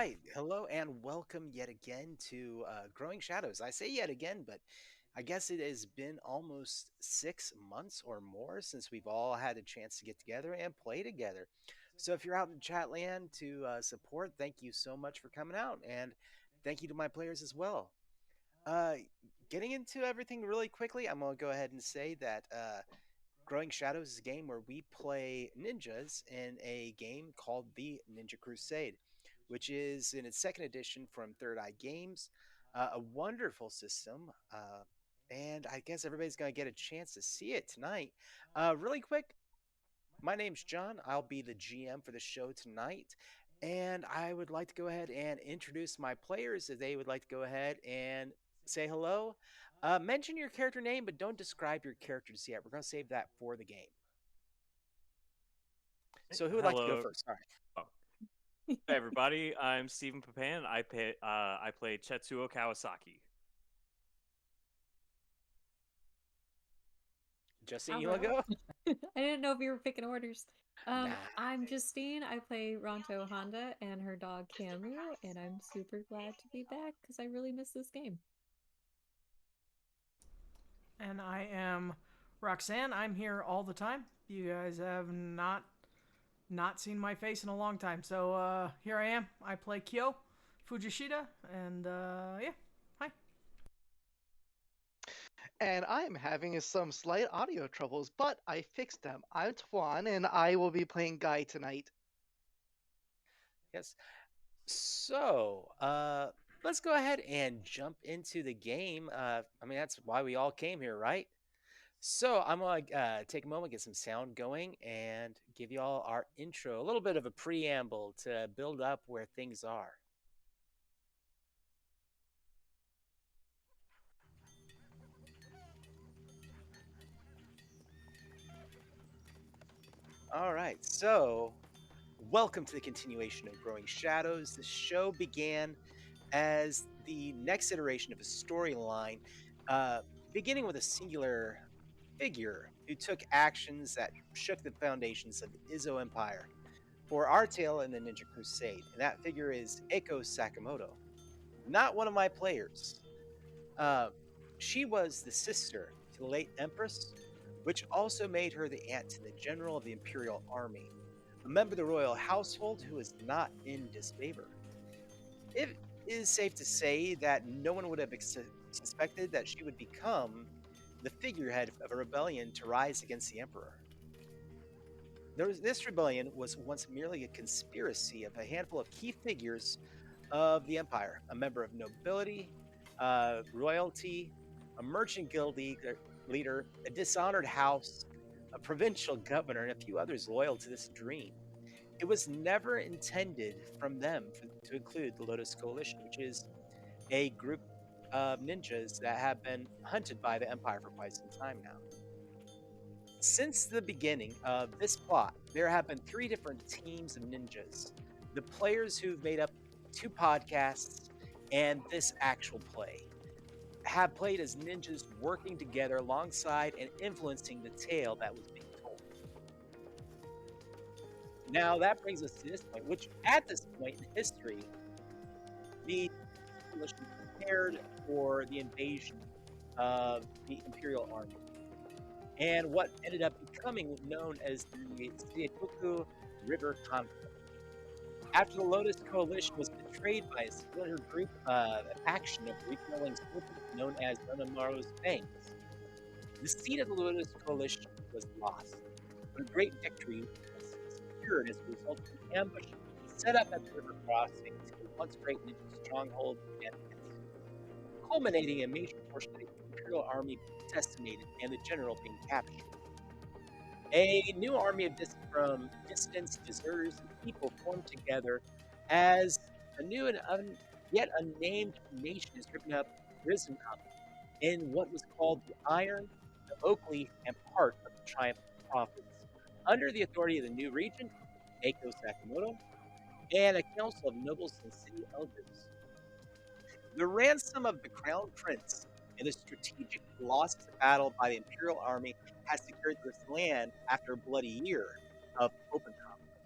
right. Hello and welcome yet again to Growing Shadows. I say yet again, but I guess it has been almost 6 months or more since we've all had a chance to get together and play together. So if you're out in chat land to support, thank you so much for coming out. And thank you to my players as well. Uh, Getting into everything really quickly, I'm going to go ahead and say that Growing Shadows is a game where we play ninjas in a game called the Ninja Crusade, which is in its second edition from Third Eye Games. A wonderful system. And I guess everybody's going to get a chance to see it tonight. Really quick, my name's John. I'll be the GM for the show tonight. And I would like to go ahead and introduce my players if they would like to go ahead and say hello. Mention your character name, but don't describe your characters yet. We're going to save that for the game. So who would like to go Hello, first? Sorry. hey everybody. I'm Stephen Papan. I play Chetsuo Kawasaki. Justine, I'll you want to go. go? I didn't know if you were picking orders. Nah. I'm Justine. I play Ronto Honda and her dog Camu, and I'm super glad to be back because I really miss this game. And I am Roxanne. I'm here all the time. You guys have not seen my face in a long time, so here I am. I play Kyo Fujishita, and yeah, hi. And I'm having some slight audio troubles, but I fixed them. I'm Twan, and I will be playing Guy tonight. Yes. So, let's go ahead and jump into the game. I mean, that's why we all came here, right? So, I'm going to take a moment, get some sound going, and give you all our intro, a little bit of a preamble to build up where things are. All right, so welcome to the continuation of Growing Shadows. The show began as the next iteration of a storyline, beginning with a singular figure who took actions that shook the foundations of the Izzo Empire. For our tale in the Ninja Crusade, and that figure is Eiko Sakamoto, not one of my players. Uh, she was the sister to the late Empress, which also made her the aunt to the general of the Imperial Army, a member of the royal household who is not in disfavor. It is safe to say that no one would have suspected that she would become the figurehead of a rebellion to rise against the emperor. This rebellion was once merely a conspiracy of a handful of key figures of the empire, a member of nobility, royalty, a merchant guild leader, a dishonored house, a provincial governor, and a few others loyal to this dream. It was never intended from them to include the Lotus Coalition, which is a group of ninjas that have been hunted by the Empire for quite some time now. Since the beginning of this plot, there have been three different teams of ninjas. The players who've made up two podcasts and this actual play have played as ninjas working together alongside and influencing the tale that was being told. Now that brings us to this point, which at this point in history, the coalition prepared for the invasion of the Imperial Army, and what ended up becoming known as the Seitoku River Conflict. After the Lotus Coalition was betrayed by a splinter group faction of recalling soldiers known as Ronamaru's Fangs, the seat of the Lotus Coalition was lost, but a great victory was secured as a result of an ambush set up at the river crossing to the once great ninja stronghold and culminating in a major portion of the Imperial Army being decimated and the general being captured. A new army of from dissidents, deserters, and people formed together as a new and yet unnamed nation is risen up in what was called the Iron, the Oakley, and part of the Triumph Province, under the authority of the new regent, Eiko Sakamoto, and a council of nobles and city elders. The ransom of the crown prince and the strategic loss of the battle by the Imperial Army has secured this land after a bloody year of open conflict.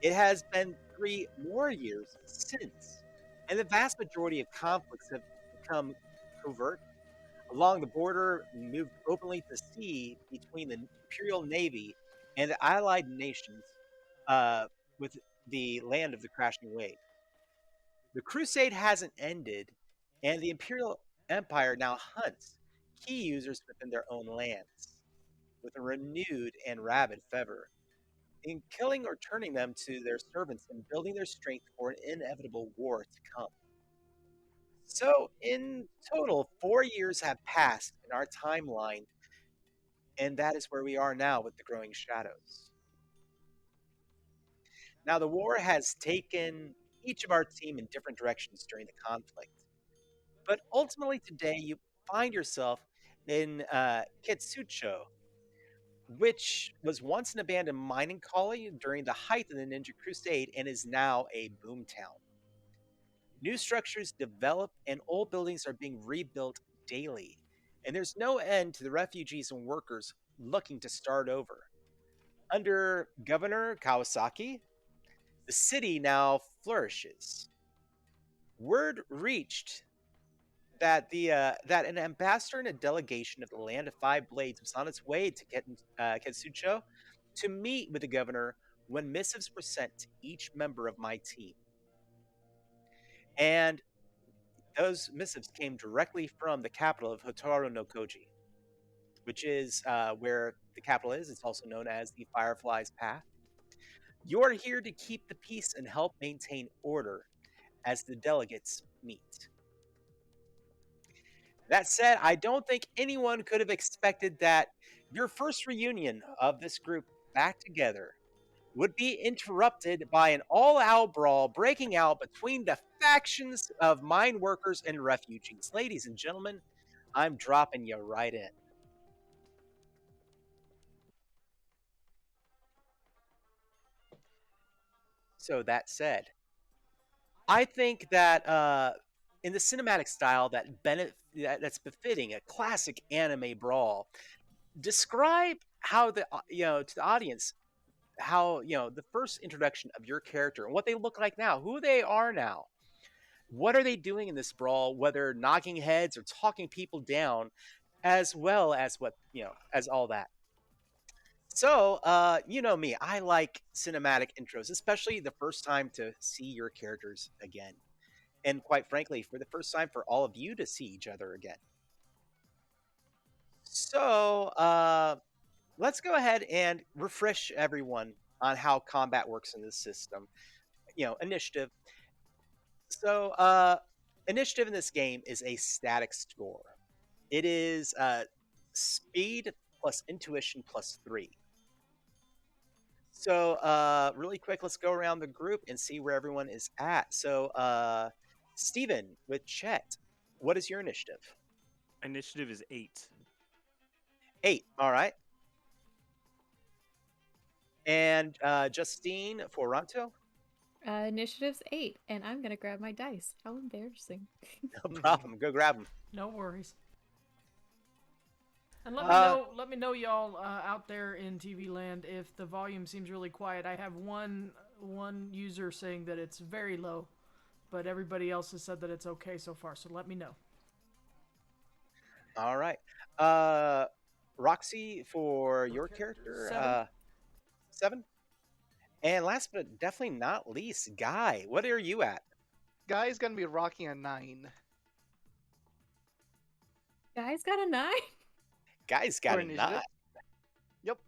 It has been 3 more years since, and the vast majority of conflicts have become covert. Along the border, moved openly to sea between the Imperial Navy and the Allied nations uh, with the land of the crashing wave. The crusade hasn't ended, and the Imperial Empire now hunts key users within their own lands with a renewed and rabid fervor, in killing or turning them to their servants and building their strength for an inevitable war to come. So, in total, 4 years have passed in our timeline, and that is where we are now with the growing shadows. Now, the war has taken each of our team in different directions during the conflict, but ultimately today you find yourself in Ketsucho, which was once an abandoned mining colony during the height of the Ninja Crusade and is now a boomtown. New structures develop and old buildings are being rebuilt daily, and there's no end to the refugees and workers looking to start over. Under Governor Kawasaki, the city now flourishes. Word reached that an ambassador and a delegation of the Land of Five Blades was on its way to Ketsucho to meet with the governor when missives were sent to each member of my team. And those missives came directly from the capital of Hotaru no Koji, which is where the capital is. It's also known as the Firefly's Path. You're here to keep the peace and help maintain order as the delegates meet. That said, I don't think anyone could have expected that your first reunion of this group back together would be interrupted by an all out brawl breaking out between the factions of mine workers and refugees. Ladies and gentlemen, I'm dropping you right in. So, that said, I think that in the cinematic style that's befitting a classic anime brawl, describe how to the audience how the first introduction of your character and what they look like now, who they are now, what are they doing in this brawl, whether knocking heads or talking people down, as well as what as all that. So, you know me, I like cinematic intros, especially the first time to see your characters again. And quite frankly, for the first time for all of you to see each other again. So, let's go ahead and refresh everyone on how combat works in this system. Initiative. So, initiative in this game is a static score. It is speed plus intuition plus 3. So, really quick, let's go around the group and see where everyone is at. So, Steven with Chet, what is your initiative? Initiative is 8. 8. All right. And Justine for Ronto? Initiative's 8, and I'm gonna grab my dice. How embarrassing. No problem. Go grab them. No worries. And let me know, y'all out there in TV land, if the volume seems really quiet. I have one user saying that it's very low, but everybody else has said that it's okay so far. So let me know. All right. Roxy for your character. 7. 7. And last but definitely not least, Guy. What are you at? Guy's gonna be rocking a 9. Guy's got a 9? Guy's got For a initiative. 9. Yep.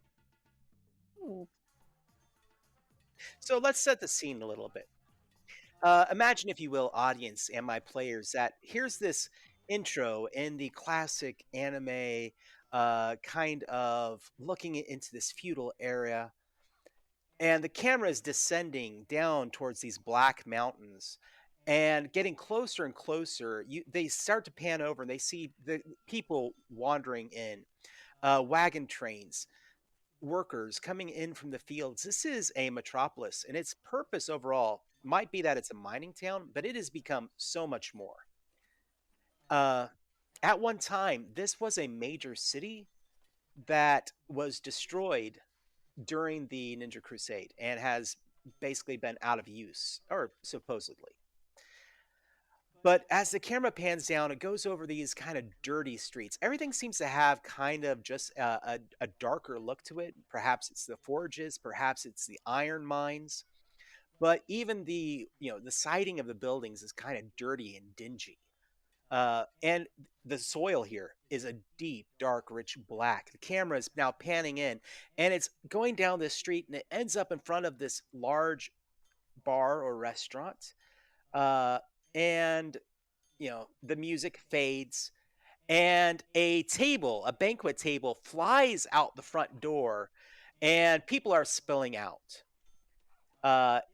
Ooh. So let's set the scene a little bit. Imagine, if you will, audience and my players, that here's this intro in the classic anime kind of looking into this feudal area, and the camera is descending down towards these black mountains and getting closer and closer. They start to pan over and they see the people wandering in, wagon trains, workers coming in from the fields. This is a metropolis, and its purpose overall might be that it's a mining town, but it has become so much more. Uh, at one time, this was a major city that was destroyed during the Ninja Crusade and has basically been out of use, or supposedly. But as the camera pans down, it goes over these kind of dirty streets. Everything seems to have kind of just a darker look to it. Perhaps it's the forges, perhaps it's the iron mines. But even the siding of the buildings is kind of dirty and dingy. And the soil here is a deep, dark, rich black. The camera is now panning in, and it's going down this street, and it ends up in front of this large bar or restaurant. Uh, and the music fades, and a banquet table, flies out the front door, and people are spilling out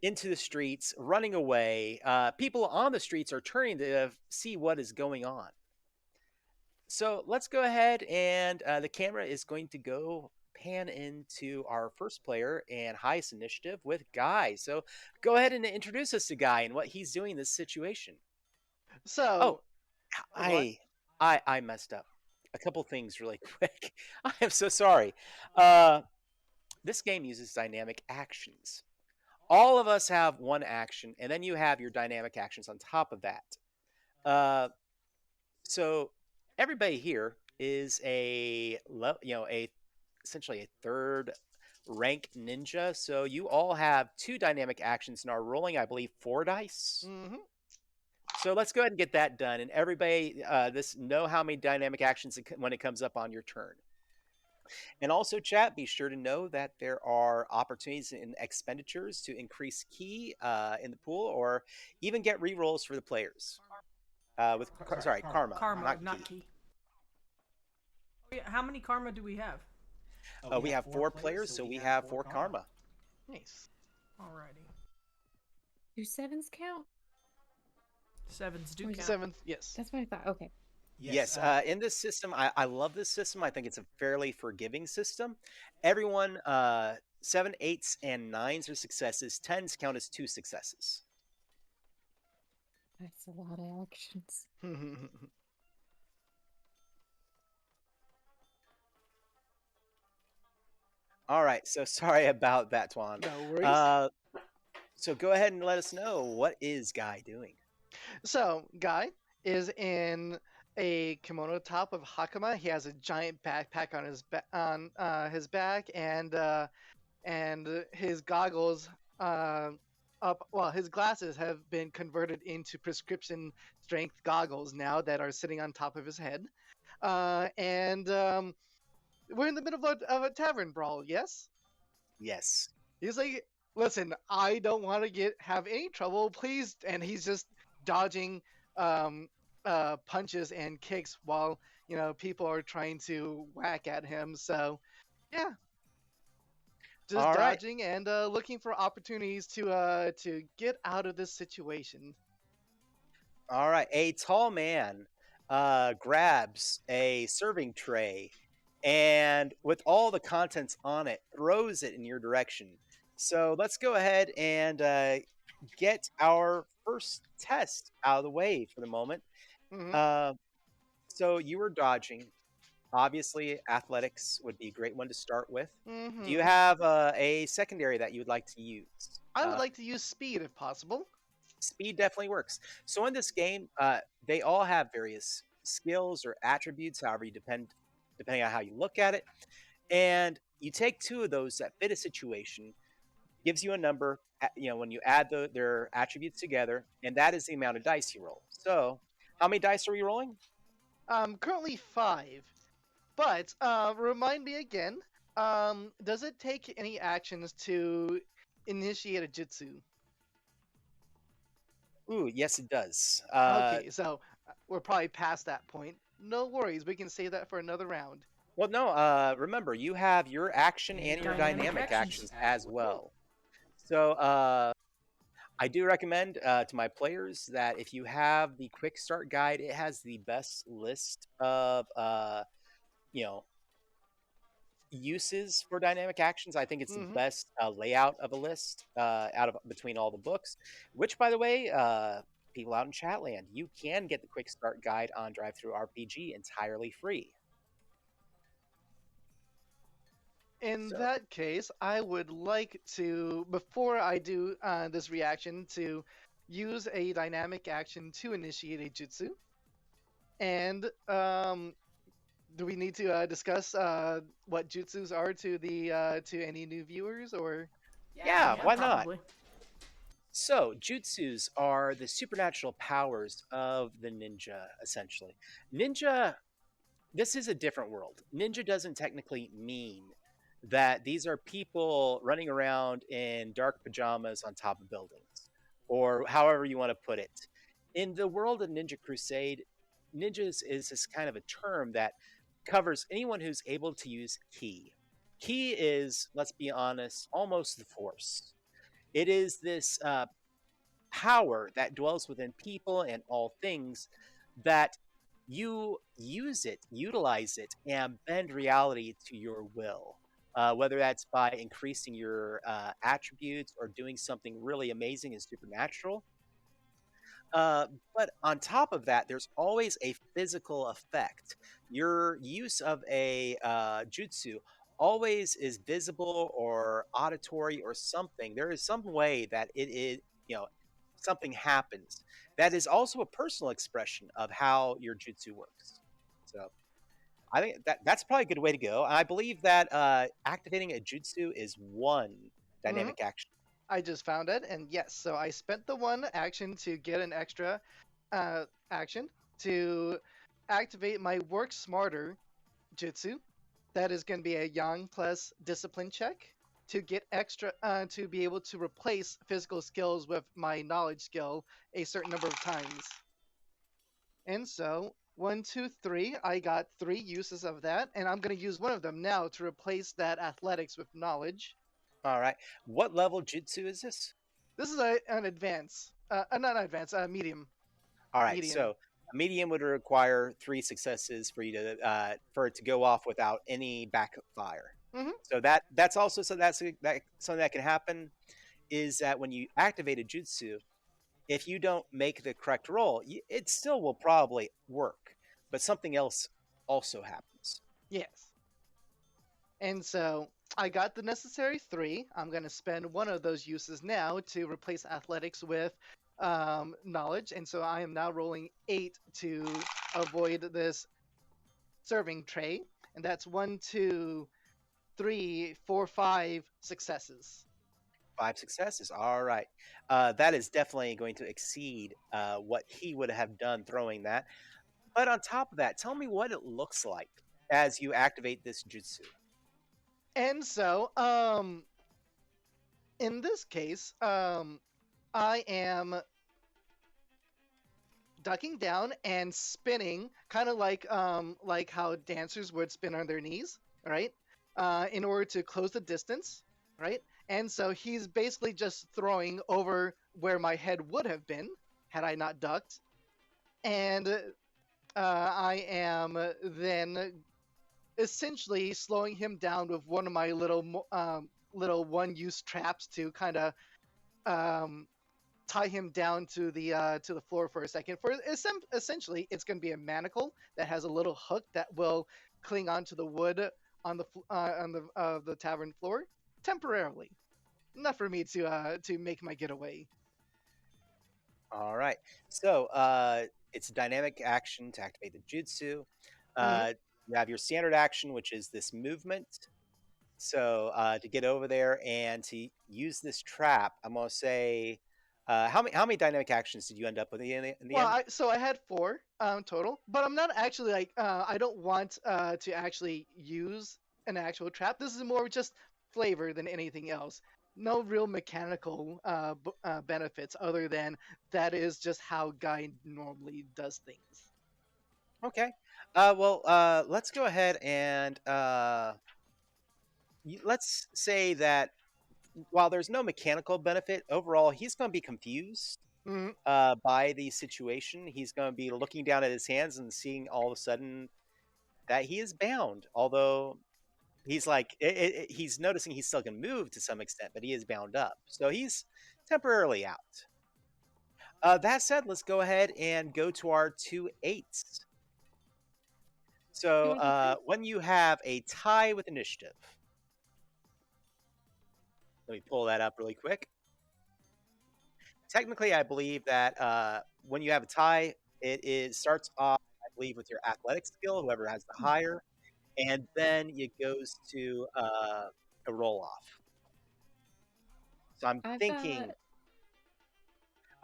into the streets, running away. People on the streets are turning to see what is going on. So let's go ahead, and the camera is going to go pan into our first player and highest initiative with Guy. So go ahead and introduce us to Guy and what he's doing in this situation. So, Oh, what? I messed up. A couple things really quick. I am so sorry. Uh, this game uses dynamic actions. All of us have one action, and then you have your dynamic actions on top of that. Uh, so everybody here is essentially a third rank ninja. So you all have two dynamic actions and are rolling, I believe, 4 dice. Mm-hmm. So let's go ahead and get that done. And everybody, know how many dynamic actions when it comes up on your turn. And also, chat, be sure to know that there are opportunities and expenditures to increase key in the pool, or even get rerolls for the players. Karma, Karma, not key. key. Oh, yeah. How many karma do we have? We have 4 players, so we have 4 karma. Nice. Alrighty. Do sevens count? Sevens do Or is count. it- Seventh, yes. That's what I thought. Okay. Yes, in this system, I love this system. I think it's a fairly forgiving system. Everyone, 7, 8s, and 9s are successes. 10s count as 2 successes. That's a lot of actions. All right, so sorry about that, Tuan. No worries. So go ahead and let us know, what is Guy doing? So, Guy is in a kimono top of hakama. He has a giant backpack on his back, and his goggles up. Well, his glasses have been converted into prescription strength goggles now that are sitting on top of his head. And we're in the middle of a tavern brawl. Yes. Yes. He's like, listen, I don't want to have any trouble, please. And he's just dodging punches and kicks while people are trying to whack at him. So, yeah, just All right. dodging and looking for opportunities to get out of this situation. All right. A tall man grabs a serving tray, and with all the contents on it, throws it in your direction. So let's go ahead and get our first test out of the way for the moment. Mhm. So you were dodging. Obviously, athletics would be a great one to start with. Do you Mhm. have a secondary that you would like to use? I would like to use speed if possible. Speed definitely works. So in this game, they all have various skills or attributes, however depending on how you look at it. And you take 2 of those that fit a situation, gives you a number. When you add their attributes together, and that is the amount of dice you roll. So, how many dice are we rolling? Currently 5, but remind me again. Does it take any actions to initiate a jutsu? Ooh, yes, it does. Okay, so we're probably past that point. No worries, we can save that for another round. Well, no. Remember, you have your action and your Dynamic dynamic actions. actions as well. So, I do recommend to my players that if you have the quick start guide, it has the best list of you know uses for dynamic actions. I think it's the Mhm. best layout of a list out of between all the books. Which, by the way, people out in Chatland, you can get the quick start guide on Drive Through RPG entirely free. In So, that case, I would like to, before I do this reaction, to use a dynamic action to initiate a jutsu. And do we need to discuss what jutsus are to the to any new viewers, or? yeah, Yeah, why not? probably. So, jutsus are the supernatural powers of the ninja, essentially. Ninja, this is a different world. Ninja doesn't technically mean that these are people running around in dark pajamas on top of buildings, or however you want to put it. In the world of Ninja Crusade, ninjas is this kind of a term that covers anyone who's able to use ki. Ki is, let's be honest, almost the force. It is this power that dwells within people and all things that you use it, utilize it, and bend reality to your will. Whether that's by increasing your attributes or doing something really amazing and supernatural. But on top of that, there's always a physical effect. Your use of a jutsu always is visible or auditory or something. There is some way that it is, something happens. That is also a personal expression of how your jutsu works. So I think that's probably a good way to go. I believe that activating a jutsu is one Mhm. dynamic action. I just found it, and yes, so I spent the one action to get an extra action to activate my Work Smarter jutsu. That is going to be a Yang plus discipline check to get extra to be able to replace physical skills with my knowledge skill a certain number of times. And so 1, 2, 3, I got 3 uses of that, and I'm going to use one of them now to replace that athletics with knowledge. All right. What level jutsu is this? This is an advance, not an advance, medium. All right, Medium. so a medium would require 3 successes for you to for it to go off without any backup fire. Mhm. So that's also that something that can happen is that when you activate a jutsu, if you don't make the correct roll, it still will probably work, but something else also happens. Yes. And so I got the necessary 3. I'm going to spend one of those uses now to replace athletics with knowledge. And so I am now rolling 8 to avoid this serving tray. And that's 1, 2, 3, 4, 5 successes. 5 successes. All right, that is definitely going to exceed what he would have done throwing that. But on top of that, tell me what it looks like as you activate this jutsu. And so, in this case, I am ducking down and spinning, kind of like how dancers would spin on their knees, right? In order to close the distance, right? And so he's basically just throwing over where my head would have been had I not ducked, and I am then essentially slowing him down with one of my little one-use traps to kind of um, tie him down to the floor for a second. For essentially, it's going to be a manacle that has a little hook that will cling onto the wood on the tavern floor temporarily, enough for me to make my getaway. All right. So it's a dynamic action to activate the jutsu. Mhm. You have your standard action, which is this movement. So to get over there and to use this trap, I'm gonna say, how many dynamic actions did you end up with in the Well, end? I had 4 total, but I'm not actually like I don't want to actually use an actual trap. This is more just flavor than anything else. No real mechanical benefits other than that is just how Guy normally does things. Okay. Well, let's go ahead and let's say that while there's no mechanical benefit overall, he's going to be confused Mhm. by the situation. He's going to be looking down at his hands and seeing all of a sudden that he is bound. Although he's like, he's noticing he still can move to some extent, but he is bound up. So he's temporarily out. That said, let's go ahead and go to our 2 8s. So Can I take this? when you have a tie with initiative, Let me pull that up really quick. Technically, I believe that when you have a tie, starts off, I believe, with your athletic skill, whoever has the higher, and then it goes to a roll off. So I'm I've thinking,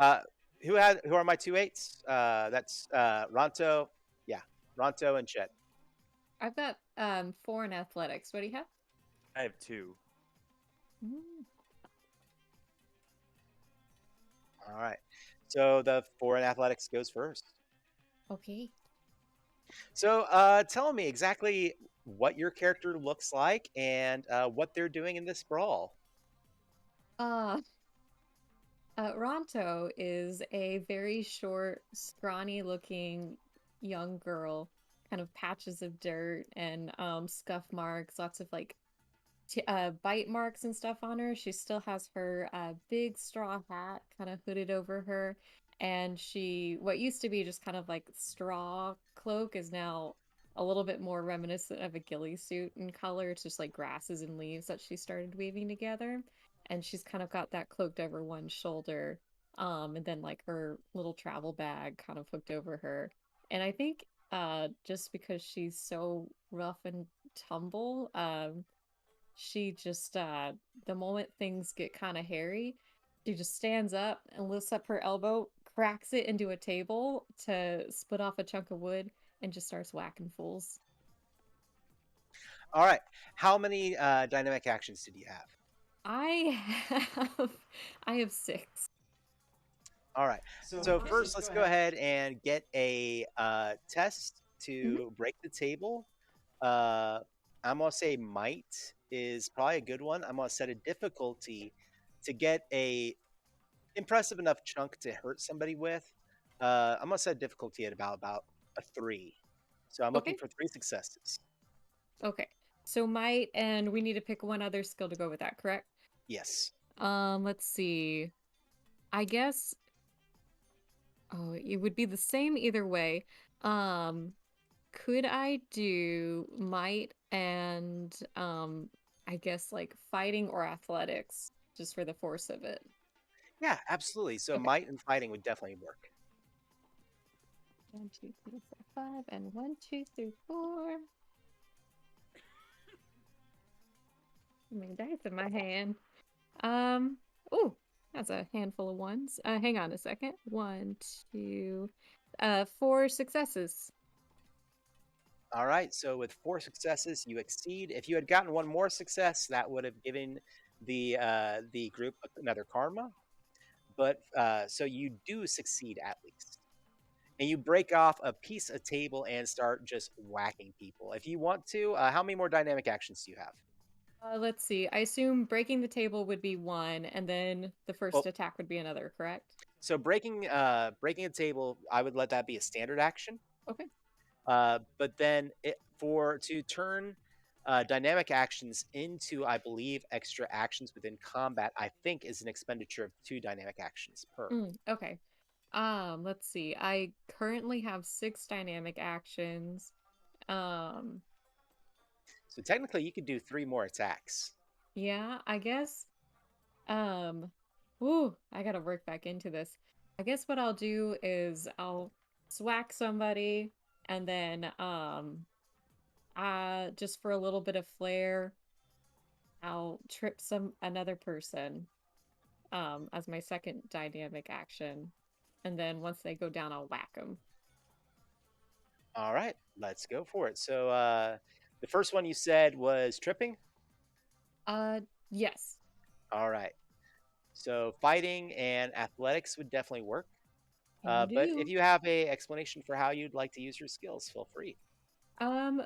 got who are my 2/8s? That's Ronto, yeah, Ronto and Chet. I've got 4 in athletics. What do you have? I have 2. Mm, All right. So the 4 in athletics goes first. okay. So tell me exactly what your character looks like and what they're doing in this brawl. Uh, Ronto is a very short, scrawny looking young girl, kind of patches of dirt and scuff marks, lots of like bite marks and stuff on her. She still has her big straw hat kind of hooded over her, and what used to be just kind of like straw cloak is now a little bit more reminiscent of a ghillie suit in color. It's just like grasses and leaves that she started weaving together, and she's kind of got that cloaked over one shoulder, and then like her little travel bag kind of hooked over her. And I think just because she's so rough and tumble, she just the moment things get kind of hairy, she just stands up and lifts up her elbow, cracks it into a table to split off a chunk of wood, and just starts whacking fools. All right. How many dynamic actions did you have? I have I have 6. All right. So first, let's go ahead and get a test to break the table. I'm gonna say might is probably a good one. I'm gonna set a difficulty to get a impressive enough chunk to hurt somebody with. I'm gonna set a difficulty at about a 3. So I'm looking Okay. for 3 successes. Okay. So might, and we need to pick one other skill to go with that, correct? Yes. Let's see. I guess it would be the same either way. Um, could I do might and I guess like fighting or athletics just for the force of it? Yeah, absolutely. So Okay. might and fighting would definitely work. 1, 2, 3, 4, 5, and 1, 2, 3, 4. My dice in my hand. Oh, that's a handful of ones. Hang on a second. 1, 2, 4 successes. All right. So with 4 successes, you exceed. If you had gotten one more success, that would have given the group another karma. But so you do succeed at least, and you break off a piece of table and start just whacking people. If you want to, how many more dynamic actions do you have? Let's see. I assume breaking the table would be 1, and then the first Well, attack would be another, correct? so breaking a table, I would let that be a standard action. Okay. But then to turn dynamic actions into, I believe, extra actions within combat, I think is an expenditure of 2 dynamic actions per. Okay. Let's see. I currently have 6 dynamic actions. Um, So technically, you could do 3 more attacks. yeah, I guess. Um, Ooh, I gotta work back into this. I guess what I'll do is I'll swack somebody, and then just for a little bit of flair, I'll trip another person as my second dynamic action, and then once they go down, I'll whack them. All right, let's go for it. So the first one you said was tripping. Yes. All right. So fighting and athletics would definitely work. Can But if do. you have a explanation for how you'd like to use your skills, feel free.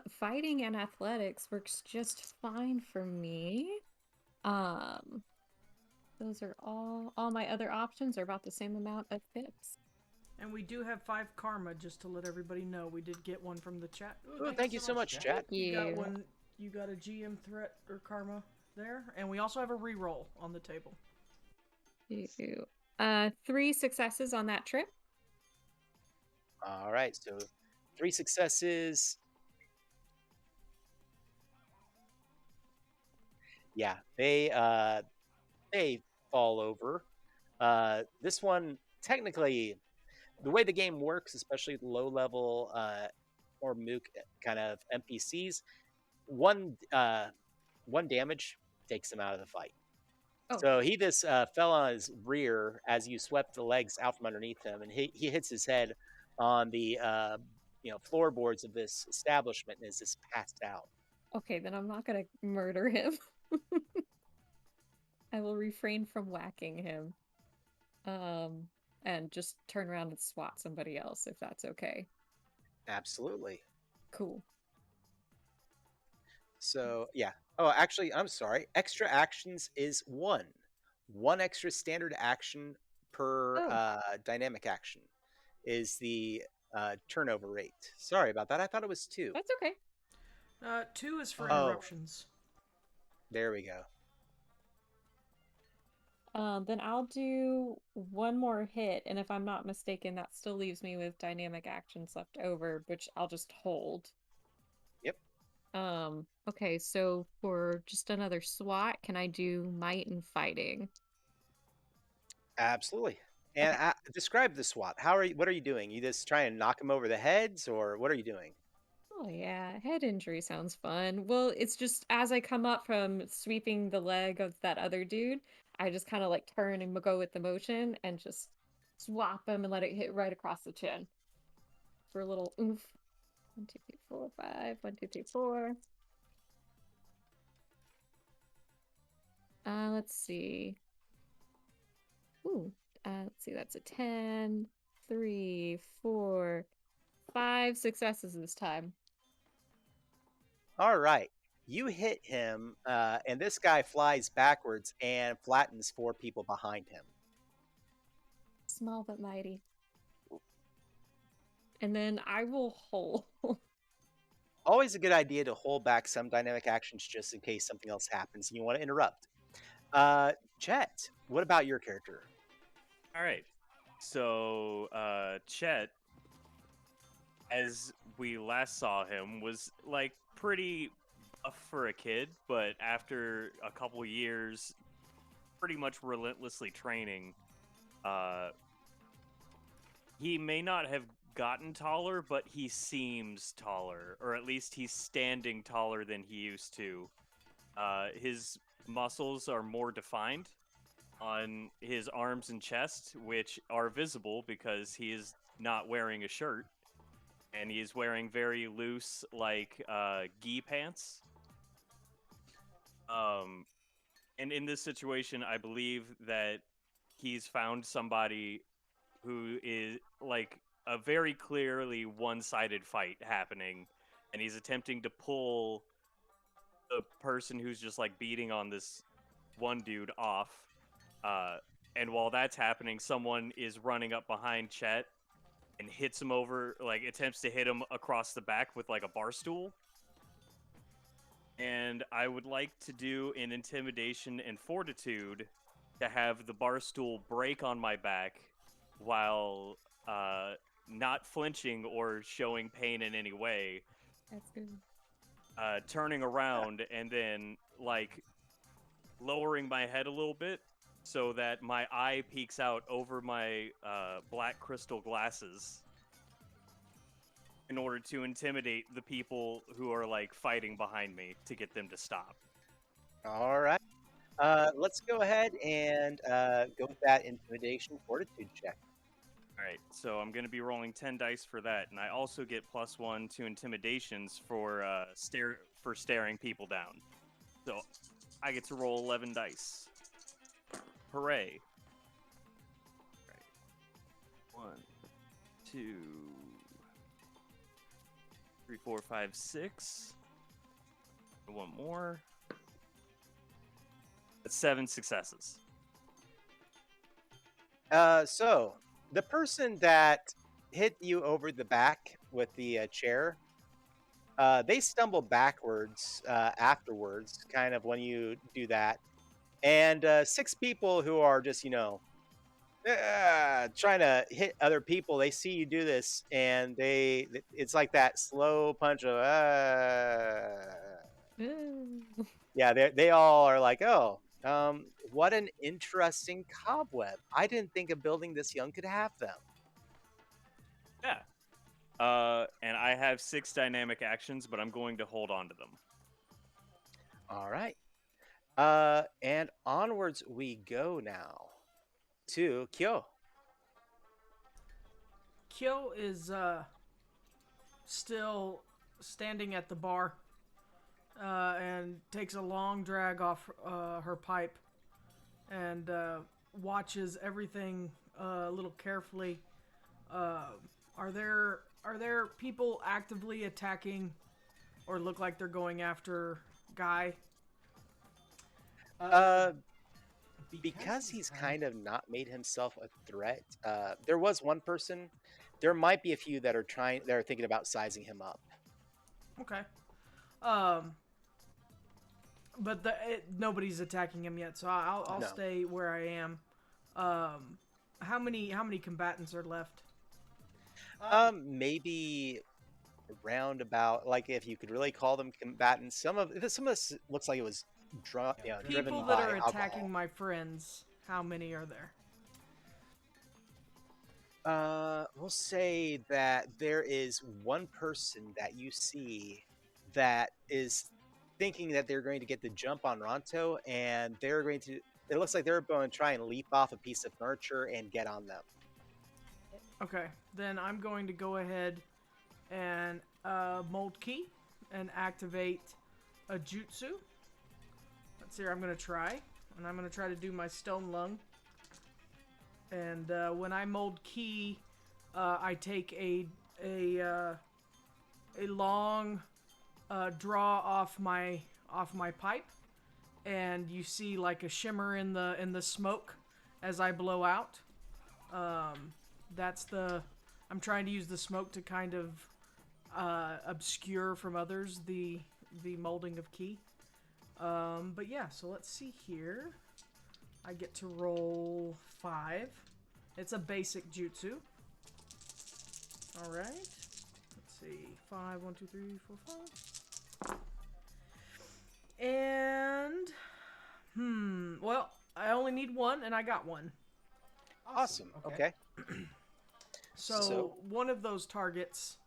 Fighting and athletics works just fine for me. Um, those are all my other options are about the same amount of pips. And we do have 5 karma, just to let everybody know. We did get one from the chat. Ooh, thank you so much, chat. You got You. one. You got a GM threat or karma there, and we also have a reroll on the table. 3 successes on that trip. All right, so 3 successes. Yeah, they fall over. This one, technically, the way the game works, especially low level or mook kind of NPCs, one damage takes him out of the fight. Oh, So he just fell on his rear as you swept the legs out from underneath him, and he hits his head on the floorboards of this establishment and is just passed out. okay, then I'm not gonna murder him. I will refrain from whacking him. And just turn around and swat somebody else if that's okay. Absolutely. Cool. So yeah. Oh, actually, I'm sorry. Extra actions is one extra standard action per dynamic action is the turnover rate. Sorry about that. I thought it was 2. That's okay. 2 is for Oh. interruptions. There we go. Then I'll do one more hit, and if I'm not mistaken, that still leaves me with dynamic actions left over, which I'll just hold. Yep. Okay, so for just another SWAT, can I do might and fighting? Absolutely. And Okay. describe the SWAT. What are you doing? You just trying to knock them over the heads, or what are you doing? Oh yeah, head injury sounds fun. Well, it's just as I come up from sweeping the leg of that other dude, I just kind of like turn and go with the motion and just swap him and let it hit right across the chin for a little oomph. 1, 2, 3, 4, 5. 1, 2, 3, 4. Let's see. Ooh, let's see. That's a 10, 3, 4, 5 successes this time. All right. You hit him, and this guy flies backwards and flattens 4 people behind him. Small but mighty. And then I will hold. Always a good idea to hold back some dynamic actions just in case something else happens and you want to interrupt. Chet, what about your character? All right. So, Chet, as we last saw him, was like pretty buff for a kid, but after a couple years, pretty much relentlessly training, he may not have gotten taller, but he seems taller, or at least he's standing taller than he used to. His muscles are more defined on his arms and chest, which are visible because he is not wearing a shirt, and he is wearing very loose, like, gi pants. And in this situation, I believe that he's found somebody who is, like, a very clearly one-sided fight happening, and he's attempting to pull the person who's just, like, beating on this one dude off. And while that's happening, someone is running up behind Chet and hits him over, like, attempts to hit him across the back with, like, a bar stool. And I would like to do an intimidation and fortitude to have the bar stool break on my back while not flinching or showing pain in any way. That's good. Turning around and then, like, lowering my head a little bit so that my eye peeks out over my black crystal glasses in order to intimidate the people who are, like, fighting behind me to get them to stop. All right. Let's go ahead and go with that intimidation fortitude check. All right, so I'm going to be rolling 10 dice for that, and I also get +1 to intimidations for staring people down. So I get to roll 11 dice. Hooray. All right. 1, 2, 3, 4, 5, 6. One more. That's 7 successes. So the person that hit you over the back with the chair, they stumble backwards afterwards, kind of when you do that. And 6 people who are just, trying to hit other people, they see you do this, and it's like that slow punch of, yeah, they all are like, oh, What an interesting cobweb. I didn't think a building this young could have them. Yeah. And I have 6 dynamic actions, but I'm going to hold on to them. All right. And onwards we go now to Kyo. Kyo is still standing at the bar and takes a long drag off her pipe and watches everything a little carefully. Are there people actively attacking or look like they're going after Guy? Because he's kind of not made himself a threat. There was one person. There might be a few that are thinking about sizing him up. Okay. But nobody's attacking him yet, so I'll No. stay where I am. How many combatants are left? Maybe around about, like, if you could really call them combatants. Some of this looks like it was driven People by that are attacking alcohol. my friends. How many are there? We'll say that there is one person that you see that is thinking that they're going to get the jump on Ronto, and they're going to. It looks like they're going to try and leap off a piece of furniture and get on them. Okay, then I'm going to go ahead and mold key and activate a jutsu. Let's see here, I'm going to try. And I'm going to try to do my stone lung. And when I mold key, I take a long draw off my pipe, and you see like a shimmer in the smoke as I blow out. I'm trying to use the smoke to kind of obscure from others the molding of ki. But yeah, so let's see here. I get to roll 5. It's a basic jutsu. All right. Let's see. 5, 1, 2, 3, 4, 5. And well, I only need 1, and I got 1. Awesome. Okay. So one of those targets,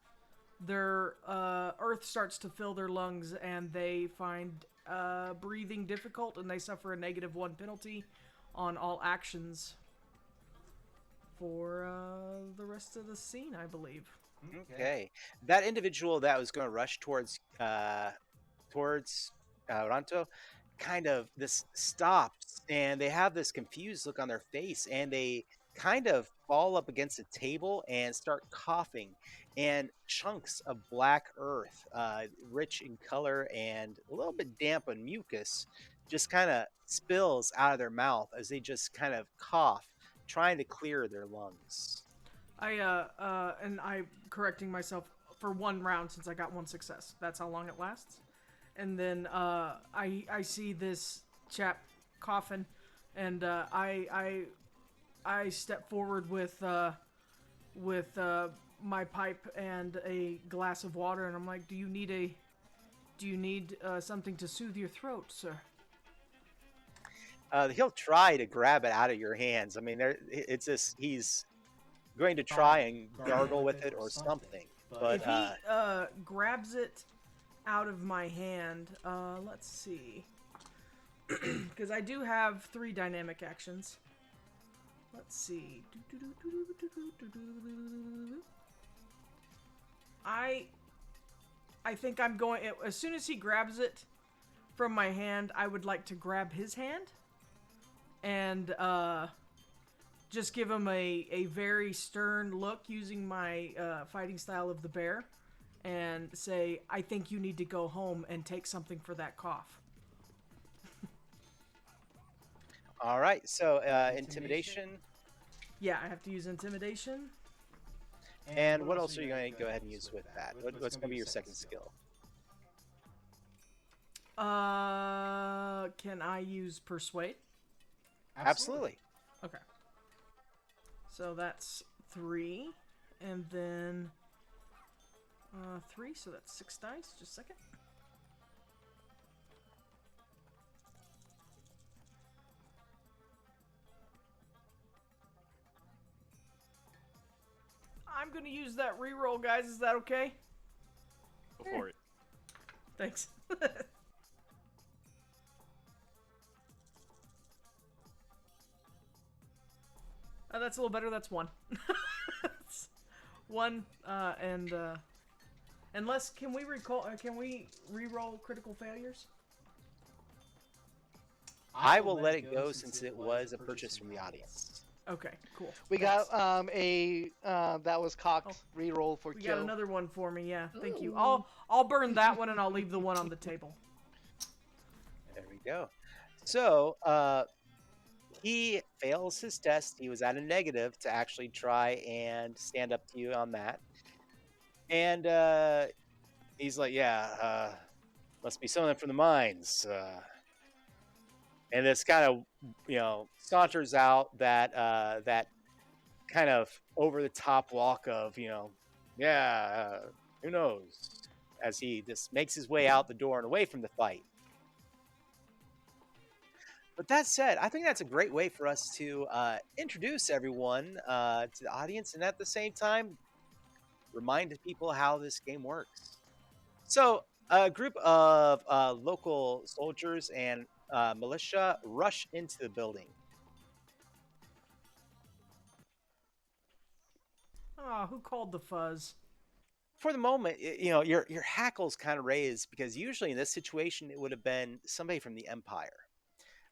their earth starts to fill their lungs, and they find breathing difficult, and they suffer a -1 penalty on all actions for the rest of the scene, I believe. Okay. That individual that was going to rush towards Ranto kind of this stops, and they have this confused look on their face, and they kind of fall up against a table and start coughing, and chunks of black earth, rich in color and a little bit damp on mucus, just kind of spills out of their mouth as they just kind of cough, trying to clear their lungs. I'm correcting myself for 1 round since I got 1 success. That's how long it lasts. And then I see this chap coughing, and I step forward with my pipe and a glass of water, and I'm like, "Do you need something to soothe your throat, sir?" He'll try to grab it out of your hands. I mean, it's just he's going to try and gargle with it or something. But If he grabs it out of my hand, let's see, because I do have 3 dynamic actions. Let's see. I think I'm going. As soon as he grabs it from my hand, I would like to grab his hand and just give him a very stern look using my fighting style of the bear, and say, "I think you need to go home and take something for that cough." all right, so intimidation. Yeah, I have to use intimidation. And what else are you going to go ahead and use with that? What's going to be your second skill? Can I use persuade? Absolutely. Okay. So that's 3, and then 3, so that's 6 dice. Just a second. I'm gonna use that reroll, guys. Is that okay? Go for it. Thanks. That's a little better. That's 1. It's 1, and unless can we recall? Can we re-roll critical failures? I will let it go since it was a purchase from the audience. Okay, cool. We Thanks. got that was cocked Oh. reroll for We Kyo. got another one for me. Yeah, thank you. Ooh. I'll burn that one and I'll leave the one on the table. There we go. So, he fails his test. He was at a negative to actually try and stand up to you on that. And he's like, yeah, must be something from the mines. And this kind of, saunters out that kind of over the top walk of, yeah, who knows, as he just makes his way out the door and away from the fight. But that said, I think that's a great way for us to introduce everyone to the audience and at the same time remind people how this game works. So, a group of local soldiers and militia rush into the building. Oh, who called the fuzz? For the moment, your hackles kind of raised because usually in this situation it would have been somebody from the Empire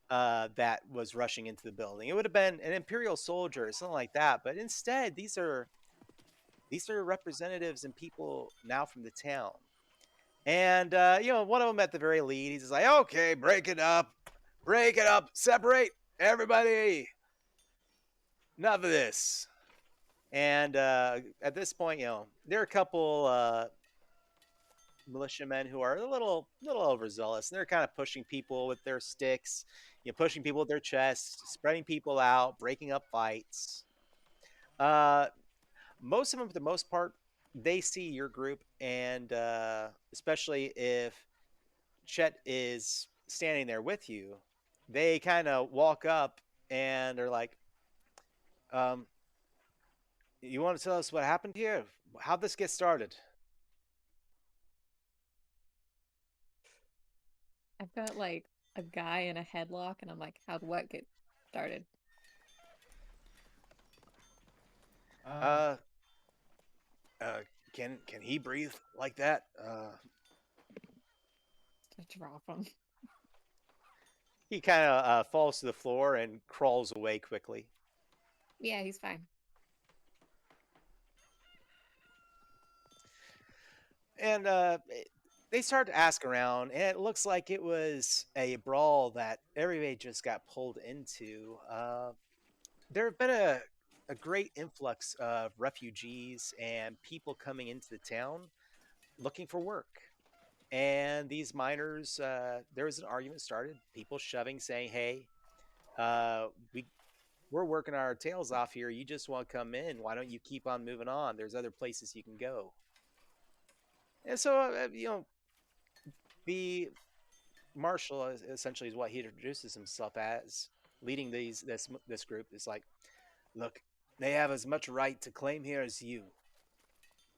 that was rushing into the building. It would have been an Imperial soldier or something like that. But instead, these are representatives and people now from the town. And one of them at the very lead, he's just like, "Okay, break it up, separate everybody. Enough of this." And at this point, there are a couple militiamen who are a little overzealous, and they're kind of pushing people with their sticks, pushing people with their chests, spreading people out, breaking up fights. Most of them, for the most part, they see your group, and especially if Chet is standing there with you, they kind of walk up and are like, "You want to tell us what happened here? How'd this get started?" I've got like a guy in a headlock, and I'm like, how'd what get started? Uh, can he breathe like that? To drop him. He kind of falls to the floor and crawls away quickly. Yeah, he's fine. And they start to ask around, and it looks like it was a brawl that everybody just got pulled into. There have been a great influx of refugees and people coming into the town looking for work. And these miners, there was an argument started, people shoving, saying, "Hey, we're working our tails off here. You just want to come in. Why don't you keep on moving on? There's other places you can go." And so, the marshal essentially is what he introduces himself as, leading this group. Is like, "Look, they have as much right to claim here as you.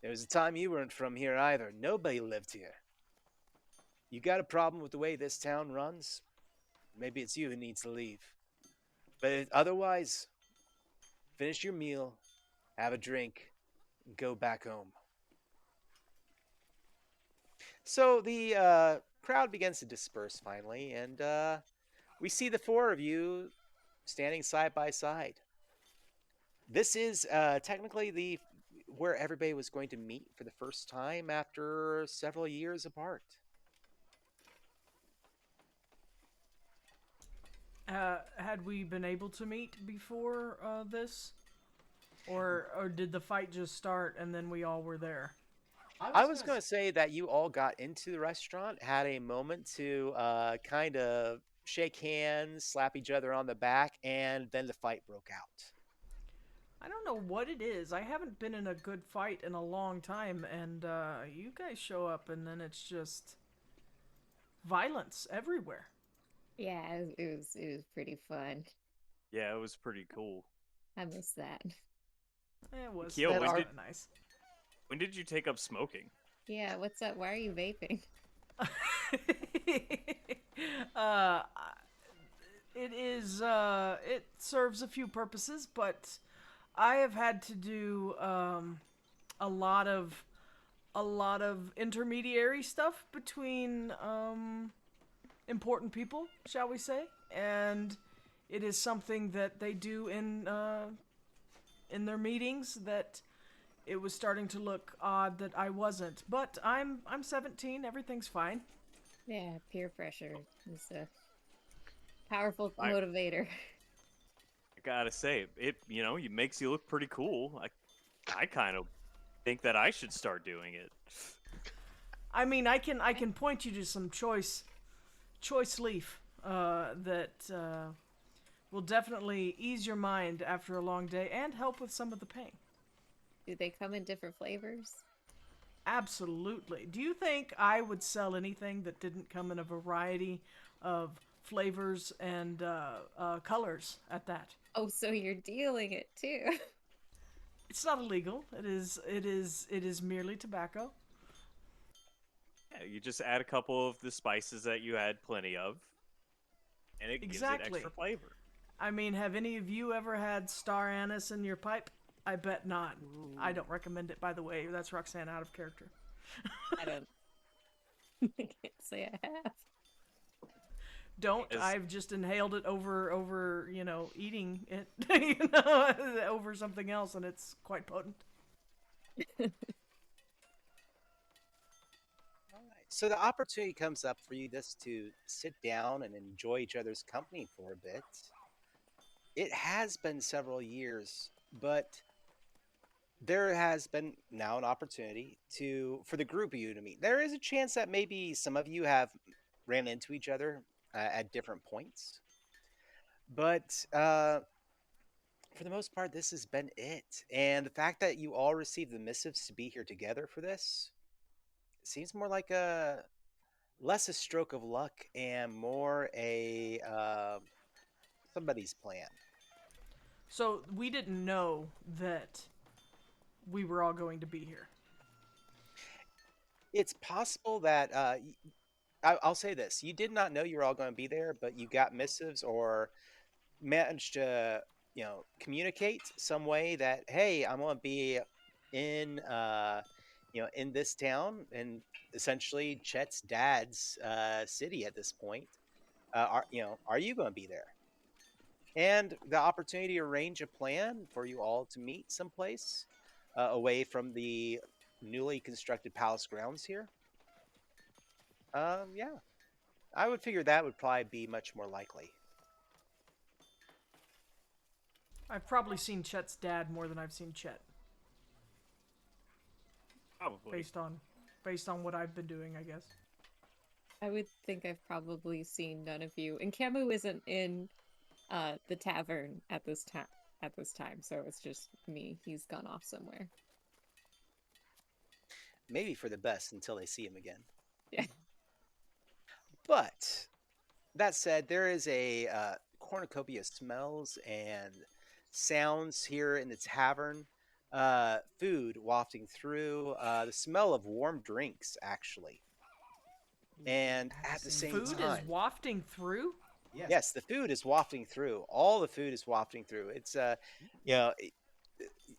There was a time you weren't from here either. Nobody lived here. You got a problem with the way this town runs? Maybe it's you who needs to leave. But otherwise, finish your meal, have a drink, and go back home." So the crowd begins to disperse finally, and we see the four of you standing side by side. This is technically where everybody was going to meet for the first time after several years apart. Had we been able to meet before this, or did the fight just start and then we all were there? I was going to say that you all got into the restaurant, had a moment to kind of shake hands, slap each other on the back, and then the fight broke out. I don't know what it is. I haven't been in a good fight in a long time, and you guys show up, and then it's just violence everywhere. Yeah, it was pretty fun. Yeah, it was pretty cool. I miss that. It was Kyo, That when are- did nice. when did you take up smoking? Yeah, what's up? Why are you vaping? uh, it serves a few purposes, but I have had to do a lot of intermediary stuff between important people, shall we say, and it is something that they do in their meetings that it was starting to look odd that I wasn't. But I'm 17, everything's fine. Yeah, peer pressure is a powerful I- motivator. I gotta say, it makes you look pretty cool. I kind of think that I should start doing it. I mean, I can point you to some choice leaf that will definitely ease your mind after a long day and help with some of the pain. Do they come in different flavors? Absolutely. Do you think I would sell anything that didn't come in a variety of flavors and colors at that? Oh, so you're dealing it too. It's not illegal. It is merely tobacco. Yeah, you just add a couple of the spices that you had plenty of, and it gives it Exactly. extra flavor. I mean, have any of you ever had star anise in your pipe? I bet not. I don't recommend it, by the way. That's Roxanne out of character. I don't. I can't say I have. Don't. As- I've just inhaled it over eating it, over something else, and it's quite potent. So the opportunity comes up for you just to sit down and enjoy each other's company for a bit. It has been several years, but there has been now an opportunity for the group of you to meet. There is a chance that maybe some of you have ran into each other at different points, but for the most part, this has been it. And the fact that you all received the missives to be here together for this seems more like a less a stroke of luck and more a somebody's plan. So we didn't know that we were all going to be here. It's possible that I'll say this: you did not know you were all going to be there, but you got missives or managed to, communicate some way that, hey, I'm going to be in, in this town, and essentially Chet's dad's city at this point. Are you going to be there? And the opportunity to arrange a plan for you all to meet someplace away from the newly constructed palace grounds here. Yeah, I would figure that would probably be much more likely. I've probably seen Chet's dad more than I've seen Chet, Probably. based on what I've been doing, I guess. I would think I've probably seen none of you. And Camu isn't in the tavern at this time, so it's just me. He's gone off somewhere. Maybe for the best until they see him again. Yeah. But that said, there is a cornucopia of smells and sounds here in the tavern. Food wafting through. The smell of warm drinks, actually. And at the same Food time, is wafting through? yes, the food is wafting through. All the food is wafting through. It's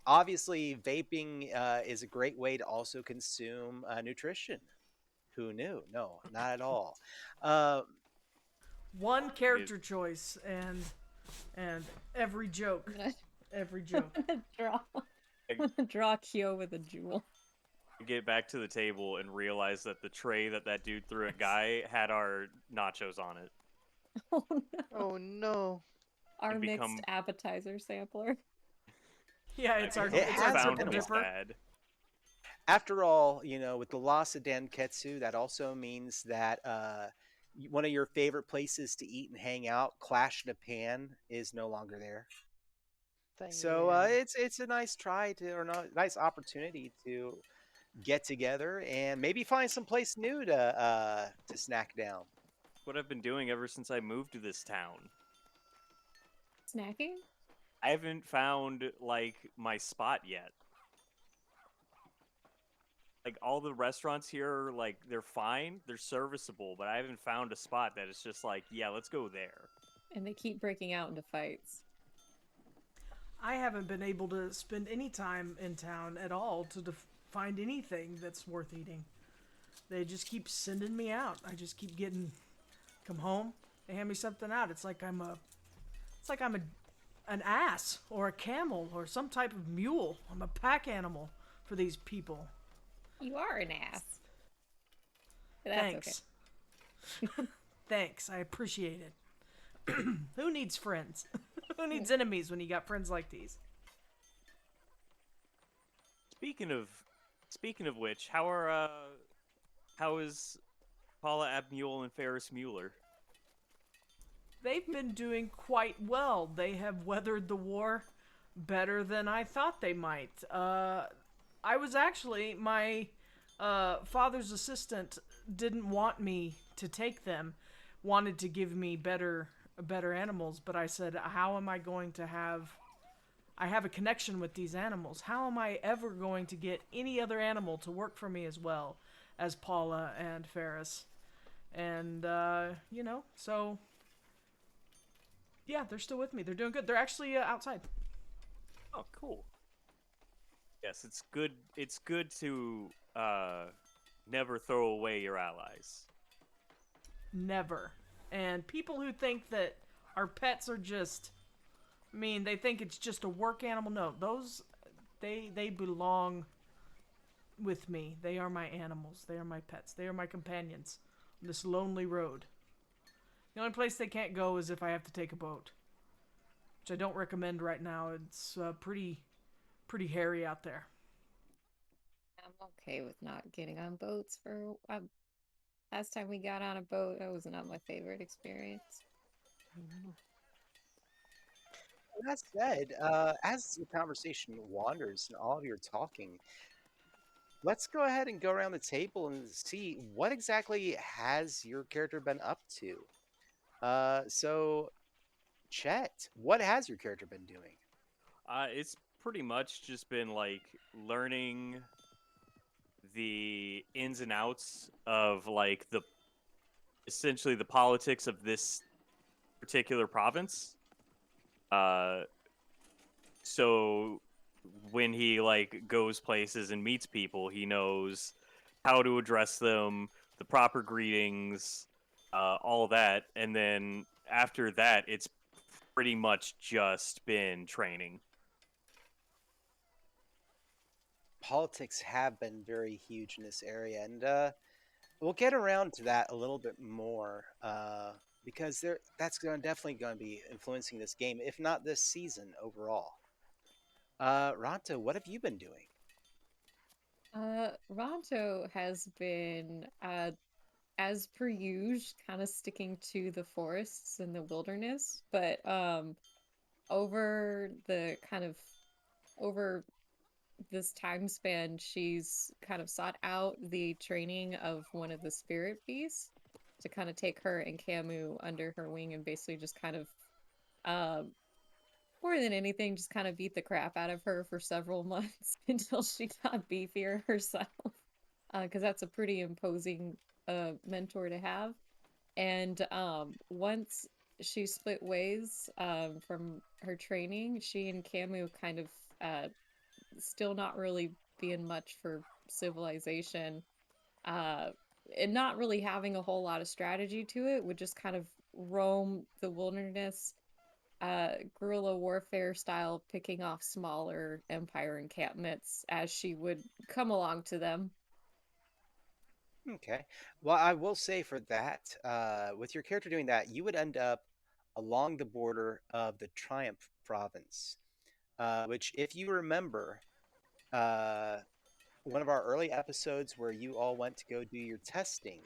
obviously vaping is a great way to also consume nutrition. Who knew? No, not at all. One character choice and every joke. Every joke. draw draw Kyo with a jewel. Get back to the table and realize that the tray that dude threw at Guy had our nachos on it. Oh no. Oh no. Our And mixed become- appetizer sampler. Yeah, it's our It it's our has triple been a dipper. bad. After all, with the loss of Danketsu, that also means that one of your favorite places to eat and hang out, Clash in a Pan, is no longer there. So Yeah. it's a nice nice opportunity to get together and maybe find some place new to snack down. What I've been doing ever since I moved to this town. Snacking? I haven't found like my spot yet. Like all the restaurants here, like they're fine, they're serviceable, but I haven't found a spot that is just like, yeah, let's go there. And they keep breaking out into fights. I haven't been able to spend any time in town at all to find anything that's worth eating. They just keep sending me out. I just keep come home, they hand me something out. It's like I'm an ass or a camel or some type of mule. I'm a pack animal for these people. You are an ass. But that's Thanks. okay. Thanks. I appreciate it. Who needs friends? Who needs enemies when you got friends like these? Speaking of which, how is Paula Abmule and Ferris Mueller? They've been doing quite well. They have weathered the war better than I thought they might. I was actually, my father's assistant didn't want me to take them, wanted to give me better animals, but I said, how am I going to I have a connection with these animals. How am I ever going to get any other animal to work for me as well as Paula and Ferris? And, so yeah, they're still with me. They're doing good. They're actually outside. Oh, cool. Yes, it's good. It's good to never throw away your allies. Never. And people who think that our pets are just, they think it's just a work animal. No, those, they belong with me. They are my animals. They are my pets. They are my companions on this lonely road. The only place they can't go is if I have to take a boat, which I don't recommend right now. It's pretty hairy out there. I'm okay with not getting on boats for last time we got on a boat, that was not my favorite experience. That said, as the conversation wanders and all of you are talking, let's go ahead and go around the table and see what exactly has your character been up to. So, Chet, what has your character been doing? It's pretty much just been like learning the ins and outs of like essentially the politics of this particular province. So when he like goes places and meets people, he knows how to address them, the proper greetings, all that, and then after that, it's pretty much just been training. Politics have been very huge in this area, and we'll get around to that a little bit more because that's definitely going to be influencing this game, if not this season overall. Ronto, what have you been doing? Ronto has been, as per usual, kind of sticking to the forests and the wilderness, but over the over this time span, she's kind of sought out the training of one of the spirit beasts to kind of take her and Camus under her wing and basically just kind of, more than anything, just kind of beat the crap out of her for several months until she got beefier herself. Because that's a pretty imposing mentor to have. And once she split ways from her training, she and Camus kind of still not really being much for civilization, and not really having a whole lot of strategy to it, would just kind of roam the wilderness, guerrilla warfare style, picking off smaller empire encampments as she would come along to them. Okay. Well, I will say for that, with your character doing that, you would end up along the border of the Triumph province, which, if you remember, uh, one of our early episodes where you all went to go do your testing,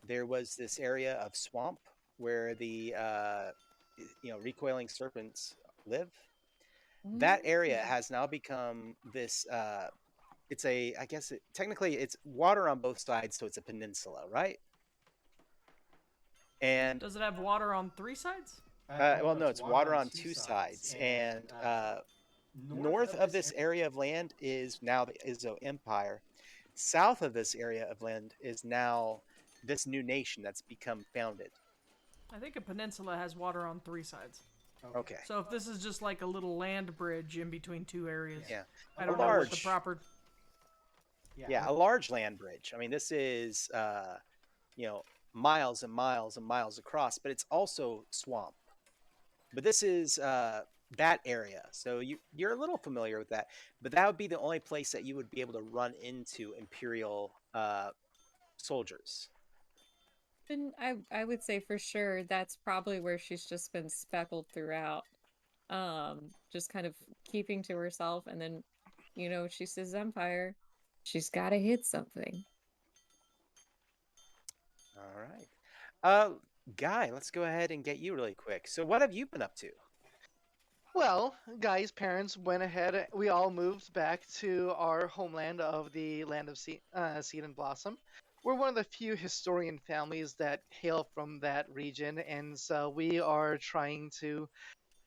there was this area of swamp where the recoiling serpents live. That area has now become this. It's a, I guess, technically it's water on both sides, so it's a peninsula, right? And Does it have water on three sides? Well, no, it's water on two sides, and north of this area of land is now the Izzo Empire. South of this area of land is now this new nation that's become founded. I think a peninsula has water on 3 sides. Okay. So if this is just like a little land bridge in between 2 areas, Yeah. I A don't know what the large- proper. Yeah, a large land bridge. I mean, this is miles and miles and miles across, but it's also swamp. But this is that area, so you're a little familiar with that. But that would be the only place that you would be able to run into Imperial soldiers. And I would say for sure that's probably where she's just been speckled throughout. Just kind of keeping to herself, and then, she says Empire, she's got to hit something. All right. Guy, let's go ahead and get you really quick. So what have you been up to? Well, Guy's parents went ahead. We all moved back to our homeland of the land of Seed and Blossom. We're one of the few historian families that hail from that region, and so we are trying to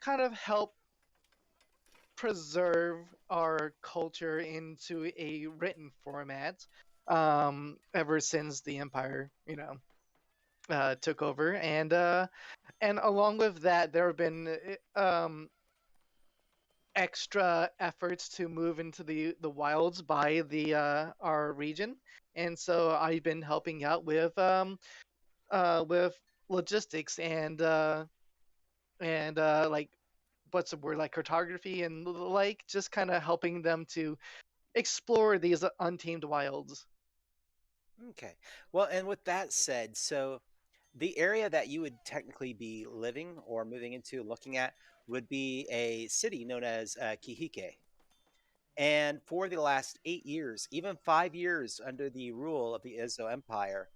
kind of help preserve our culture into a written format. Ever since the Empire, took over, and along with that, there have been extra efforts to move into the wilds by the our region, and so I've been helping out with logistics and like what's the word, like cartography and like just kind of helping them to explore these untamed wilds. Okay. Well, and with that said, so the area that you would technically be living or moving into, looking at, would be a city known as Kihike. And for the last 8 years, even 5 years under the rule of the Izzo Empire,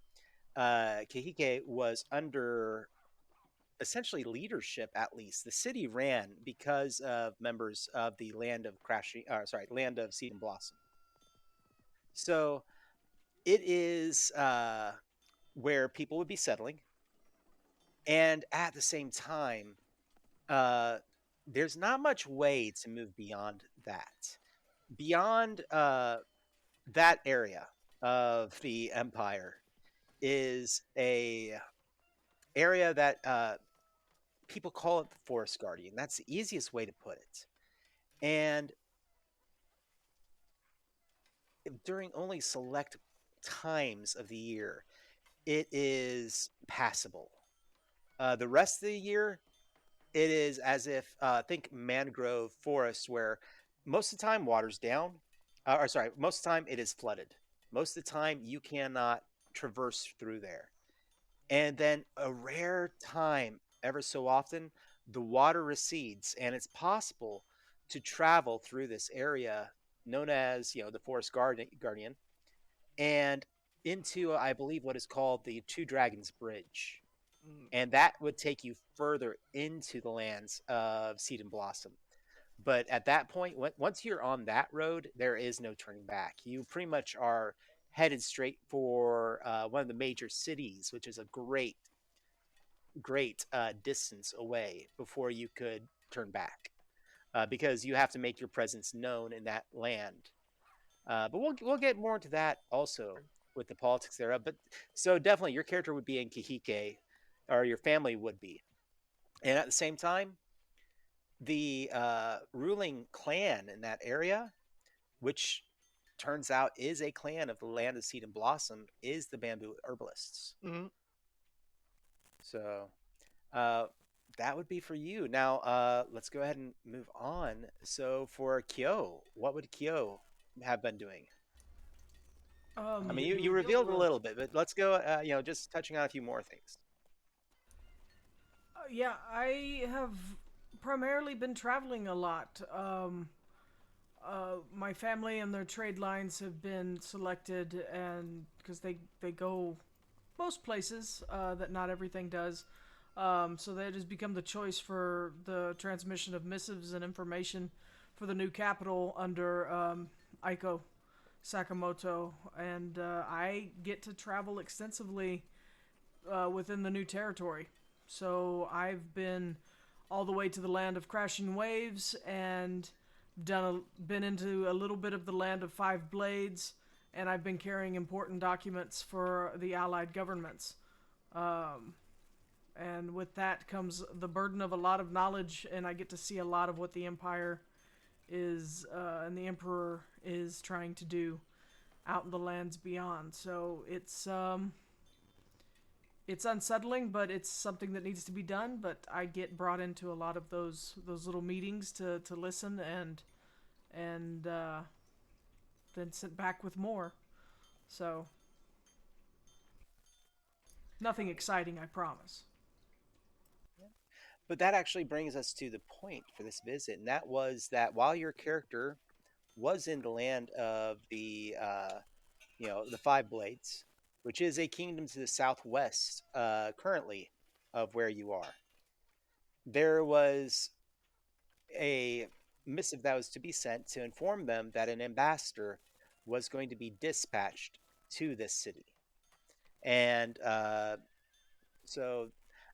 Kihike was under essentially leadership. At least the city ran because of members of the land of Seed and Blossom. So it is where people would be settling, and at the same time, uh, there's not much way to move beyond that. Beyond that area of the empire is a area that people call it the Forest Guardian. That's the easiest way to put it. And during only select times of the year, it is passable. The rest of the year, it is as if think mangrove forests, where most of the time water's down, or sorry, most of the time it is flooded. Most of the time you cannot traverse through there, and then a rare time, ever so often, the water recedes, and it's possible to travel through this area known as the Guardian, and into, I believe, what is called the Two Dragons Bridge, Mm. and that would take you further into the lands of Seed and Blossom. But at that point, once you're on that road, there is no turning back. You pretty much are headed straight for one of the major cities, which is a great distance away before you could turn back, because you have to make your presence known in that land. But we'll get more into that also with the politics thereof. But so definitely, your character would be in Kihike, or your family would be, and at the same time, the ruling clan in that area, which turns out is a clan of the land of Seed and Blossom, is the Bamboo Herbalists. Mhm. So that would be for you. Now let's go ahead and move on. So for Kyo, what would Kyo have been doing? I mean, you revealed a little bit, but let's go. Just touching on a few more things. Yeah, I have primarily been traveling a lot. My family and their trade lines have been selected, and because they go most places that not everything does. So that has become the choice for the transmission of missives and information for the new capital under Aiko Sakamoto, and I get to travel extensively within the new territory. So I've been all the way to the land of crashing waves, and been into a little bit of the land of five blades, and I've been carrying important documents for the allied governments. And with that comes the burden of a lot of knowledge, and I get to see a lot of what the Empire is and the Emperor is trying to do out in the lands beyond. So it's unsettling, but it's something that needs to be done. But I get brought into a lot of those little meetings to listen and then sit back with more. So nothing exciting, I promise. But that actually brings us to the point for this visit, and that was that while your character was in the land of the Five Blades, which is a kingdom to the southwest, currently of where you are, there was a missive that was to be sent to inform them that an ambassador was going to be dispatched to this city, and so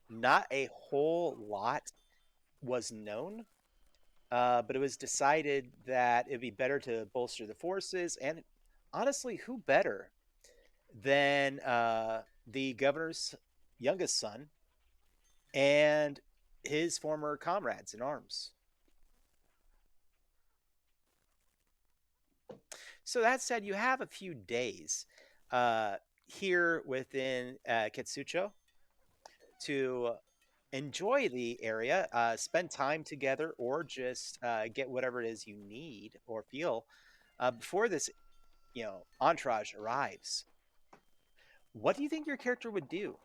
not a whole lot was known, but it was decided that it'd be better to bolster the forces. And honestly, who better than the governor's youngest son and his former comrades in arms? So that said, you have a few days here within Ketsucho to enjoy the area, spend time together, or just get whatever it is you need or feel before this, entourage arrives. What do you think your character would do?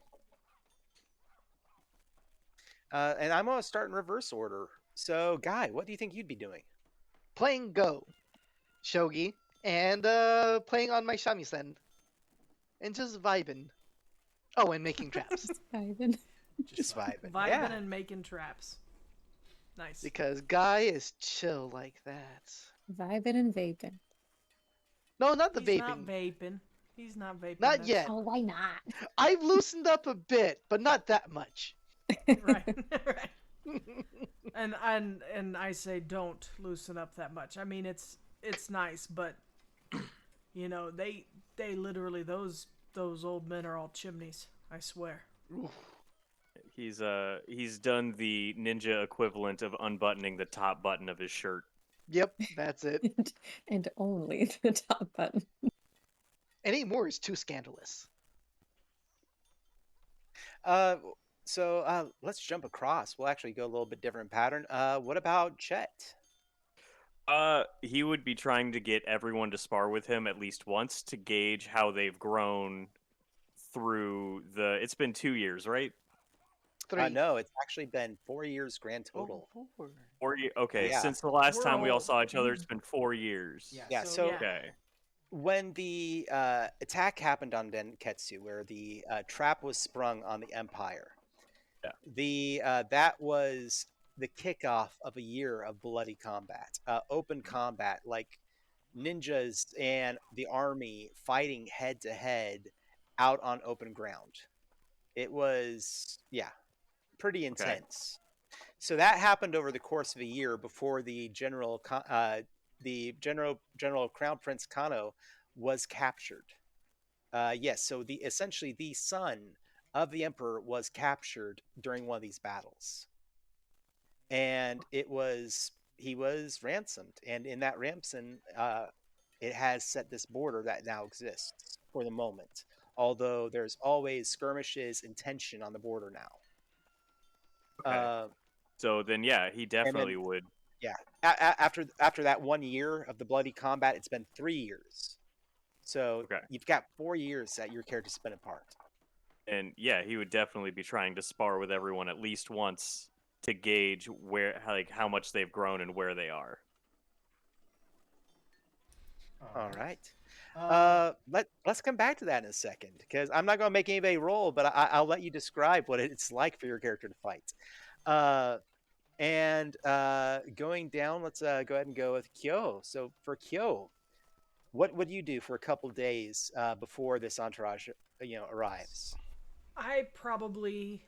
And I'm going to start in reverse order. So, Guy, what do you think you'd be doing? Playing Go, Shogi, and playing on my shamisen. And just vibing. Oh, and making traps. Just vibing. Just vibing. Vibing Yeah. and making traps. Nice. Because Guy is chill like that. Vibing and vaping. No, not the He's vaping. not vaping. He's not vaping. Not that's- yet. Oh, why not? I've loosened up a bit, but not that much. Right. Right. And I say don't loosen up that much. I mean, it's nice, but they literally those old men are all chimneys. I swear. He's done the ninja equivalent of unbuttoning the top button of his shirt. Yep, that's it. And only the top button. Any more is too scandalous. So let's jump across. We'll actually go a little bit different pattern. What about Chet? He would be trying to get everyone to spar with him at least once to gauge how they've grown through it's been 2 years, right? 3. No, it's actually been 4 years grand total. Oh, 4. 4 years. Okay, Yeah. since the last We're time we all all- saw each other, it's been 4 years. Yeah, so- yeah. Okay. When the attack happened on Denketsu, where the trap was sprung on the Empire, that was the kickoff of a year of bloody combat, open combat, like ninjas and the army fighting head to head out on open ground. It was, pretty intense. So that happened over the course of a year before the General Crown Prince Kano was captured. Yes, so essentially the son of the emperor was captured during one of these battles, and he was ransomed. And in that ransom, it has set this border that now exists for the moment. Although there's always skirmishes and tension on the border now. Okay. So then, yeah, he definitely would. Yeah. After that 1 year of the bloody combat, it's been 3 years. So you've got 4 years that your character's been apart. And yeah, he would definitely be trying to spar with everyone at least once to gauge how much they've grown and where they are. All right. Let's come back to that in a second, because I'm not going to make anybody roll, but I'll let you describe what it's like for your character to fight. And going down, let's go ahead and go with Kyo. So for Kyo, what would you do for a couple days before this entourage, arrives? I probably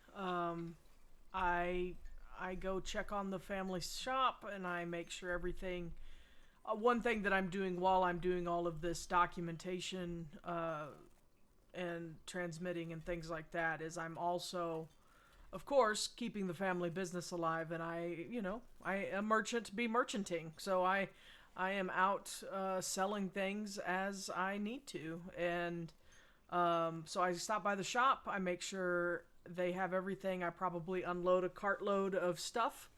I I go check on the family shop and I make sure everything. One thing that I'm doing while I'm doing all of this documentation and transmitting and things like that is I'm also, of course, keeping the family business alive. And I a merchant be merchanting, so I am out selling things as I need to, and so I stop by the shop. I make sure they have everything. I probably unload a cartload of stuff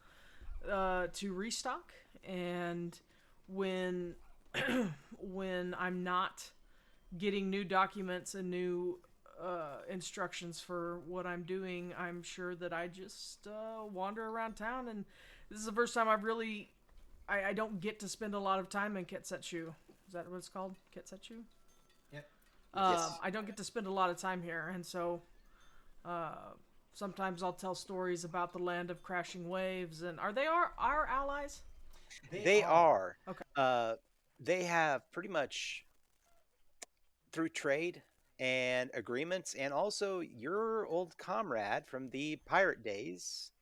to restock, and when when I'm not getting new documents and new instructions for what I'm doing, I'm sure that I just wander around town. And this is the first time I don't get to spend a lot of time in Ketsetsu. Is that what it's called? Ketsetsu? Yep. Yes. I don't get to spend a lot of time here, and so sometimes I'll tell stories about the land of crashing waves. And are they our allies? They are. Okay. They have pretty much through trade and agreements, and also your old comrade from the pirate days.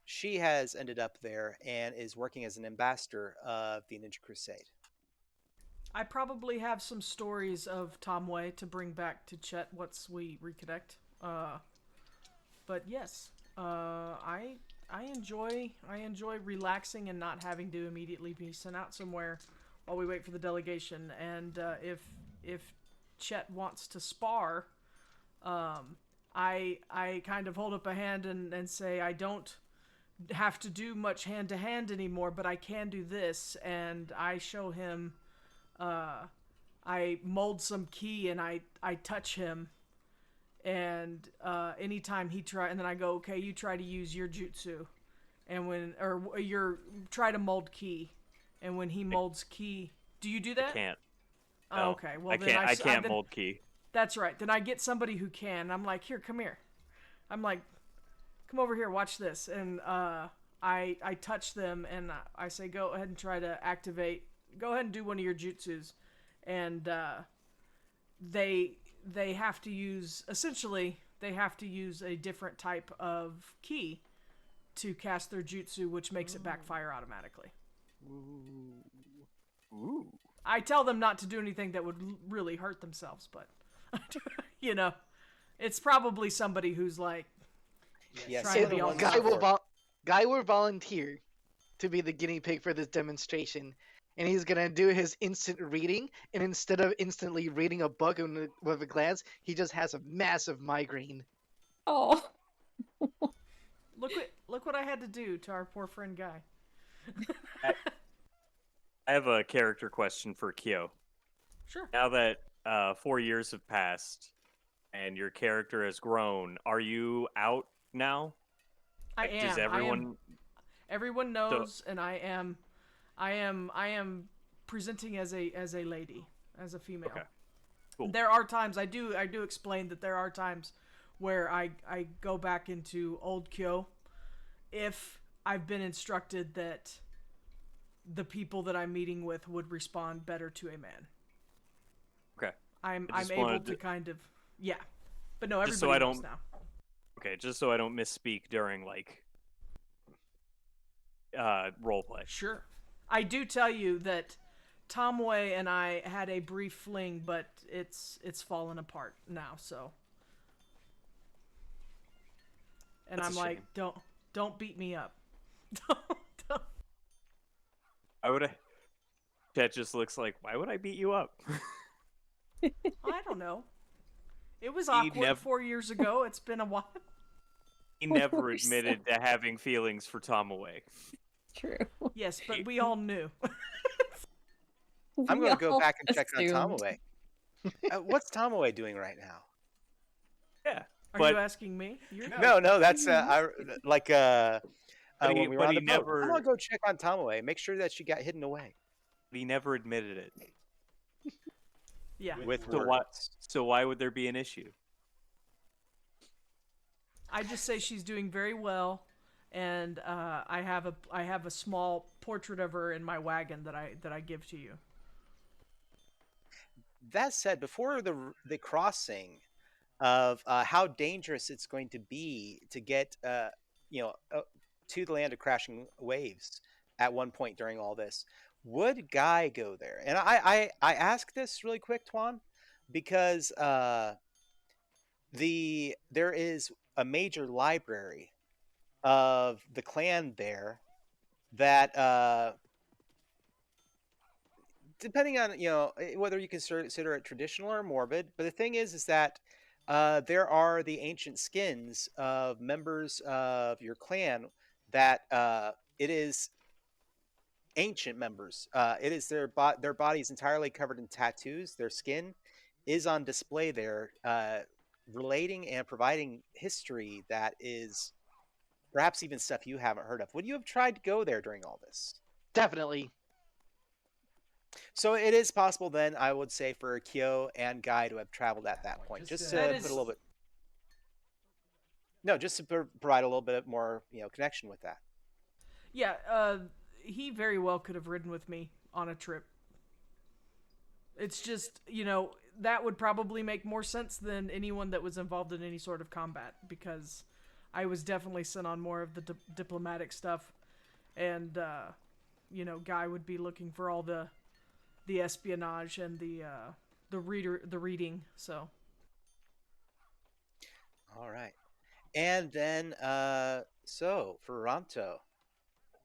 She has ended up there and is working as an ambassador of the Ninja Crusade. I probably have some stories of Tomway to bring back to Chet once we reconnect. But yes, I enjoy relaxing and not having to immediately be sent out somewhere while we wait for the delegation. And if Chet wants to spar, I kind of hold up a hand and say I don't have to do much hand to hand anymore, but I can do this, and I show him. I mold some key and I touch him, and anytime he and then I go, okay, you try to use your jutsu, and try to mold key, and when he molds key, do you do that? I can't. Oh, No, okay. Well, I can't mold key. That's right. Then I get somebody who can. I'm like, here, come here. I'm like, come over here, watch this, and I touch them and I say, go ahead and try to activate. Go ahead and do one of your jutsus, and they have to use a different type of key to cast their jutsu, which makes it backfire automatically. Ooh. I tell them not to do anything that would really hurt themselves, but it's probably somebody who's like, Yes, trying some to of the be all ones tough. Guy will volunteer to be the guinea pig for this demonstration, and he's gonna do his instant reading. And instead of instantly reading a book with a glance, he just has a massive migraine. Oh. Look what I had to do to our poor friend Guy. I have a character question for Kyo. Sure. Now that 4 years have passed and your character has grown, are you out now? I Like, am. Does everyone? Everyone knows, and I am presenting as a lady, as a female. Okay. Cool. There are times I do explain that there are times where I go back into old Kyo if I've been instructed that the people that I'm meeting with would respond better to a man. Okay. I'm I just able wanted to to- kind of but no, Just everybody so I knows don't- now. Okay, just so I don't misspeak during roleplay. Sure. I do tell you that Tomway and I had a brief fling, but it's fallen apart now, so. And That's I'm a like, shame. don't beat me up. Why would I? Chet just looks like, why would I beat you up? I don't know. It was He awkward 4 years ago. It's been a while. He never Worse. admitted to having feelings for Tom away. True. Yes, but we all knew. I'm We going to go all back and check on assumed. Tomaway. What's Tomaway doing right now? Yeah, Are but you asking me? You're No, that's like But he- when we were but on he the boat. never- I'm gonna go check on Tomaway, make sure that she got hidden away he never admitted it. Yeah. with So words. why? So why would there be an issue? I just say she's doing very well, and I have a small portrait of her in my wagon that I give to you. That said, before the crossing of how dangerous it's going to be to get to the land of crashing waves at one point during all this. Would Guy go there? And I ask this really quick, Tuan, because there is a major library of the clan there that depending on whether you consider it traditional or morbid, but the thing is that there are the ancient skins of members of your clan that it is ancient members. It is their bodies entirely covered in tattoos. Their skin is on display there, relating and providing history that is perhaps even stuff you haven't heard of. Would you have tried to go there during all this? Definitely. So it is possible then, I would say, for Kyo and Guy to have traveled at that point, just to That put a is- little bit. No, just to provide a little bit more, connection with that. Yeah, he very well could have ridden with me on a trip. It's just, that would probably make more sense than anyone that was involved in any sort of combat, because I was definitely sent on more of the diplomatic stuff, and, Guy would be looking for all the espionage and the reading, so. All right. And then, so for Ronto,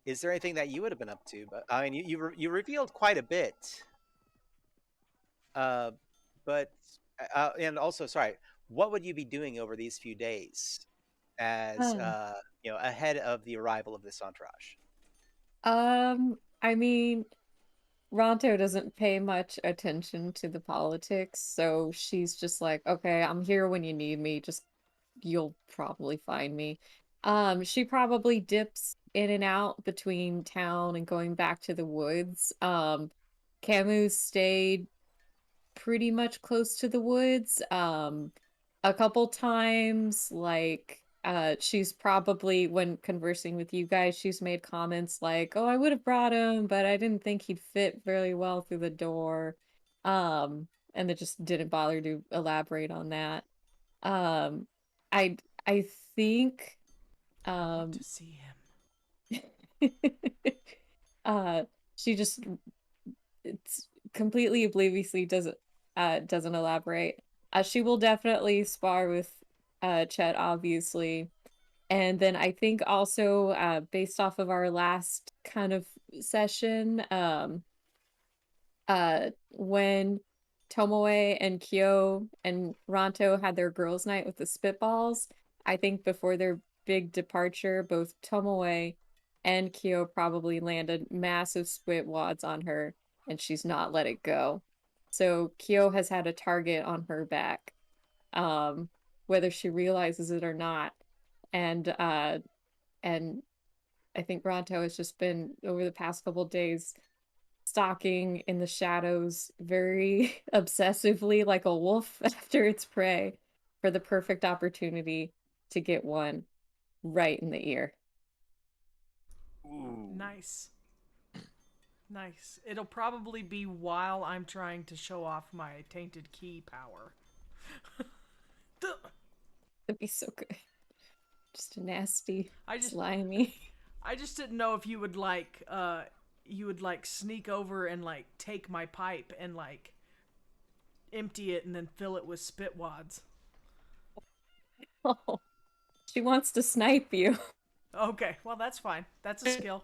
is there anything that you would have been up to? But I mean, you revealed quite a bit. But and also, sorry, what would you be doing over these few days, as Oh. ahead of the arrival of this entourage? I mean, Ronto doesn't pay much attention to the politics, so she's just like, okay, I'm here when you need me, just you'll probably find me. She probably dips in and out between town and going back to the woods. Camus stayed pretty much close to the woods. A couple times, like, she's probably, when conversing with you guys, she's made comments like, oh, I would have brought him, but I didn't think he'd fit very well through the door. And it just didn't bother to elaborate on that. Um, I think, I want um, to see him. uh, she just, it's completely obliviously doesn't elaborate. She will definitely spar with Chet, obviously. And then I think also, based off of our last kind of session, when Tomoe and Kyo and Ronto had their girls' night with the Spitballs, I think before their big departure, both Tomoe and Kyo probably landed massive spit wads on her, and she's not let it go. So Kyo has had a target on her back, um, whether she realizes it or not. And I think Ronto has just been, over the past couple days, stalking in the shadows very obsessively like a wolf after its prey for the perfect opportunity to get one right in the ear. Ooh. Nice. Nice. It'll probably be while I'm trying to show off my tainted key power. That'd be so good. Just a nasty, I just- slimy. I just didn't know if you would sneak over and like take my pipe and like empty it and then fill it with spit wads. Oh, she wants to snipe you. Okay, well that's fine. That's a skill.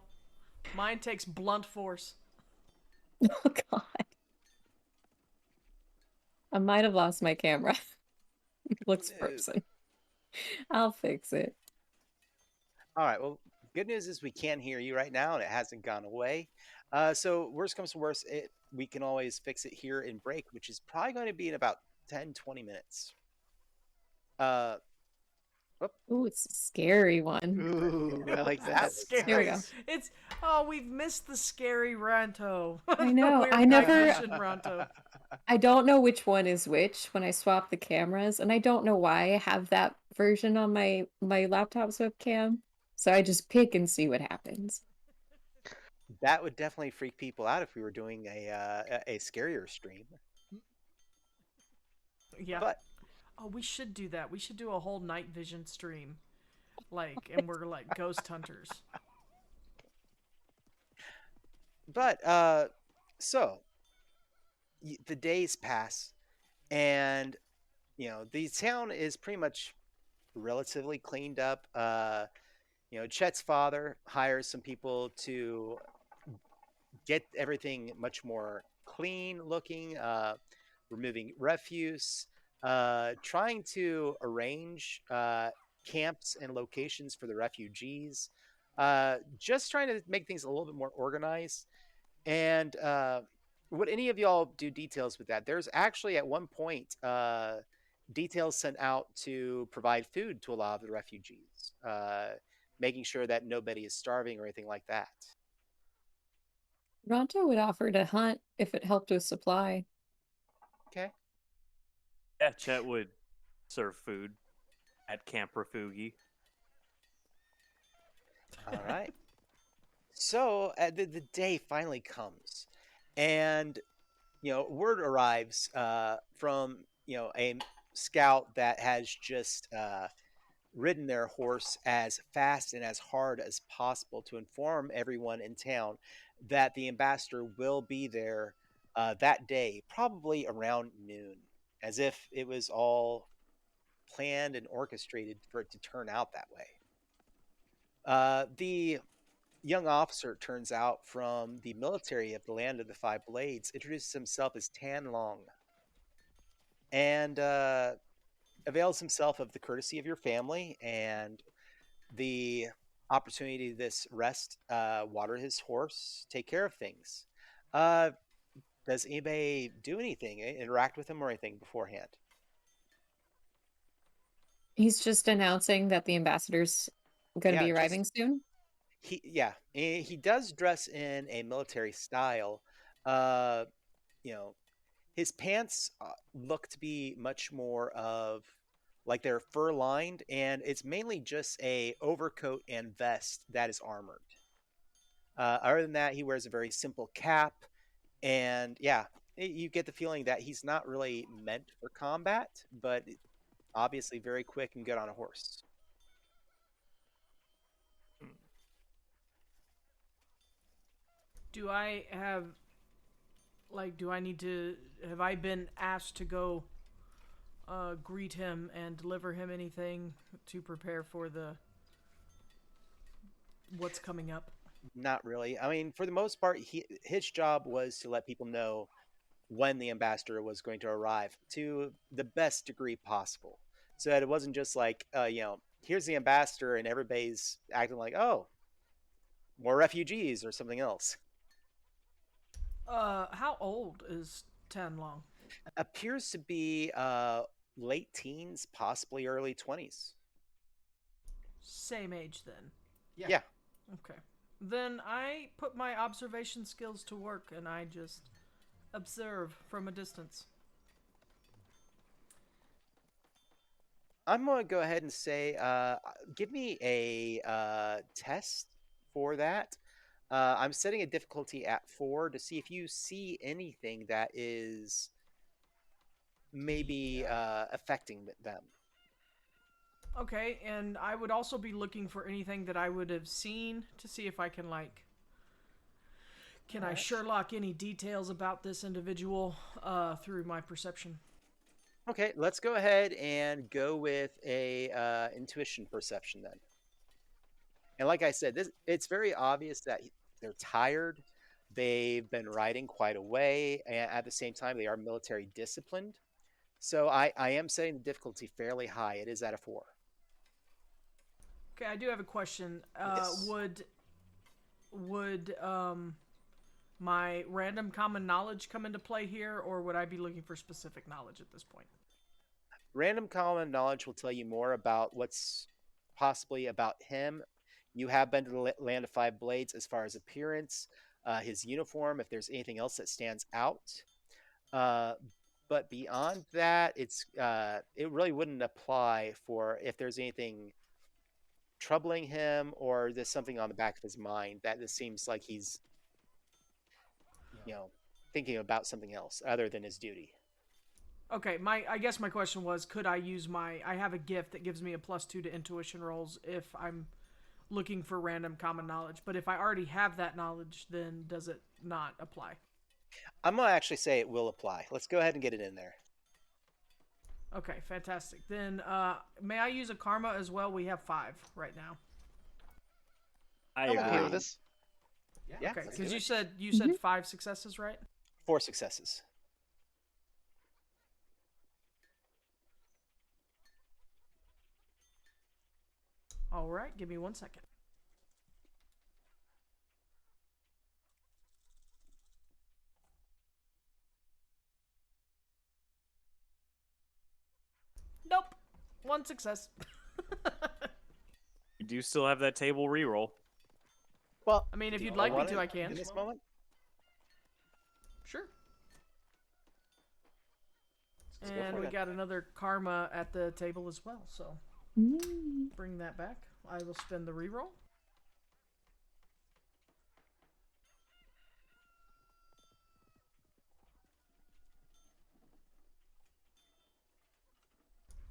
Mine takes blunt force. Oh god. I might have lost my camera. It looks frozen. I'll fix it. All right. Well, good news is we can hear you right now, and it hasn't gone away. So worst comes to worst, we can always fix it here in break, which is probably going to be in about 10-20 minutes. Ooh, it's a scary one. Ooh, I like that. That's Scary. Here we go. It's we've missed the scary Ronto. I know, The weird I never- night vision Ronto. I don't know which one is which when I swap the cameras, and I don't know why I have that version on my laptop's webcam. So I just pick and see what happens. That would definitely freak people out if we were doing a scarier stream. Yeah. But Oh, we should do that. We should do a whole night vision stream. and we're like ghost hunters. But so the days pass, and the town is pretty much relatively cleaned up. Chet's father hires some people to get everything much more clean looking, removing refuse, trying to arrange camps and locations for the refugees, just trying to make things a little bit more organized. And would any of y'all do details with that? There's actually at one point details sent out to provide food to a lot of the refugees, making sure that nobody is starving or anything like that. Ronto would offer to hunt if it helped with supply. Okay. Yeah, Chet would serve food at Camp Refugi. All right. So the day finally comes, and word arrives from a scout that has just ridden their horse as fast and as hard as possible to inform everyone in town that the ambassador will be there that day, probably around noon, as if it was all planned and orchestrated for it to turn out that way. The young officer, it turns out, from the military of the Land of the Five Blades, introduces himself as Tan Long, and avails himself of the courtesy of your family and the opportunity to this rest, water his horse, take care of things. Uh, does anybody do anything, interact with him or anything beforehand? He's just announcing that the ambassador's going to Yeah, be just arriving soon. he does dress in a military style. Uh, you know, his pants look to be much more of like they're fur lined, and it's mainly just a overcoat and vest that is armored. Other than that, he wears a very simple cap, and yeah, you get the feeling that he's not really meant for combat, but obviously very quick and good on a horse. Do I have do I need to have I been asked to go greet him and deliver him anything to prepare for the what's coming up? Not really. I mean, for the most part, his job was to let people know when the ambassador was going to arrive to the best degree possible, so that it wasn't just like, here's the ambassador, and everybody's acting like, oh, more refugees or something else. How old is Tan Long? Appears to be late teens, possibly early 20s. Same age then. Yeah. Okay. Then I put my observation skills to work and I just observe from a distance. I'm going to go ahead and say, give me a test for that. I'm setting a difficulty at 4 to see if you see anything that is maybe affecting them. Okay, and I would also be looking for anything that I would have seen to see if I can can I Sherlock any details about this individual through my perception? Okay, let's go ahead and go with a intuition perception then. And like I said, it's very obvious that they're tired. They've been riding quite a way, and at the same time, they are military disciplined. So I am setting the difficulty fairly high. It is at a 4. Okay, I do have a question. Yes. Would my random common knowledge come into play here, or would I be looking for specific knowledge at this point? Random common knowledge will tell you more about what's possibly about him. You have been to the Land of Five Blades as far as appearance, his uniform, if there's anything else that stands out. Uh, but beyond that, it really wouldn't apply for if there's anything troubling him or there's something on the back of his mind that this seems like he's, you know, thinking about something else other than his duty. Okay, I guess my question was, could I use I have a gift that gives me a +2 to intuition rolls if I'm looking for random common knowledge, but if I already have that knowledge, then does it not apply? I'm gonna actually say it will apply. Let's go ahead and get it in there. Okay, fantastic. Then may I use a karma as well? We have 5 right now. I I'm okay agree. with this. Yeah, Okay, let's do because it. you said 5 successes, right? 4 successes. All right, give me 1 second. Nope, 1 success. You do still have that table reroll. Well, I mean, if do you'd you like me want to, it I can. in this moment. Sure. Let's go And for it we then. got another karma at the table as well, so Mm. bring that back. I will spend the reroll.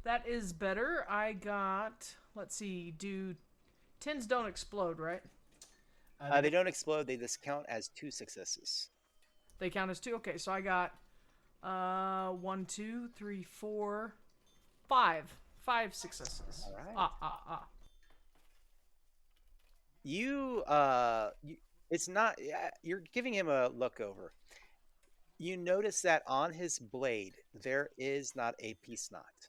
That is better. I got, let's see, do 10s don't explode, right? They don't explode. They just count as 2 successes. They count as 2. Okay, so I got 1, 2, 3, 4, 5. 5 successes. All right. You, it's not. You're giving him a look over. You notice that on his blade there is not a peace knot.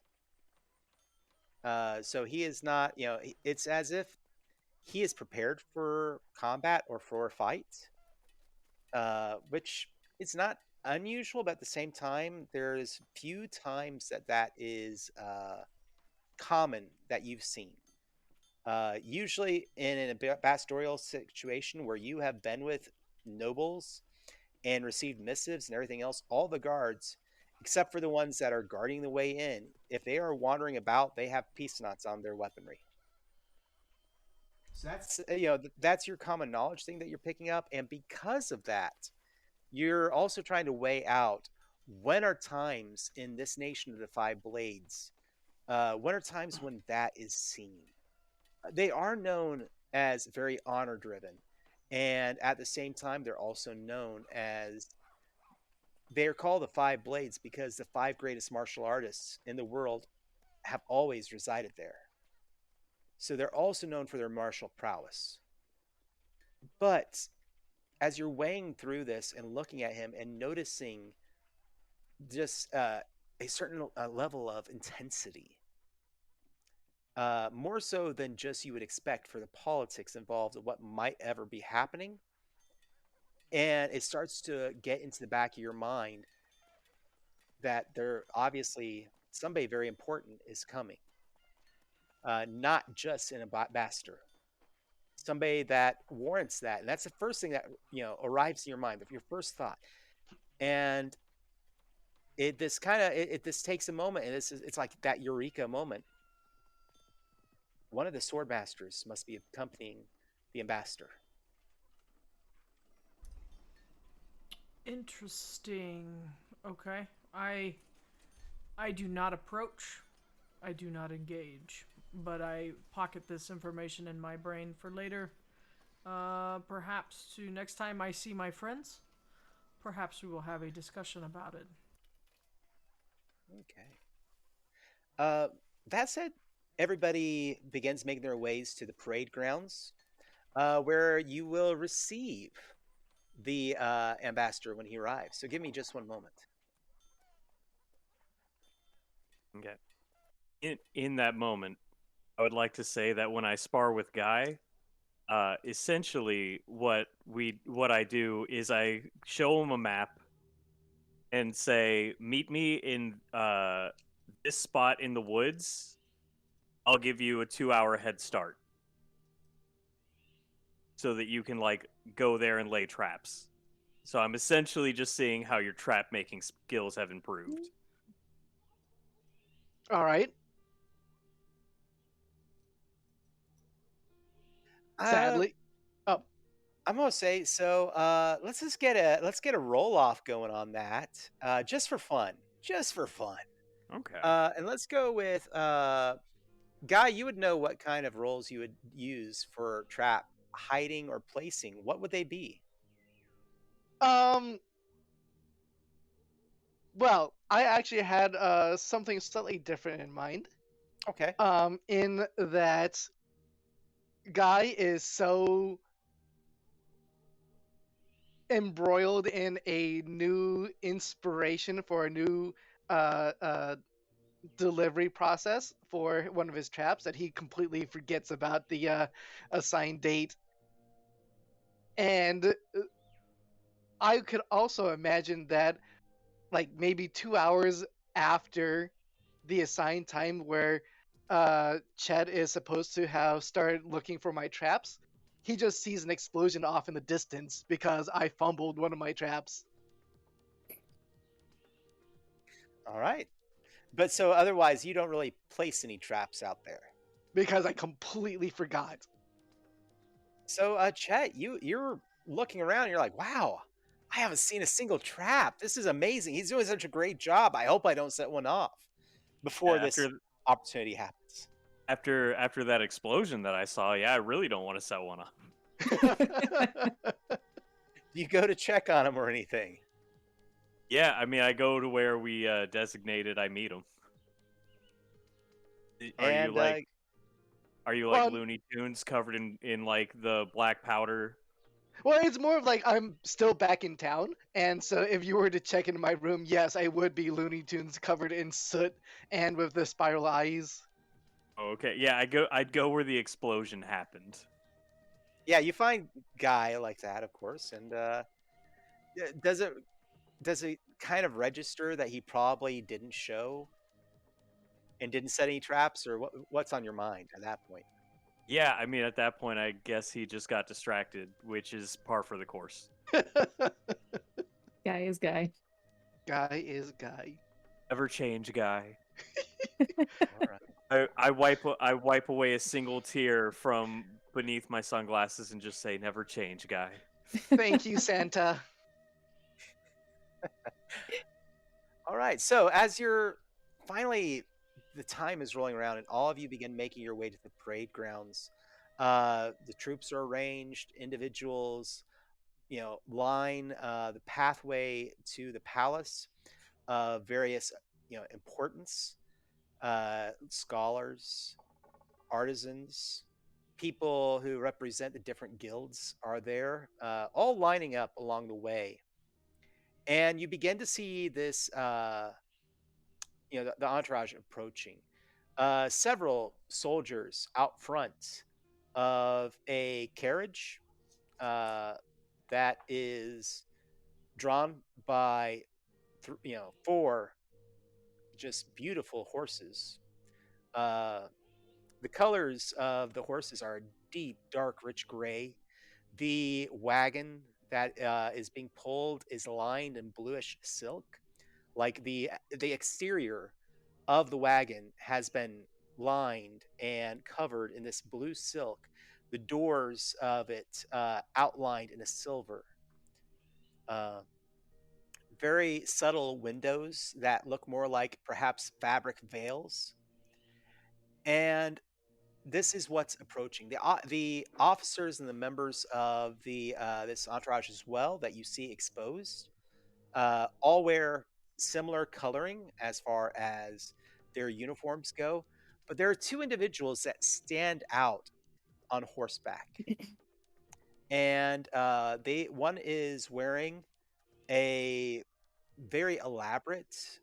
So he is not. It's as if he is prepared for combat or for a fight, which is not unusual, but at the same time, there's few times that is common that you've seen. Usually in a pastoral situation where you have been with nobles and received missives and everything else, all the guards, except for the ones that are guarding the way in, if they are wandering about, they have peace knots on their weaponry. So that's your common knowledge thing that you're picking up, and because of that, you're also trying to weigh out when are times in this nation of the 5 blades, when are times when that is seen. They are known as very honor driven, and at the same time they're also known as, they're called the 5 blades because the 5 greatest martial artists in the world have always resided there. So they're also known for their martial prowess. But as you're weighing through this and looking at him and noticing just a certain level of intensity, more so than just you would expect for the politics involved of what might ever be happening. And it starts to get into the back of your mind that there obviously somebody very important is coming, not just in a bastard, somebody that warrants that. And that's the first thing that arrives in your mind, your first thought. And this takes a moment, and it's like that eureka moment. One of the sword masters must be accompanying the ambassador. Interesting. Okay. I do not approach. I do not engage, but I pocket this information in my brain for later. Perhaps to next time I see my friends, perhaps we will have a discussion about it. Okay. That said, everybody begins making their ways to the parade grounds, where you will receive the ambassador when he arrives. So give me just one moment. Okay. In that moment, I would like to say that when I spar with Guy, essentially what I do is I show him a map and say, "Meet me in this spot in the woods. I'll give you a 2-hour head start, so that you can go there and lay traps." So I'm essentially just seeing how your trap making skills have improved. All right. Sadly. Oh, I'm gonna say so. Let's get a roll off going on that, just for fun. just for fun. Okay. And let's go with Guy. You would know what kind of roles you would use for trap hiding or placing. What would they be? Um. Well, I actually had something slightly different in mind. Okay. In that Guy is so embroiled in a new inspiration for a new delivery process for one of his traps that he completely forgets about the assigned date. And I could also imagine that, like, maybe 2 hours after the assigned time where Chet is supposed to have started looking for my traps, he just sees an explosion off in the distance because I fumbled one of my traps. All right. But so otherwise, you don't really place any traps out there. Because I completely forgot. So, Chet, you're looking around. And you're like, wow, I haven't seen a single trap. This is amazing. He's doing such a great job. I hope I don't set one off before Yeah, this opportunity happens. after that explosion that I saw, yeah, I really don't want to set one up. Do you go to check on him or anything? Yeah, I mean, I go to where we designated. I meet him. Are you And like Well, Looney Tunes covered in like the black powder? well, it's more of like I'm still back in town, and so if you were to check into my room, yes, I would be Looney Tunes covered in soot and with the spiral eyes. Oh, okay, yeah, I'd go where the explosion happened. yeah, you find Guy like that, of course. And does it kind of register that he probably didn't show and didn't set any traps, or what's on your mind at that point? Yeah, I mean, at that point, I guess he just got distracted, which is par for the course. Guy is guy. Guy is Guy. Ever change guy. All right. I wipe away a single tear from beneath my sunglasses and just say, "Never change, guy." Thank you, Santa. All right. So as you're finally, the time is rolling around, and all of you begin making your way to the parade grounds. The troops are arranged, individuals, line the pathway to the palace of various, importance, scholars, artisans, people who represent the different guilds are there, all lining up along the way. And you begin to see this, the entourage approaching. Several soldiers out front of a carriage that is drawn by, four just beautiful horses. Uh, the colors of the horses are deep, dark, rich gray. The wagon that is being pulled is lined in bluish silk. Like the exterior of the wagon has been lined and covered in this blue silk. The doors of it outlined in a silver. Uh, Very subtle windows that look more like perhaps fabric veils. And this is what's approaching. The officers and the members of the this entourage as well that you see exposed all wear similar coloring as far as their uniforms go, but there are two individuals that stand out on horseback, and they one is wearing a very elaborate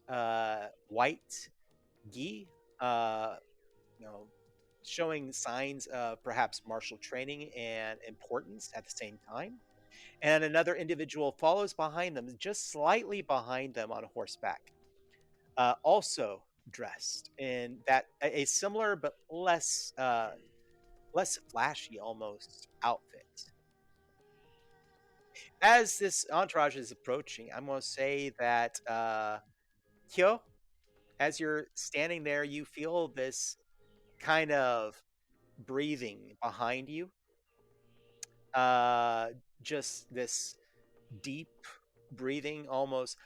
white gi, uh, you know, showing signs of perhaps martial training and importance at the same time. And another individual follows behind them, just slightly behind them on horseback, also dressed in that a similar but less flashy almost outfit. As this entourage is approaching, I'm going to say that Kyo, as you're standing there, you feel this kind of breathing behind you. Uh, just this deep breathing, almost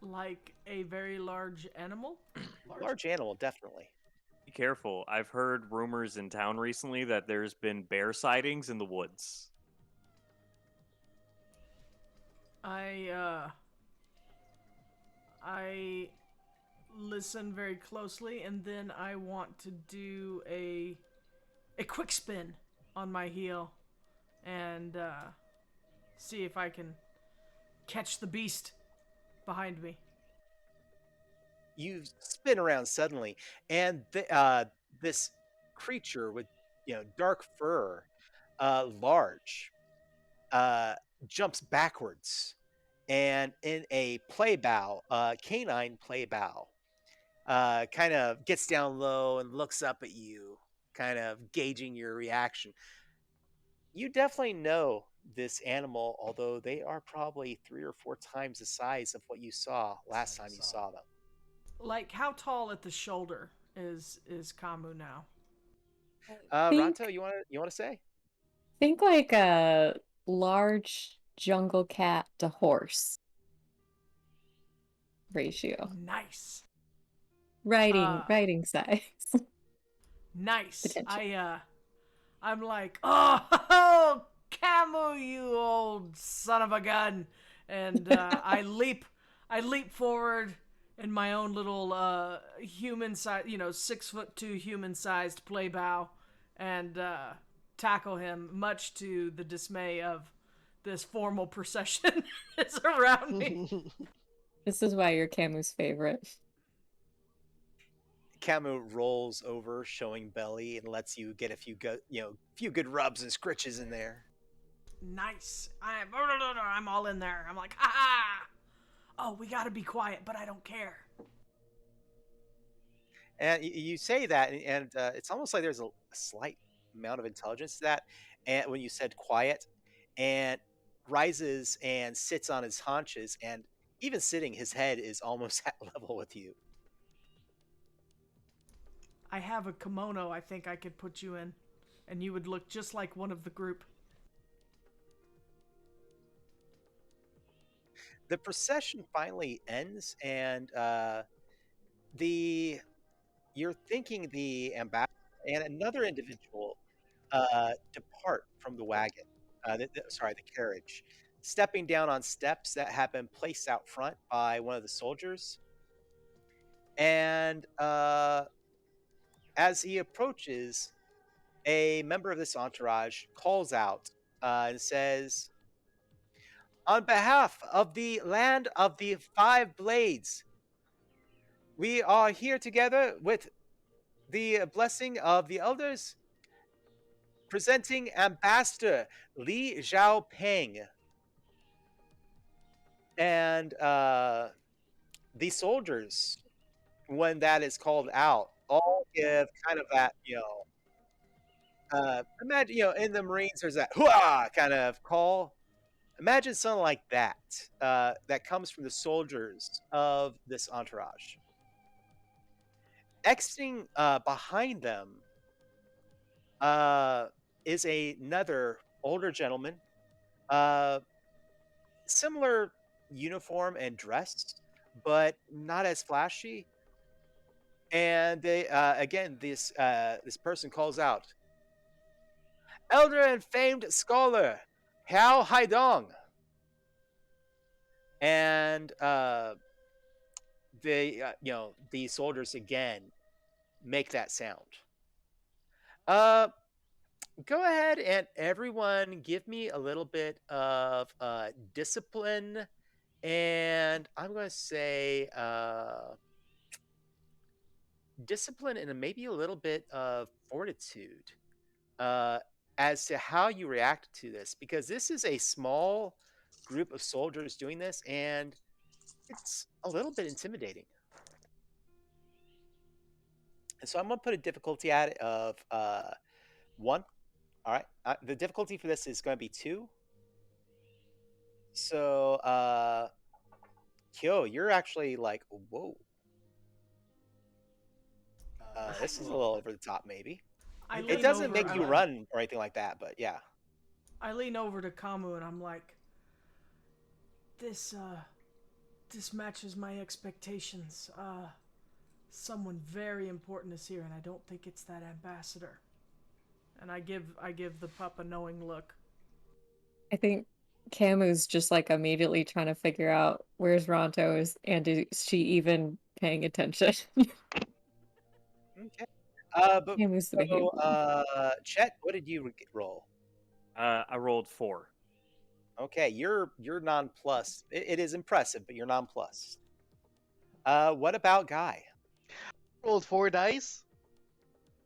Like a very large animal? Large animal, definitely. Be careful. I've heard rumors in town recently that there's been bear sightings in the woods. I listen very closely, and then I want to do a quick spin on my heel and see if I can catch the beast behind me. You spin around suddenly, and this creature with dark fur, large, uh, jumps backwards, and in a play bow, canine play bow, kind of gets down low and looks up at you, kind of gauging your reaction. You definitely know this animal, although they are probably 3 or 4 times the size of what you saw last time you saw them. Like, how tall at the shoulder is Kamu now? Think Ranto, you want to say? think like a large jungle cat to horse ratio. Nice. Riding size Nice. potential. I'm like, oh, Camu, you old son of a gun, and I leap forward in my own little human size, 6'2" human sized play bow, and tackle him, much to the dismay of this formal procession is around me. This is why you're Camu's favorite. Camu rolls over, showing belly, and lets you get a few good rubs and scritches in there. Nice. I'm all in there. I'm like, ha ha. Oh, we gotta be quiet, but I don't care. And you say that, and it's almost like there's a slight amount of intelligence to that. And when you said quiet, and rises and sits on his haunches, and even sitting, his head is almost at level with you. I have a kimono I think I could put you in, and you would look just like one of the group. The procession finally ends, and you're thinking the ambassador and another individual depart from the wagon. The carriage, stepping down on steps that have been placed out front by one of the soldiers. And as he approaches, a member of this entourage calls out and says, "On behalf of the land of the Five Blades, we are here together with the blessing of the elders, presenting Ambassador Li Zhaopeng." And the soldiers, when that is called out, all give kind of that, imagine, in the Marines, there's that "hooah" kind of call. Imagine something like that, that comes from the soldiers of this entourage. Exiting behind them is another older gentleman, uh, similar uniform and dress, but not as flashy. And they again, this person calls out, "Elder and famed scholar Hao Haidong." And the soldiers again make that sound. Uh, Go ahead and everyone give me a little bit of discipline, and I'm going to say discipline and maybe a little bit of fortitude, uh, as to how you react to this, because this is a small group of soldiers doing this, and it's a little bit intimidating. And so I'm going to put a difficulty at it of 1. All right. The difficulty for this is going to be 2. So, Kyo, you're actually like, whoa. This is a little over the top, maybe. It doesn't make you run or anything like that, but yeah. I lean over to Kamu and I'm like, this This matches my expectations. Someone very important is here, and I don't think it's that ambassador. And I give the pup a knowing look. I think Camu's just like immediately trying to figure out where's Ronto and is she even paying attention? Okay. But Camu's the behavior. Chet, what did you roll? I rolled 4. Okay, you're nonplussed. It is impressive, but you're nonplussed. What about Guy? Rolled 4 dice.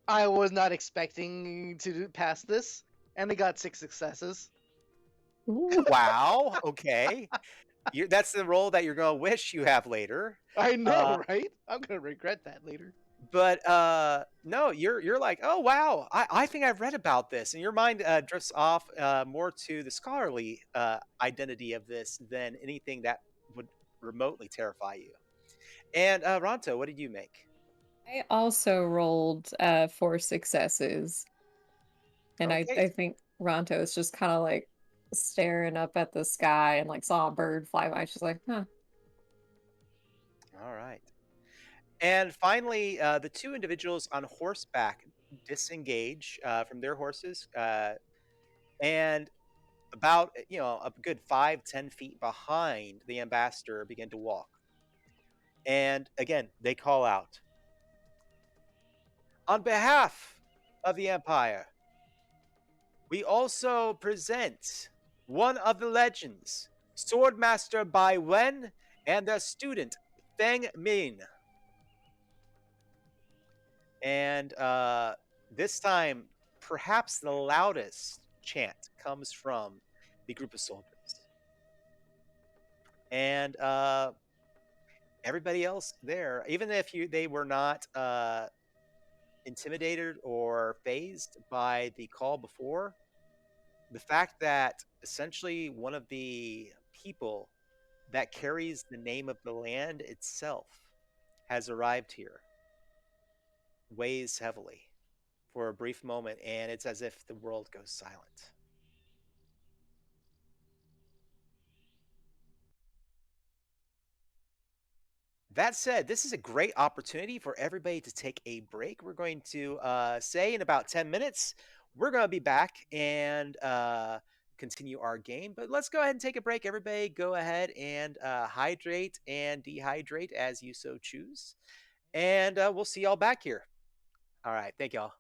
I was not expecting to pass this, and they got 6 successes. Ooh. Wow. Okay. That's the roll that you're gonna wish you have later. I know, right? I'm gonna regret that later. But no, you're like, oh wow, I think I've read about this, and your mind drifts off more to the scholarly identity of this than anything that would remotely terrify you. And Ronto, what did you make? I also rolled 4 successes. And I Okay, think Ronto is just kind of like staring up at the sky and like saw a bird fly by. She's like, huh. all right. And finally, the two individuals on horseback disengage from their horses, and about a good 5-10 feet behind the ambassador begin to walk. And again, they call out, on behalf of the Empire, we also present one of the legends, Swordmaster Bai Wen and their student Feng Min. And this time, perhaps the loudest chant comes from the group of soldiers. And everybody else there, even if they were not intimidated or phased by the call before, the fact that essentially one of the people that carries the name of the land itself has arrived here weighs heavily for a brief moment, and it's as if the world goes silent. That said, this is a great opportunity for everybody to take a break. We're going to say in about 10 minutes, we're going to be back and continue our game. But let's go ahead and take a break. Everybody go ahead and hydrate and dehydrate as you so choose. And we'll see y'all back here. All right. Thank y'all.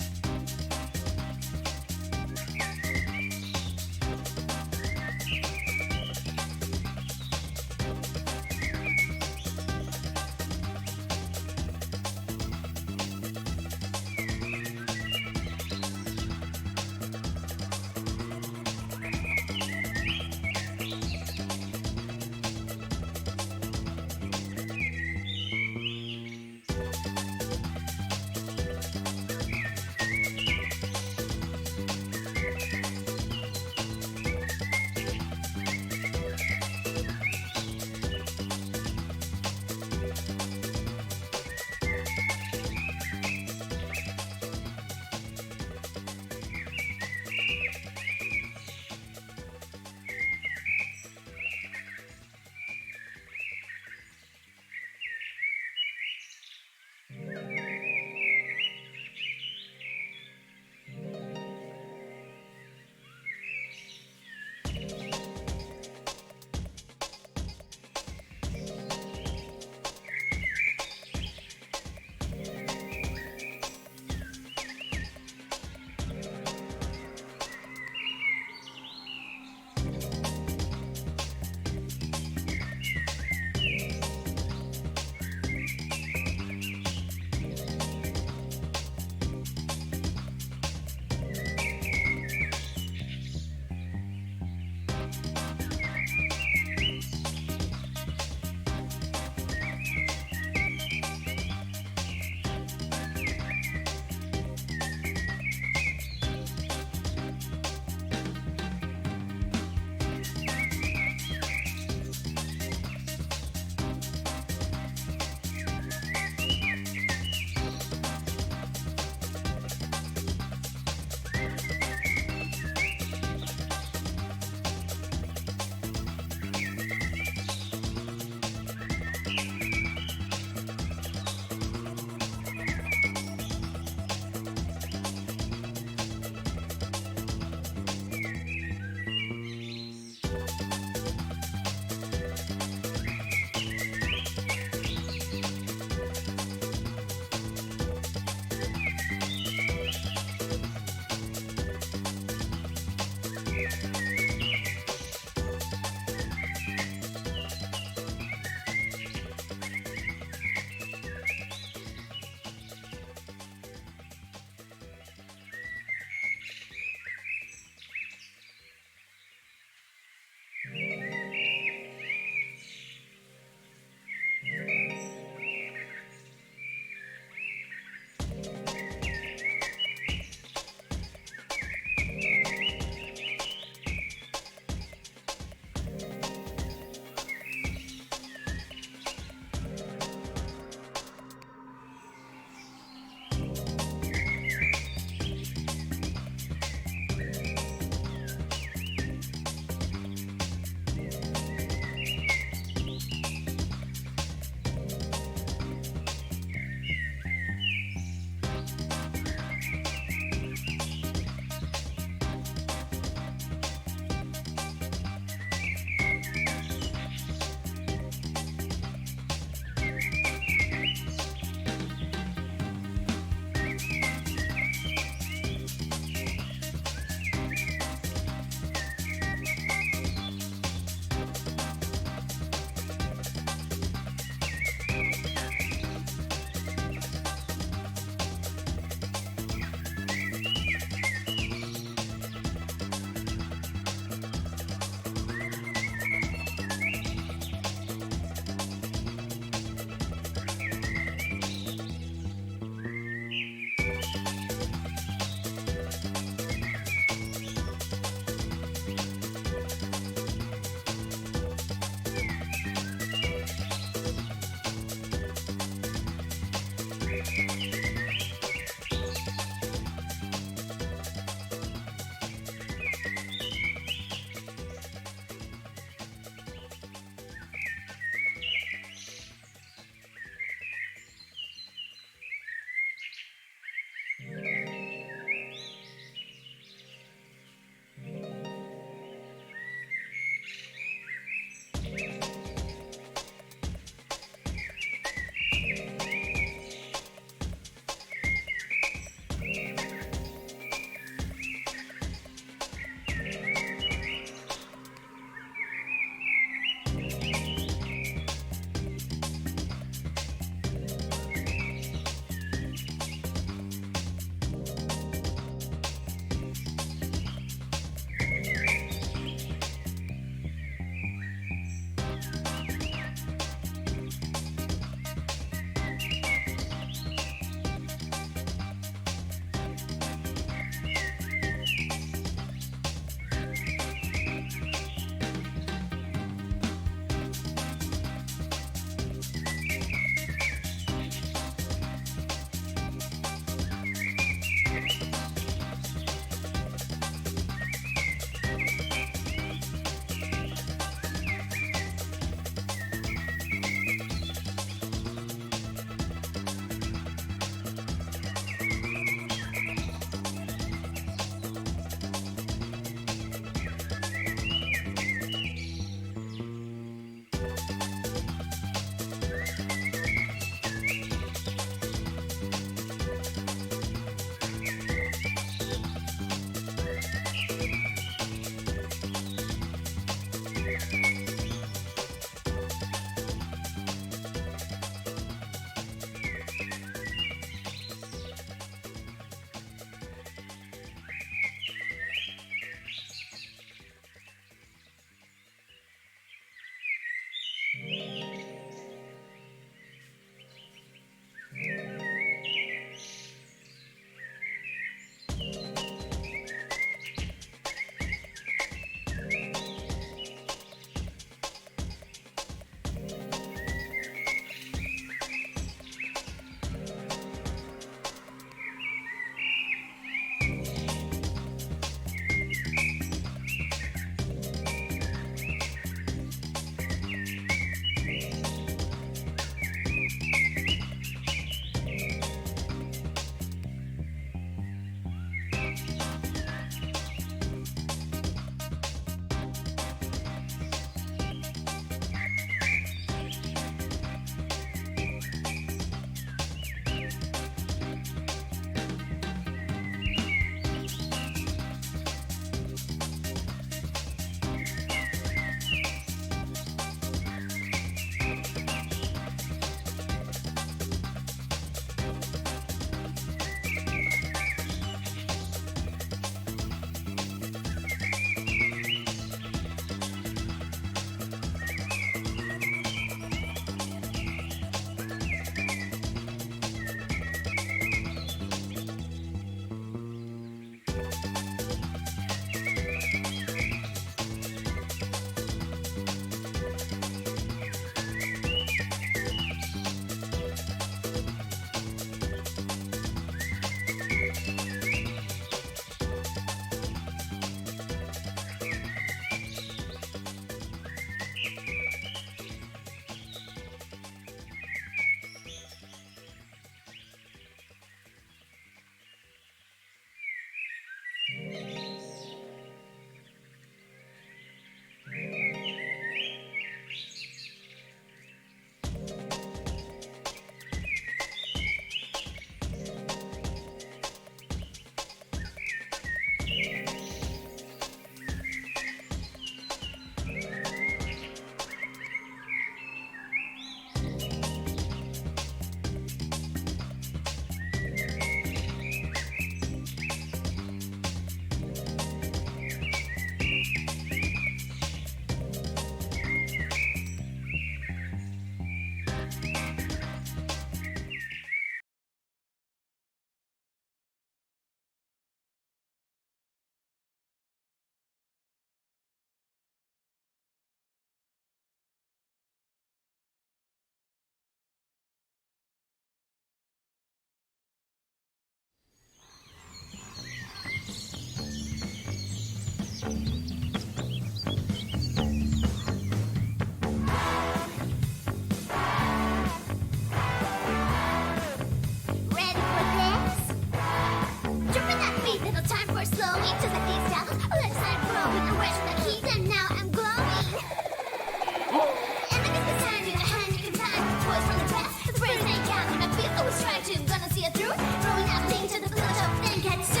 through. Throwing everything to the village of Benketsu.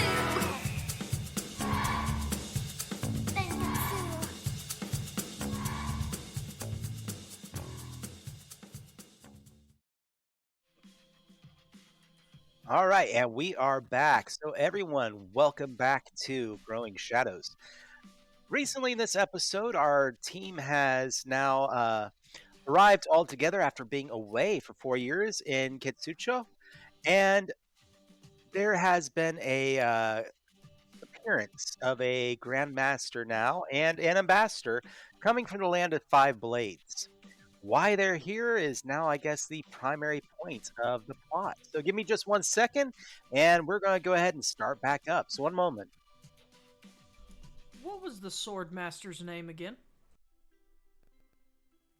Benketsu. All right, and we are back. So, everyone, welcome back to Growing Shadows. Recently, in this episode, our team has now arrived all together after being away for 4 years in Kitsucho, and there has been a appearance of a Grandmaster now and an ambassador coming from the land of Five Blades. Why they're here is now, I guess, the primary point of the plot. So give me just 1 second, and we're going to go ahead and start back up. So, one moment. What was the sword master's name again?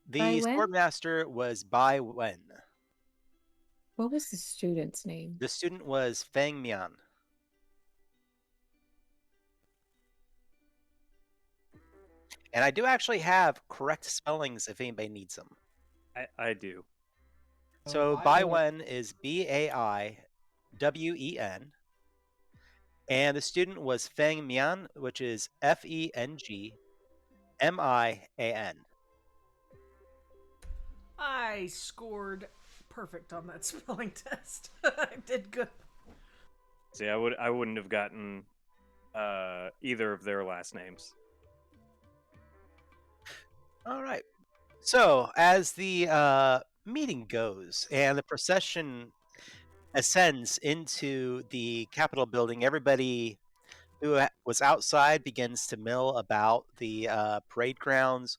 The Bai Wen? Swordmaster was Bai Wen. What was the student's name? The student was Feng Mian. And I do actually have correct spellings if anybody needs them. I do. So Bai Baiwen is Baiwen, and the student was Feng Mian, which is Fengmian. I scored perfect on that spelling test. I did good. See, I wouldn't have gotten either of their last names. All right. So as the meeting goes and the procession ascends into the Capitol building, everybody who was outside begins to mill about the parade grounds.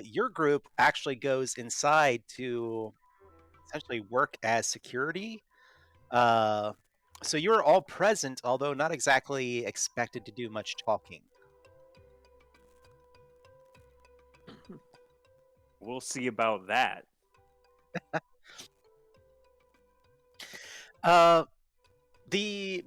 Your group actually goes inside to essentially work as security. So you're all present, although not exactly expected to do much talking. We'll see about that. The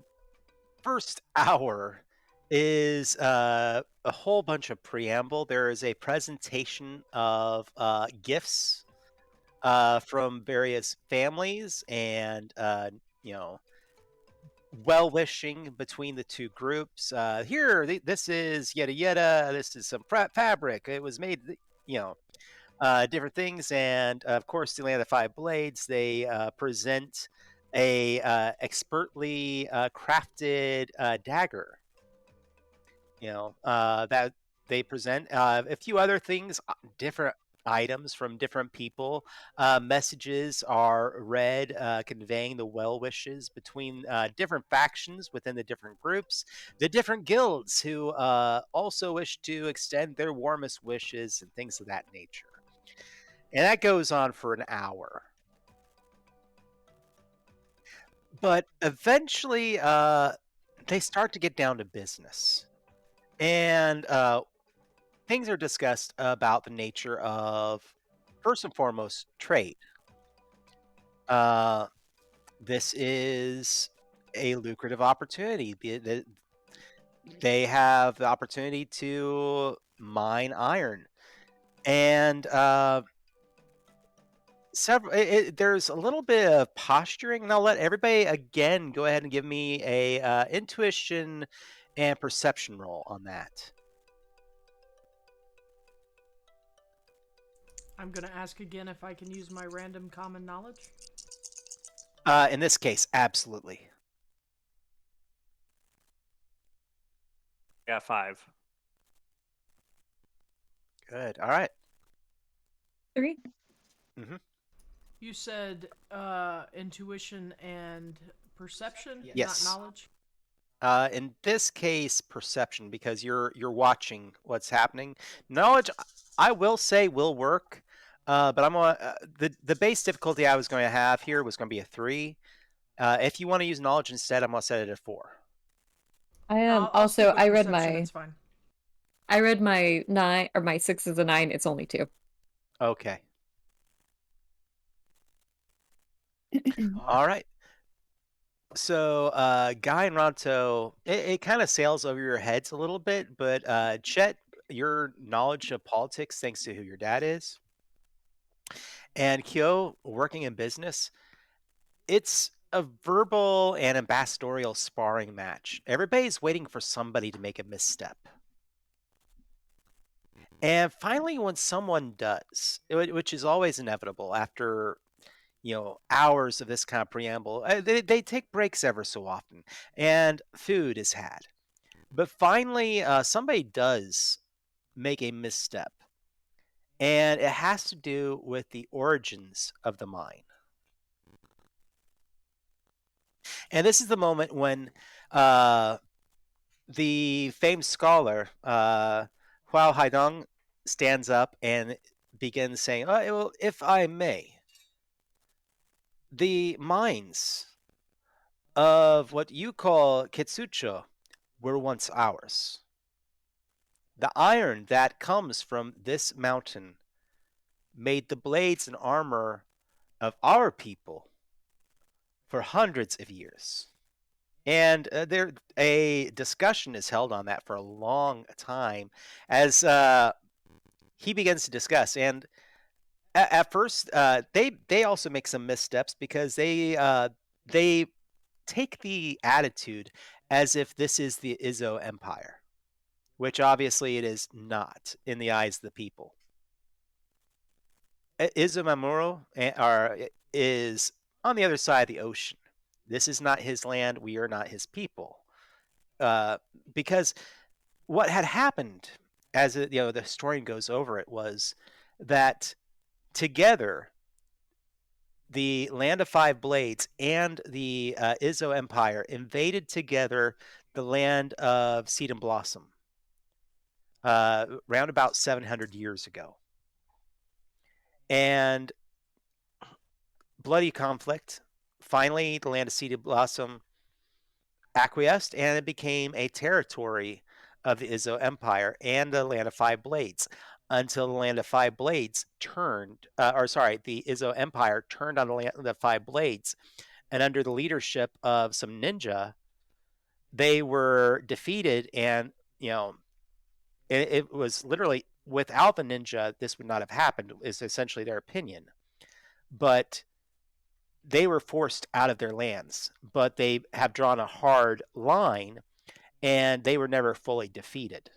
first hour is a whole bunch of preamble. There is a presentation of gifts from various families and well wishing between the two groups. This is yada yada. This is some fabric. It was made, different things, and of course, the Land of Five Blades. They present a expertly crafted dagger. That they present a few other things, different items from different people. Messages are read conveying the well wishes between different factions within the different groups, the different guilds who also wish to extend their warmest wishes and things of that nature. And that goes on for an hour. But eventually, they start to get down to business. And things are discussed about the nature of, first and foremost, trade. This is a lucrative opportunity. They have the opportunity to mine iron. And there's a little bit of posturing, and I'll let everybody again go ahead and give me a intuition and perception roll on that. I'm gonna ask again if I can use my random common knowledge. In this case, absolutely. Yeah, 5. Good. All right. 3. You said intuition and perception, Yes. not knowledge. In this case, perception, because you're watching what's happening. Knowledge, I will say, will work, but I'm gonna the base difficulty I was going to have here was going to be a 3. If you want to use knowledge instead, I'm gonna set it at 4. I am I'll also stick with I read perception, my It's fine. I read my 9 or my 6 is a 9, it's only 2. Okay. All right. So, Guy and Ronto, it kind of sails over your heads a little bit, but Chet, your knowledge of politics, thanks to who your dad is, and Kyo, working in business, it's a verbal and ambassadorial sparring match. Everybody's waiting for somebody to make a misstep. And finally, when someone does, which is always inevitable after hours of this kind of preamble, they take breaks ever so often, and food is had. But finally, somebody does make a misstep, and it has to do with the origins of the mine. And this is the moment when the famed scholar Huao Haidong stands up and begins saying, well, if I may, the mines of what you call Kitsucho were once ours. The iron that comes from this mountain made the blades and armor of our people for hundreds of years. And a discussion is held on that for a long time as he begins to discuss. And at first, they also make some missteps because they take the attitude as if this is the Izzo Empire, which obviously it is not in the eyes of the people. Izumamuro is on the other side of the ocean. This is not his land. We are not his people. Because what had happened, as the historian goes over it, was that together, the Land of Five Blades and the Izzo Empire invaded together the land of Seed and Blossom, around about 700 years ago. And bloody conflict. Finally, the land of Seed and Blossom acquiesced, and it became a territory of the Izzo Empire and the Land of Five Blades, until the Land of Five Blades turned, the Izzo Empire turned on the Land of Five Blades, and under the leadership of some ninja, they were defeated, and it was literally, without the ninja, this would not have happened, is essentially their opinion. But they were forced out of their lands, but they have drawn a hard line, and they were never fully defeated.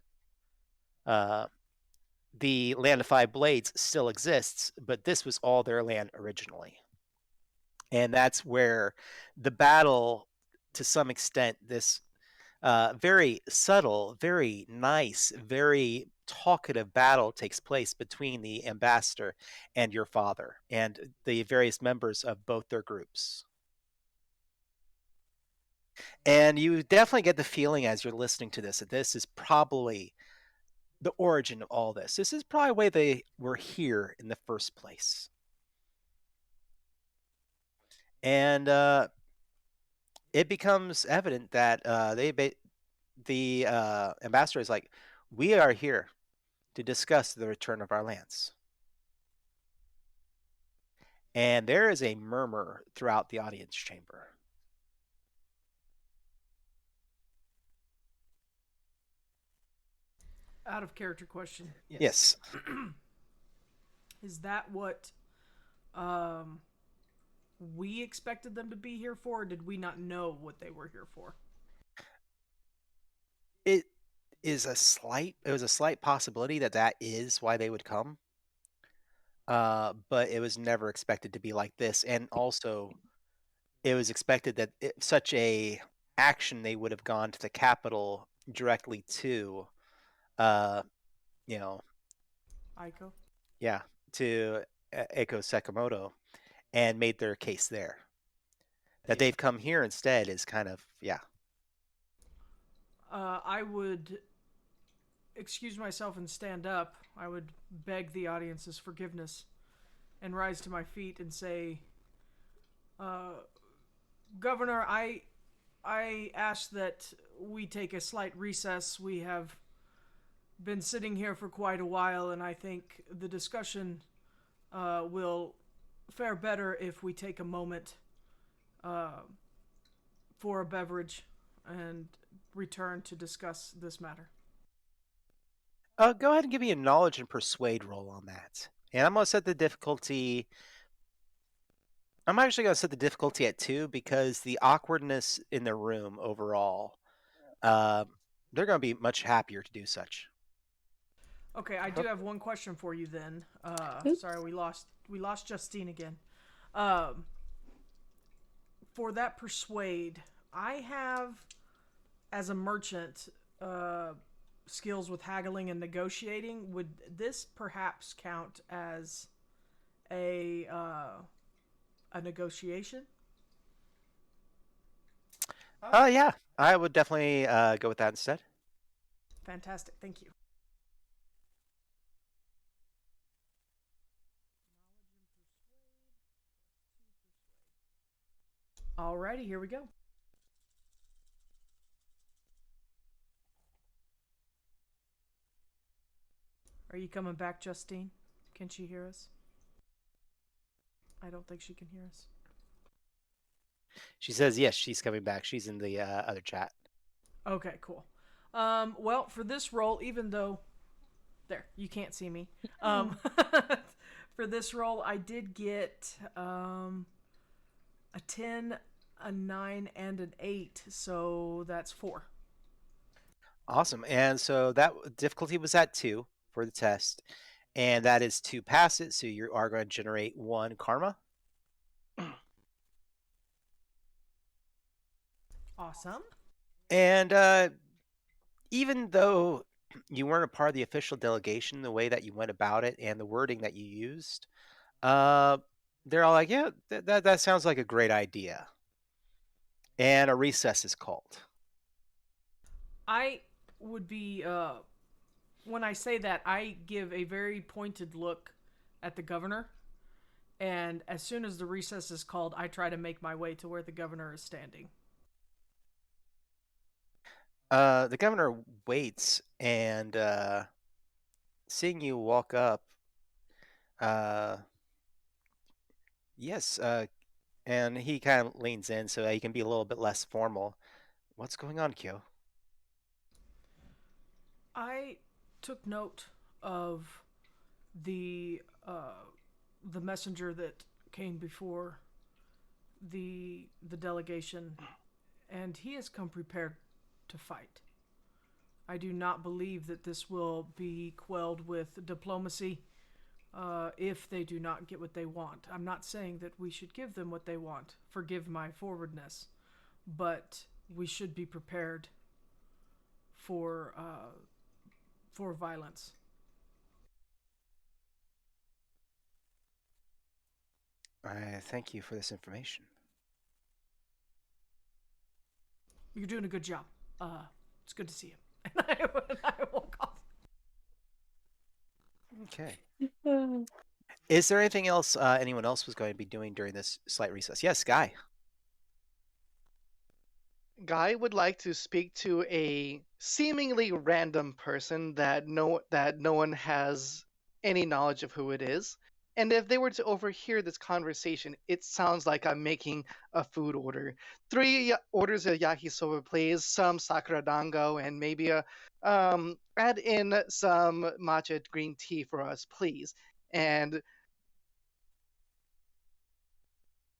The Land of Five Blades still exists, but this was all their land originally. And that's where the battle, to some extent, this very subtle, very nice, very talkative battle takes place between the ambassador and your father and the various members of both their groups. And you definitely get the feeling as you're listening to this that this is probably the origin of all this. This is probably why they were here in the first place. And it becomes evident that the ambassador is like, we are here to discuss the return of our lands. And there is a murmur throughout the audience chamber. Out of character question. Yes. Is that what we expected them to be here for, or did we not know what they were here for? It was a slight possibility that is why they would come. But it was never expected to be like this. And also, it was expected that such a action, they would have gone to the capital directly to, Aiko? Yeah, to Eiko Sakamoto, and made their case there. That they've come here instead is kind of, yeah. I would excuse myself and stand up. I would beg the audience's forgiveness and rise to my feet and say, Governor, I ask that we take a slight recess. We have been sitting here for quite a while, and I think the discussion will fare better if we take a moment for a beverage and return to discuss this matter. Go ahead and give me a knowledge and persuade roll on that. And I'm going to set the difficulty I'm actually going to set the difficulty at 2 because the awkwardness in the room overall, uh, they're going to be much happier to do such. Okay, I do have one question for you then. Sorry, Oops. we lost Justine again. Um, for that persuade, I have as a merchant skills with haggling and negotiating. Would this perhaps count as a negotiation? Yeah, I would definitely go with that instead. Fantastic, thank you. Alrighty, here we go. Are you coming back, Justine? Can she hear us? I don't think she can hear us. She says yes, she's coming back. She's in the other chat. Okay, cool. Well, for this roll, even though there you can't see me, for this roll, I did get a 10, a 9, and an 8, so that's 4. Awesome. And so that difficulty was at 2 for the test, and that is to pass it. So you are going to generate 1 karma. Awesome. And even though you weren't a part of the official delegation, the way that you went about it and the wording that you used, they're all like, yeah, that sounds like a great idea. And a recess is called. I would be when I say that, I give a very pointed look at the governor, and as soon as the recess is called, I try to make my way to where the governor is standing. The governor waits, and seeing you walk up, uh, yes, and he kind of leans in so he can be a little bit less formal. What's going on, Kyo? I took note of the messenger that came before the delegation, and he has come prepared to fight. I do not believe that this will be quelled with diplomacy if they do not get what they want. I'm not saying that we should give them what they want. Forgive my forwardness, but we should be prepared for violence. I thank you for this information. You're doing a good job. It's good to see you. And I walk off. Okay. Is there anything else anyone else was going to be doing during this slight recess? Yes, Guy. Guy would like to speak to a seemingly random person that no one has any knowledge of who it is. And if they were to overhear this conversation, it sounds like I'm making a food order. 3 orders of yakisoba, please, some sakura dango, and maybe add in some matcha green tea for us, please. And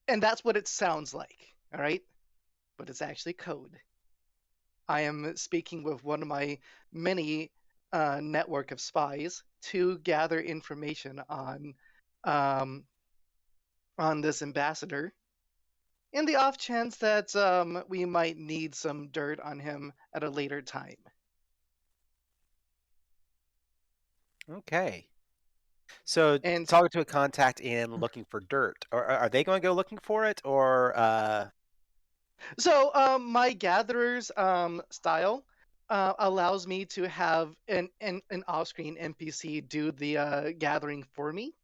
that's what it sounds like, all right? But it's actually code. I am speaking with one of my many network of spies to gather information um, on this ambassador, in the off chance that we might need some dirt on him at a later time. Okay. So And talking to a contact and looking for dirt. Or are they going to go looking for it, or so my gatherer's style allows me to have an off-screen NPC do the gathering for me.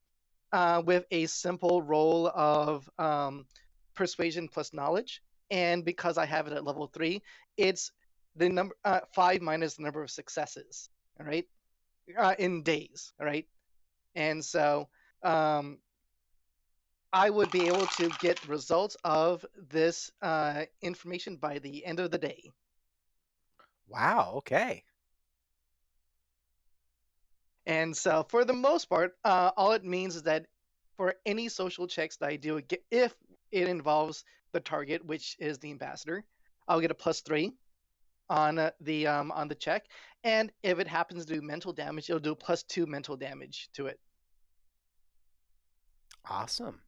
With a simple roll of persuasion plus knowledge, and because I have it at level 3, it's the number 5 minus the number of successes. All right, in days. All right, and so I would be able to get results of this information by the end of the day. wow, okay. And so, for the most part, all it means is that for any social checks that I do, if it involves the target, which is the ambassador, I'll get a +3 on the check, and if it happens to do mental damage, it'll do a +2 mental damage to it. Awesome.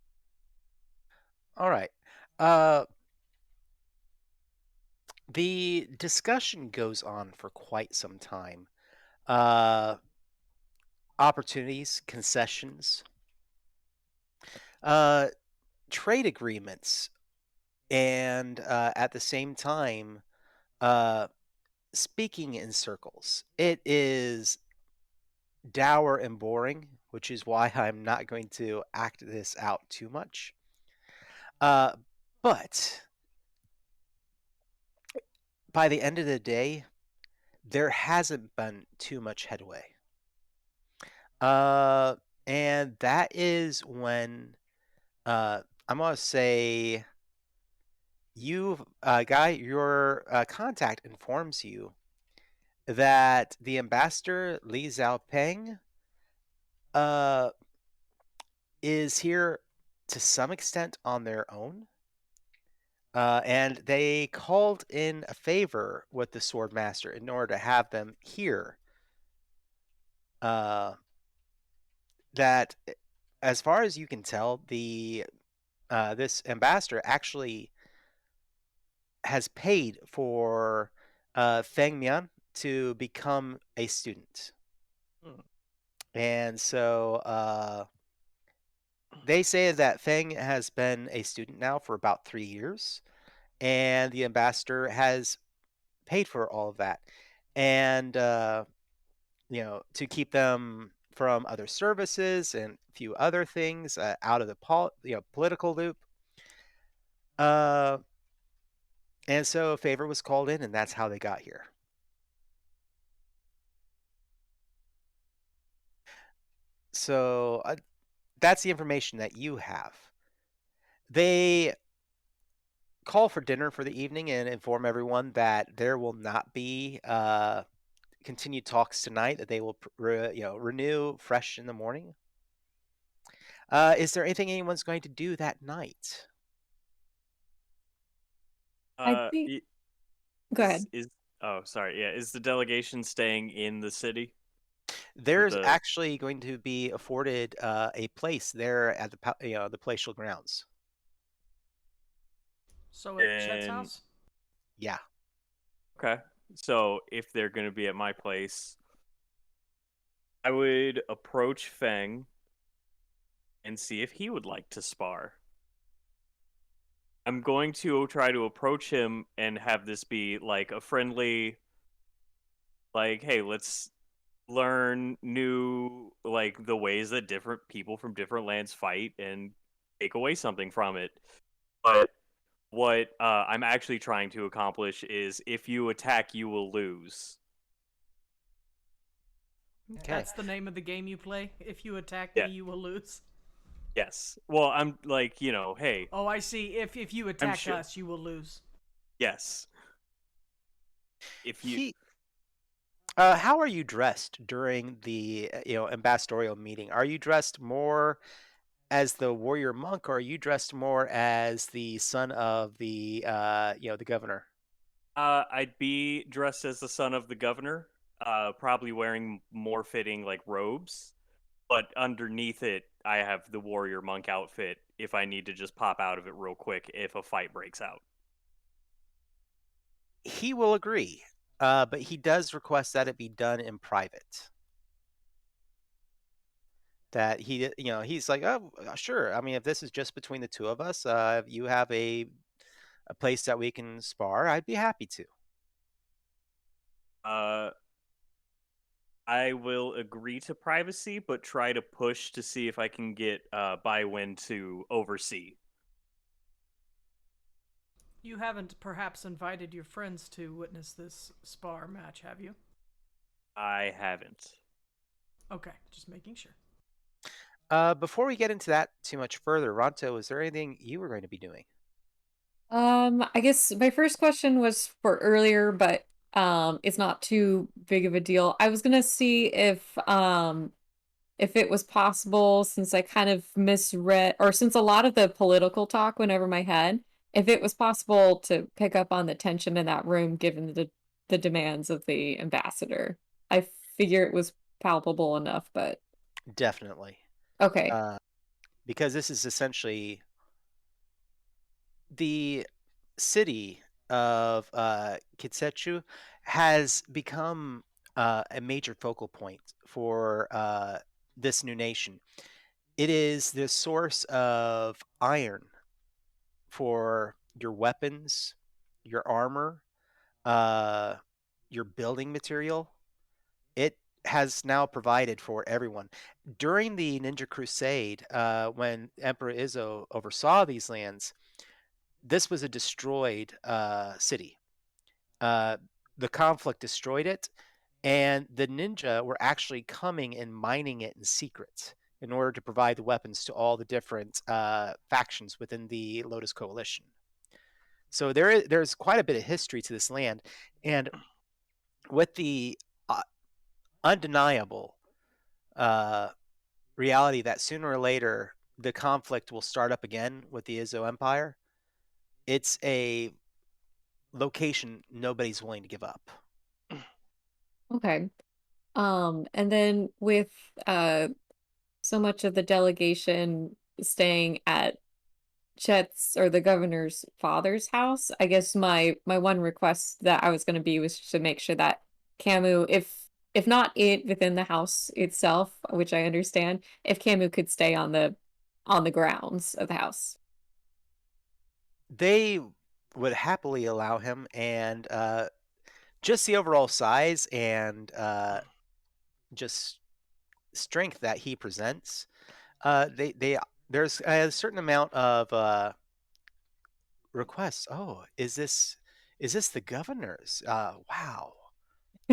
All right. Uh, the discussion goes on for quite some time. Uh, opportunities, concessions, uh, trade agreements, and at the same time, uh, speaking in circles. It is dour and boring, which is why I'm not going to act this out too much. But by the end of the day, there hasn't been too much headway. Uh, and that is when I'm gonna say Guy, your contact informs you that the ambassador Li Xiaopeng uh is here to some extent on their own. And they called in a favor with the Sword Master in order to have them here. That, as far as you can tell, this ambassador actually has paid for Feng Mian to become a student. And so they say that Feng has been a student now for about 3 years, and the ambassador has paid for all of that. And to keep them from other services and a few other things out of the political loop. And so a favor was called in, and that's how they got here. So that's the information that you have. They call for dinner for the evening and inform everyone that there will not be continued talks tonight, that they will renew fresh in the morning. Is there anything anyone's going to do that night? I think. y- Go ahead. Oh, sorry. Yeah, is the delegation staying in the city? There's The- actually going to be afforded a place there at the palatial grounds. So at Chet's And- house? Yeah. Okay. So if they're going to be at my place, I would approach Feng and see if he would like to spar. I'm going to try to approach him and have this be like a friendly, like, hey, let's learn new, like, the ways that different people from different lands fight and take away something from it. But what I'm actually trying to accomplish is if you attack, you will lose. Okay. That's the name of the game you play. If you attack Yeah. me, you will lose. Yes. Well, I'm like, hey, Oh, I see. If you attack sure. us, you will lose. yes. If you How are you dressed during the ambassadorial meeting? Are you dressed more as the warrior monk, or are you dressed more as the son of the the governor? I'd be dressed as the son of the governor, probably wearing more fitting like robes, but underneath it, I have the warrior monk outfit if I need to just pop out of it real quick if a fight breaks out. He will agree, but he does request that it be done in private. That he's like, oh, sure. I mean, if this is just between the two of us, if you have a place that we can spar, I'd be happy to. I will agree to privacy, but try to push to see if I can get Bywin to oversee. You haven't perhaps invited your friends to witness this spar match, have you? I haven't. Okay, just making sure. Before we get into that too much further, Ronto, is there anything you were going to be doing? I guess my first question was for earlier, but it's not too big of a deal. I was gonna see if if it was possible, since I kind of misread, or since a lot of the political talk went over my head, if it was possible to pick up on the tension in that room given the demands of the ambassador. I figure it was palpable enough, but Definitely. okay. Because this is essentially the city of Kitsetsu has become a major focal point for this new nation. It is the source of iron for your weapons, your armor, uh, your building material. It has now provided for everyone. During the Ninja Crusade, when Emperor Izzo oversaw these lands, this was a destroyed city. Uh, the conflict destroyed it, and the ninja were actually coming and mining it in secret in order to provide the weapons to all the different factions within the Lotus Coalition. So there's quite a bit of history to this land, and with the undeniable uh, reality that sooner or later the conflict will start up again with the Izzo Empire, it's a location nobody's willing to give up. Okay. And then with so much of the delegation staying at Chet's or the governor's father's house, I guess my one request that I was going to be was to make sure that Camus, if not it within the house itself, which I understand, if Camus could stay on the grounds of the house. They would happily allow him, and just the overall size and just strength that he presents. They there's a certain amount of requests. Oh, is this the governor's? Wow.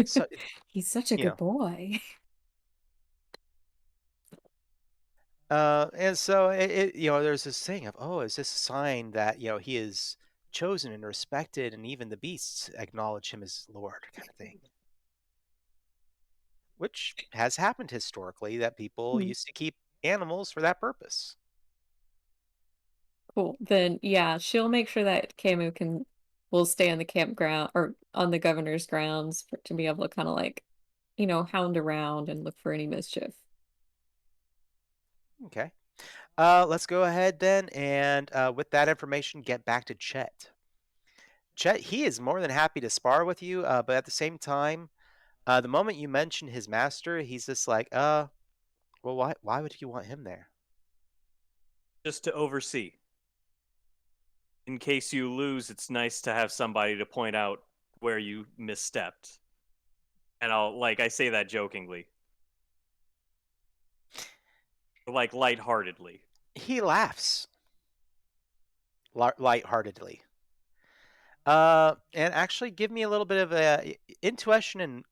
So He's such a you good know, boy. and so there's this thing of, oh, is this a sign that he is chosen and respected, and even the beasts acknowledge him as Lord, kind of thing. Which has happened historically, that people Hmm. used to keep animals for that purpose. Cool. Then yeah, she'll make sure that Camus will stay on the campground or on the governor's grounds to be able to kind of like, hound around and look for any mischief. Okay. Let's go ahead then, and with that information, get back to Chet. Chet, he is more than happy to spar with you, but at the same time, the moment you mention his master, he's just like, well, why would you want him there? Just to oversee. In case you lose, it's nice to have somebody to point out where you misstepped. And I say that jokingly. Like lightheartedly. He laughs lightheartedly. And actually give me a little bit of intuition, and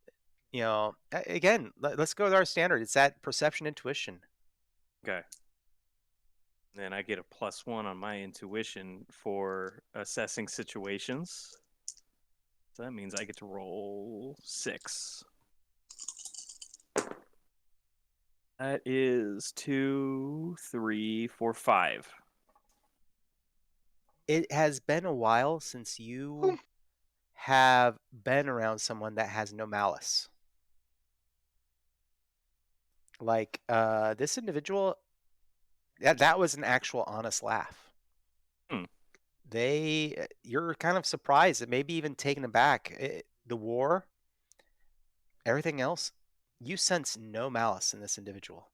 again, let's go with our standard. It's that perception intuition. Okay. Then I get a +1 on my intuition for assessing situations. So that means I get to roll 6. That is 2, 3, 4, 5. It has been a while since you have been around someone that has no malice. Like this individual, that was an actual honest laugh. Hmm. You're kind of surprised and maybe even taken aback. The war, everything else, you sense no malice in this individual,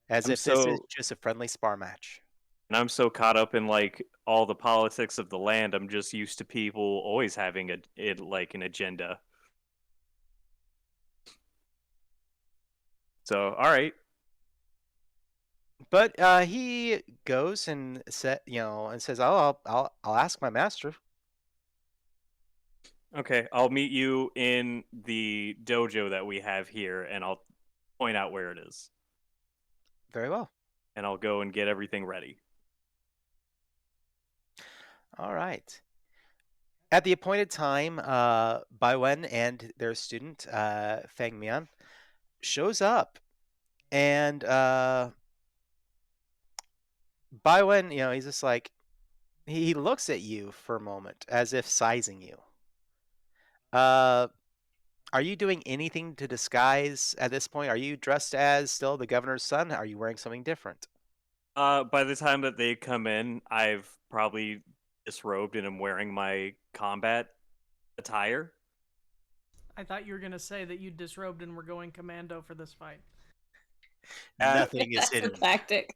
as I'm if this is so just a friendly spar match. and I'm so caught up in all the politics of the land. I'm just used to people always having an agenda. So, all right. But he goes and says, "Oh, I'll ask my master." Okay, I'll meet you in the dojo that we have here, and I'll point out where it is, Very well. and I'll go and get everything ready. All right. At the appointed time, Baiwen and their student, Feng Mian, shows up And Baiwen, he's just like, he looks at you for a moment as if sizing you. Uh, are you doing anything to disguise at this point? Are you dressed as still the governor's son? Are you wearing something different? By the time that they come in, I've probably disrobed and am wearing my combat attire. I thought you were gonna say that you disrobed and were going commando for this fight. Nothing is That's the hidden. tactic.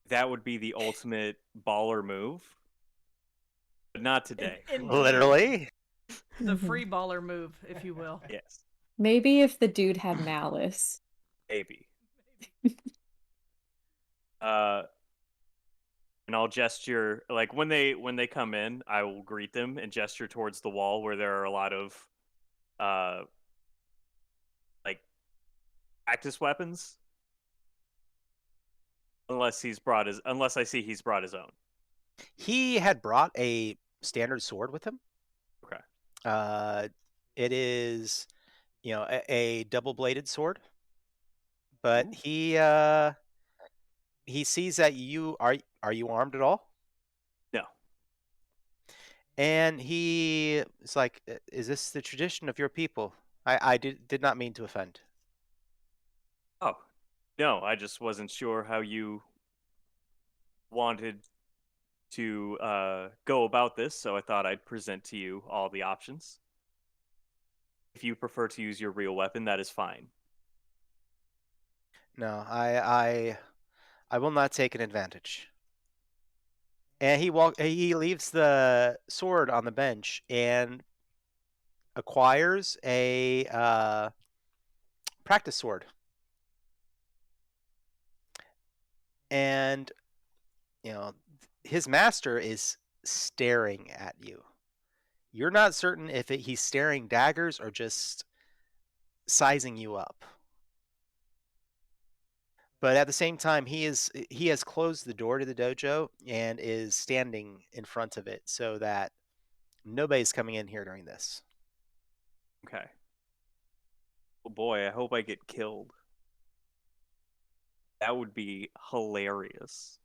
That would be the ultimate baller move, but not today. Literally. The Mhm. free baller move, if you will. Yes, Maybe if the dude had malice. maybe. And I'll gesture like when they come in, I will greet them and gesture towards the wall where there are a lot of like practice weapons. Unless I see he's brought his own. He had brought a standard sword with him. Okay. It is, a double-bladed sword. But Ooh. he sees that you are you armed at all? No. And he is like, is this the tradition of your people? I did not mean to offend. Oh, no, I just wasn't sure how you wanted to go about this, so I thought I'd present to you all the options. If you prefer to use your real weapon, that is fine. No, I will not take an advantage. And he leaves the sword on the bench and acquires a practice sword. And his master is staring at you. You're not certain if he's staring daggers or just sizing you up. But at the same time, he has closed the door to the dojo and is standing in front of it so that nobody's coming in here during this. Okay. Oh boy, I hope I get killed. That would be hilarious.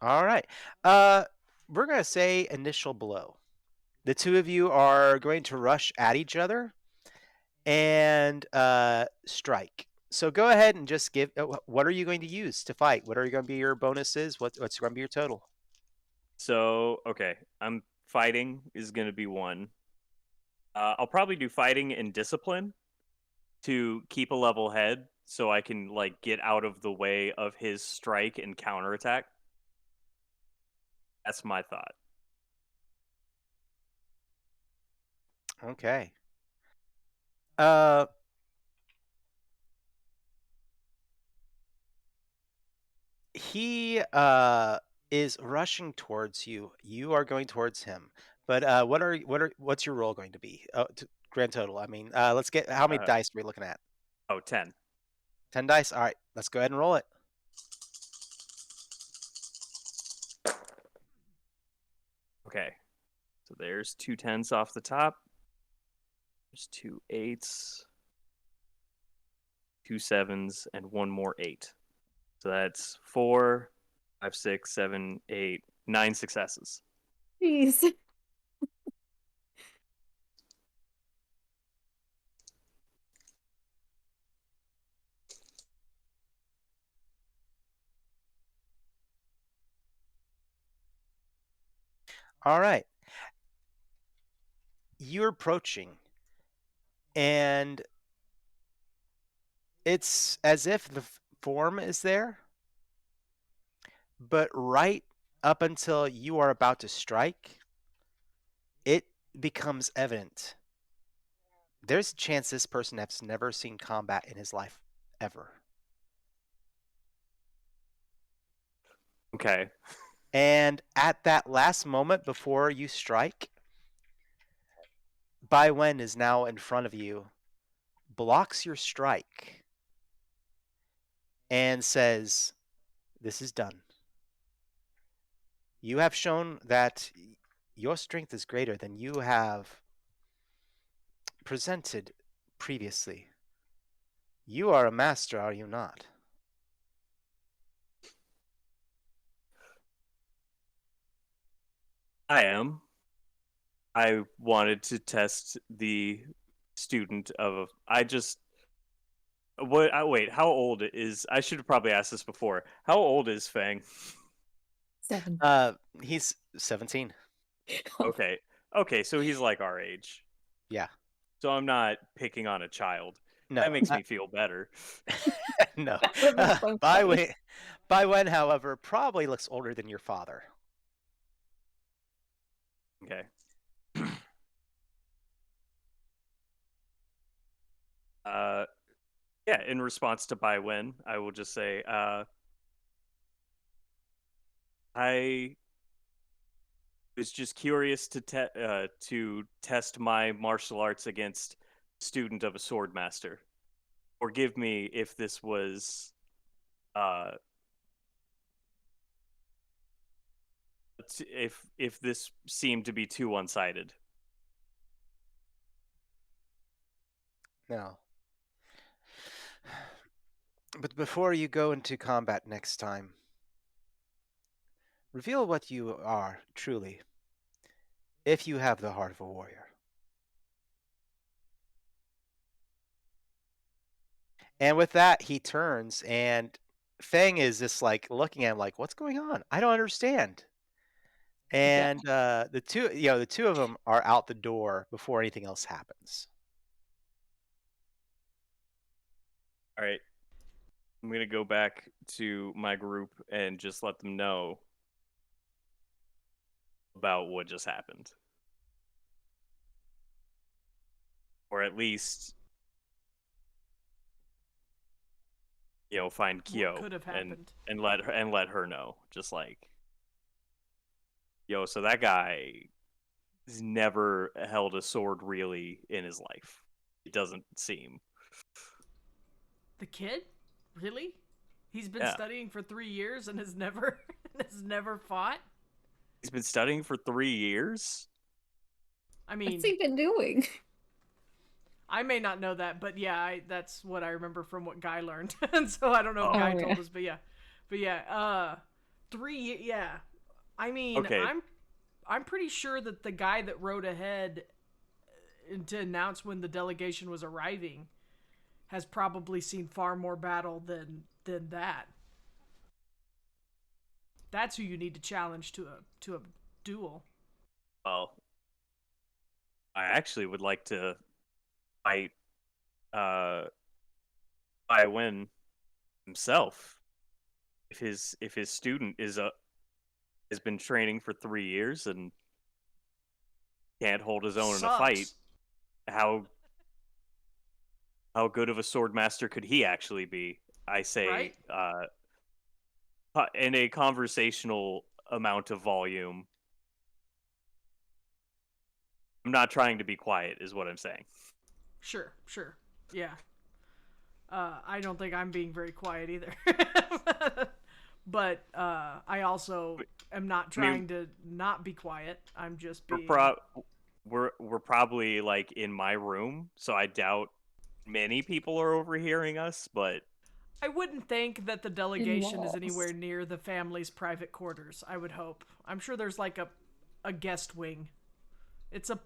All right. We're going to say initial blow. The two of you are going to rush at each other and strike. So go ahead and just give. What are you going to use to fight? What are going to be your bonuses? What's going to be your total? So, okay, I'm fighting is going to be one. I'll probably do fighting and discipline to keep a level head so I can like get out of the way of his strike and counterattack. That's my thought. Okay. He is rushing towards you. You are going towards him. But what's your roll going to be? Grand total. I mean, let's get how many dice are we looking at? 10. 10 dice. All right, let's go ahead and roll it. Okay. So there's 2 10s off the top. There's 2 8s, 2 7s, and one more 8. So that's 4, 5, 6, 7, 8, 9 successes. Jeez. All right. You're approaching, and it's as if the form is there, but right up until you are about to strike, it becomes evident. There's a chance this person has never seen combat in his life, ever. Okay. And at that last moment before you strike, Bai Wen is now in front of you, blocks your strike, and says, "This is done. You have shown that your strength is greater than you have presented previously. You are a master, are you not? I am. I wanted to test the student of. I just. What? Wait. How old is? I should have probably asked this before. How old is Fang? 7. He's 17. Okay. Okay. So he's like our age. Yeah. So I'm not picking on a child. No. That makes me feel better. No. That would be so funny. By when, however, probably looks older than your father. Okay. Yeah, in response to by when, I will just say, I was just curious to test my martial arts against student of a sword master. Forgive me if this was uh if this seemed to be too one-sided. No. But before you go into combat next time, reveal what you are, truly, if you have the heart of a warrior. And with that, he turns, and Fang is just like looking at him like, "What's going on? I don't understand." Yeah. And the two of them are out the door before anything else happens. All right. I'm going to go back to my group and just let them know about what just happened. Or at least, find What Kyo could have and happened? let her know. Just like, so that guy has never held a sword really in his life. It doesn't seem. The kid? Really? He's been Yeah. studying for 3 years and has never has never fought? He's been studying for 3 years? I mean, What's he been doing? I may not know that, but yeah, that's what I remember from what Guy learned. And so I don't know if Oh. Guy Oh, told yeah. us, but yeah, 3 yeah. I mean, Okay. I'm pretty sure that the guy that rode ahead to announce when the delegation was arriving has probably seen far more battle than that. That's who you need to challenge to a duel. Well, I actually would like to fight Win himself. If his student has been training for 3 years and can't hold his own in a fight, Sucks. how good of a sword master could he actually be? I say, Right? in a conversational amount of volume. I'm not trying to be quiet, is what I'm saying. Sure. Yeah. I don't think I'm being very quiet either. But I also am not trying to not be quiet. I'm just being. We're probably like in my room, so I doubt many people are overhearing us. But I wouldn't think that the In delegation is walls. anywhere near the family's private quarters. I would hope. I'm sure there's like a guest wing. It's a.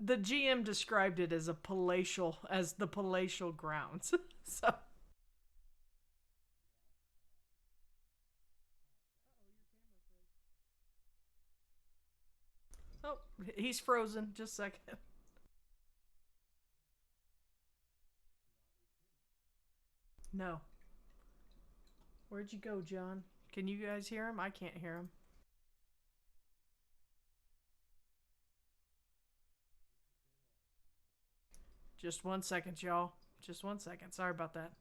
The GM described it as the palatial grounds. So. Oh, he's frozen. Just a second. No. Where'd you go, John? Can you guys hear him? I can't hear him. Just 1 second, y'all. Just 1 second. Sorry about that.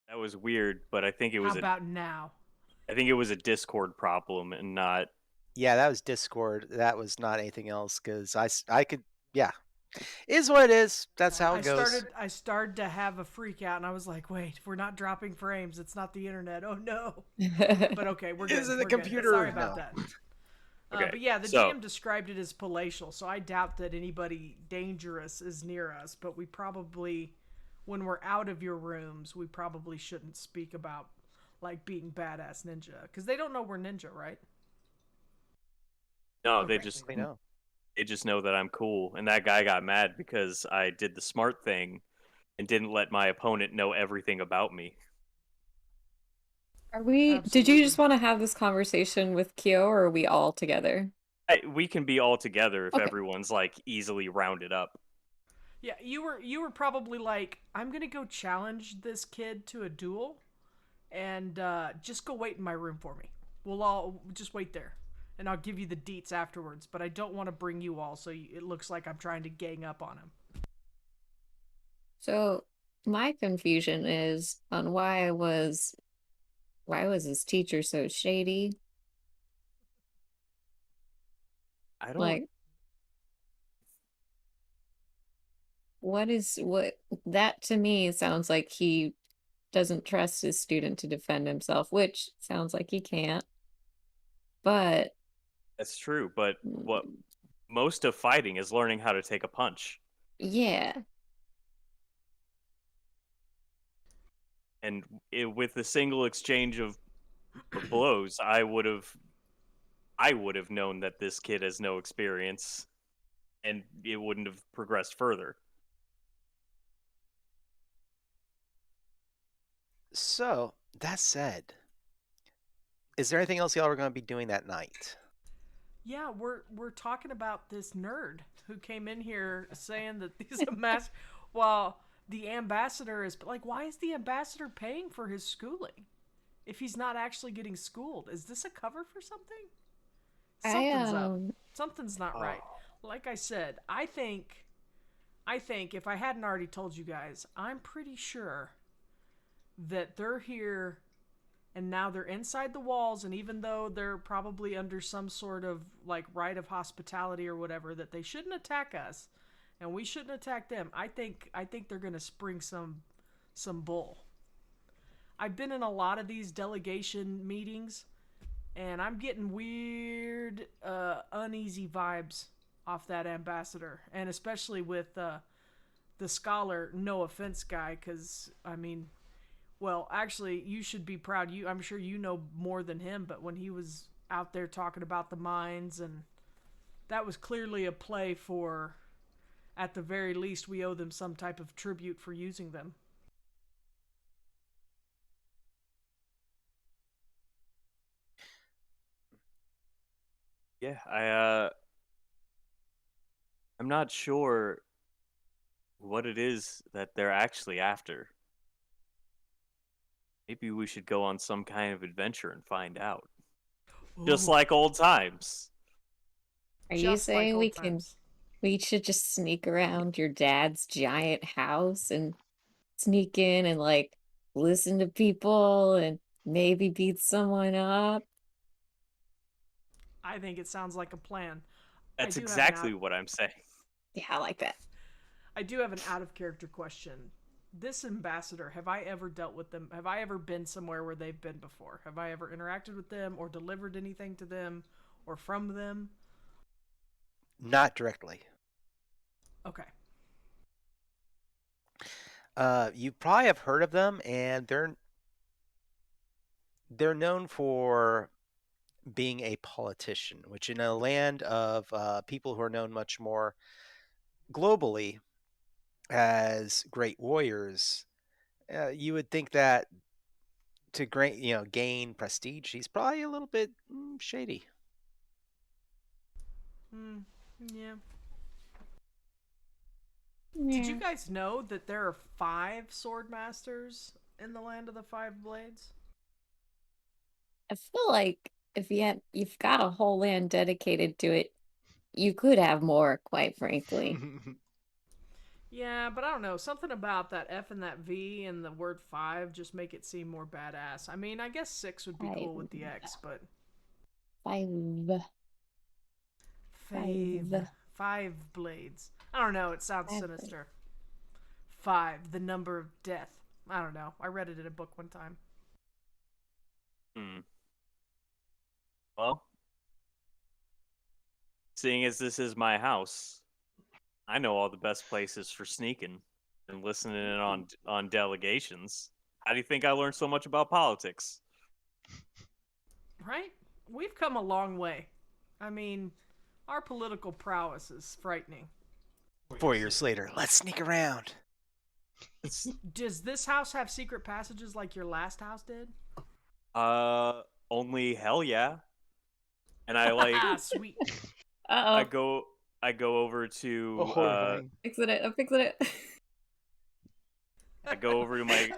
That was weird, but I think it How was about now? I think it was a Discord problem and not. Yeah, that was Discord. That was not anything else because I could, yeah. Is what it is. That's how I it goes. started to have a freak out, and I was like, "Wait, we're not dropping frames. It's not the internet. Oh no!" But okay, we're good. Is it the We're good. computer? Sorry about No. that. Okay, But yeah, the so GM described it as palatial, so I doubt that anybody dangerous is near us. But we probably, when we're out of your rooms, we probably shouldn't speak about like being badass ninja because they don't know we're ninja, right? no, Okay. We know. they just know that I'm cool, and that guy got mad because I did the smart thing and didn't let my opponent know everything about me. Did you Absolutely. just want to have this conversation with Kyo, or are we all together? We can be all together if Okay. everyone's like easily rounded up. Yeah, you were probably like, I'm gonna go challenge this kid to a duel, and just go wait in my room for me. We'll all just wait there, and I'll give you the deets afterwards. But I don't want to bring you all, so it looks like I'm trying to gang up on him. So my confusion is on why was his teacher so shady? I don't. Like, what that to me sounds like he doesn't trust his student to defend himself, which sounds like he can't. But That's true, but what most of fighting is learning how to take a punch. yeah, And with a single exchange of blows, I would have known that this kid has no experience, and it wouldn't have progressed further. So, that said, is there anything else y'all are going to be doing that night? Yeah, we're talking about this nerd who came in here saying that he's a master. Well, the ambassador is like, why is the ambassador paying for his schooling if he's not actually getting schooled? Is this a cover for something? Something's up. Something's not right. Like I said, I think if I hadn't already told you guys, I'm pretty sure that they're here and now they're inside the walls, and even though they're probably under some sort of like right of hospitality or whatever, that they shouldn't attack us and we shouldn't attack them. I think they're gonna spring some bull. I've been in a lot of these delegation meetings, and I'm getting weird, uneasy vibes off that ambassador, and especially with the scholar. No offense, guy, because I mean, well, actually, you should be proud. I'm sure you know more than him, but when he was out there talking about the mines, and that was clearly a play for, at the very least, we owe them some type of tribute for using them. Yeah, I'm not sure what it is that they're actually after. Maybe we should go on some kind of adventure and find out. Just Ooh, like old times. are you just like saying old times. we should just sneak around your dad's giant house and sneak in and like listen to people and maybe beat someone up? I think it sounds like a plan. That's do have an exactly what I'm saying. Yeah, I like that. I do have an out of character question. This ambassador, have I ever dealt with them? Have I ever been somewhere where they've been before? Have I ever interacted with them or delivered anything to them or from them? Not directly. Okay. You probably have heard of them, and they're known for being a politician, which in a land of people who are known much more globally as great warriors, you would think that to gain prestige, he's probably a little bit shady. Yeah. Did you Yeah. guys know that there are 5 sword masters in the land of the 5 blades? I feel like you've got a whole land dedicated to it, you could have more, quite frankly. Yeah, but I don't know. Something about that F and that V and the word 5 just make it seem more badass. I mean, I guess 6 would be cool with the X, but 5. Fave. 5. 5 blades. I don't know. It sounds 5 sinister. 5, the number of death. I don't know. I read it in a book one time. Well, seeing as this is my house, I know all the best places for sneaking and listening in on delegations. How do you think I learned so much about politics? Right? We've come a long way. I mean, our political prowess is frightening. 4 years later, let's sneak around. Does this house have secret passages like your last house did? Only hell yeah. And I like Ah, sweet. I Uh-oh. go over to Oh, horrifying. Fixing it. I'm fixing it. I go over to my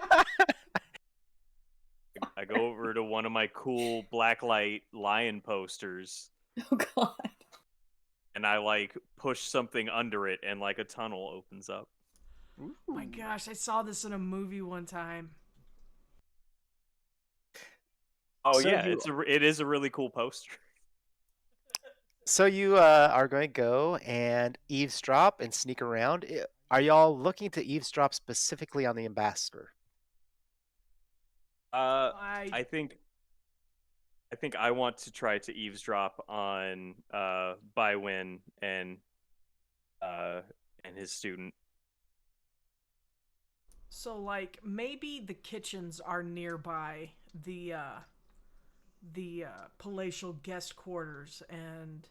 I go over to one of my cool blacklight lion posters Oh, God. and I like push something under it and like a tunnel opens up. Oh my gosh, I saw this in a movie one time. Oh So yeah, you- it is a really cool poster. So you are going to go and eavesdrop and sneak around. Are y'all looking to eavesdrop specifically on the ambassador? I think I want to try to eavesdrop on Bywin and his student. So like maybe the kitchens are nearby the palatial guest quarters, and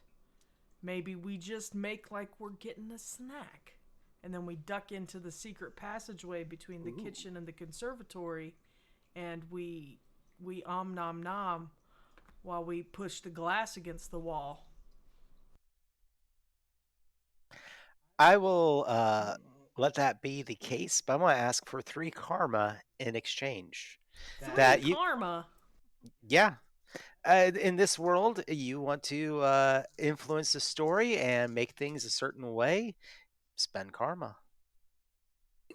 maybe we just make like we're getting a snack, and then we duck into the secret passageway between the kitchen and the conservatory, and we nom nom while we push the glass against the wall. I will let that be the case, but I'm going to ask for 3 karma in exchange. That you, Karma. yeah. In this world, you want to influence the story and make things a certain way. Spend karma.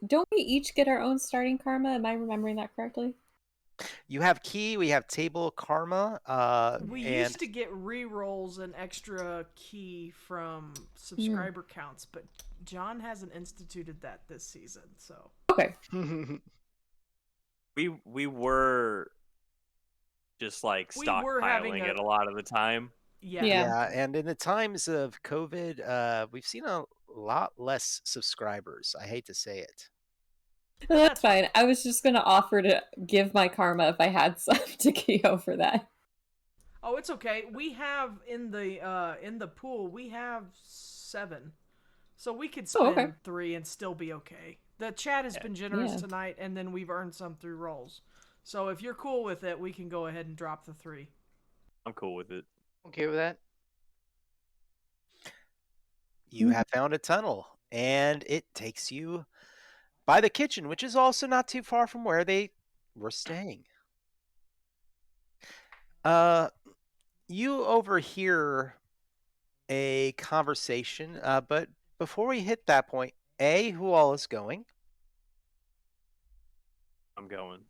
Don't we each get our own starting karma? Am I remembering that correctly? You have key. We have table karma. We and used to get re-rolls and extra key from subscriber counts, but John hasn't instituted that this season, so. Okay. We were just like We were having stockpiling a- it a lot of the time. Yeah. yeah, and in the times of COVID, we've seen a lot less subscribers. I hate to say it. That's fine. I was just gonna offer to give my karma if I had some to Kyo for that. Oh, it's okay. We have in the pool, we have 7. So we could Oh, spend okay. 3 and still be okay. The chat has been generous Yeah. tonight, and then we've earned some through rolls. So if you're cool with it, we can go ahead and drop the 3. I'm cool with it. Okay with that? You have found a tunnel, and it takes you by the kitchen, which is also not too far from where they were staying. You overhear a conversation, but before we hit that point, who all is going? I'm going.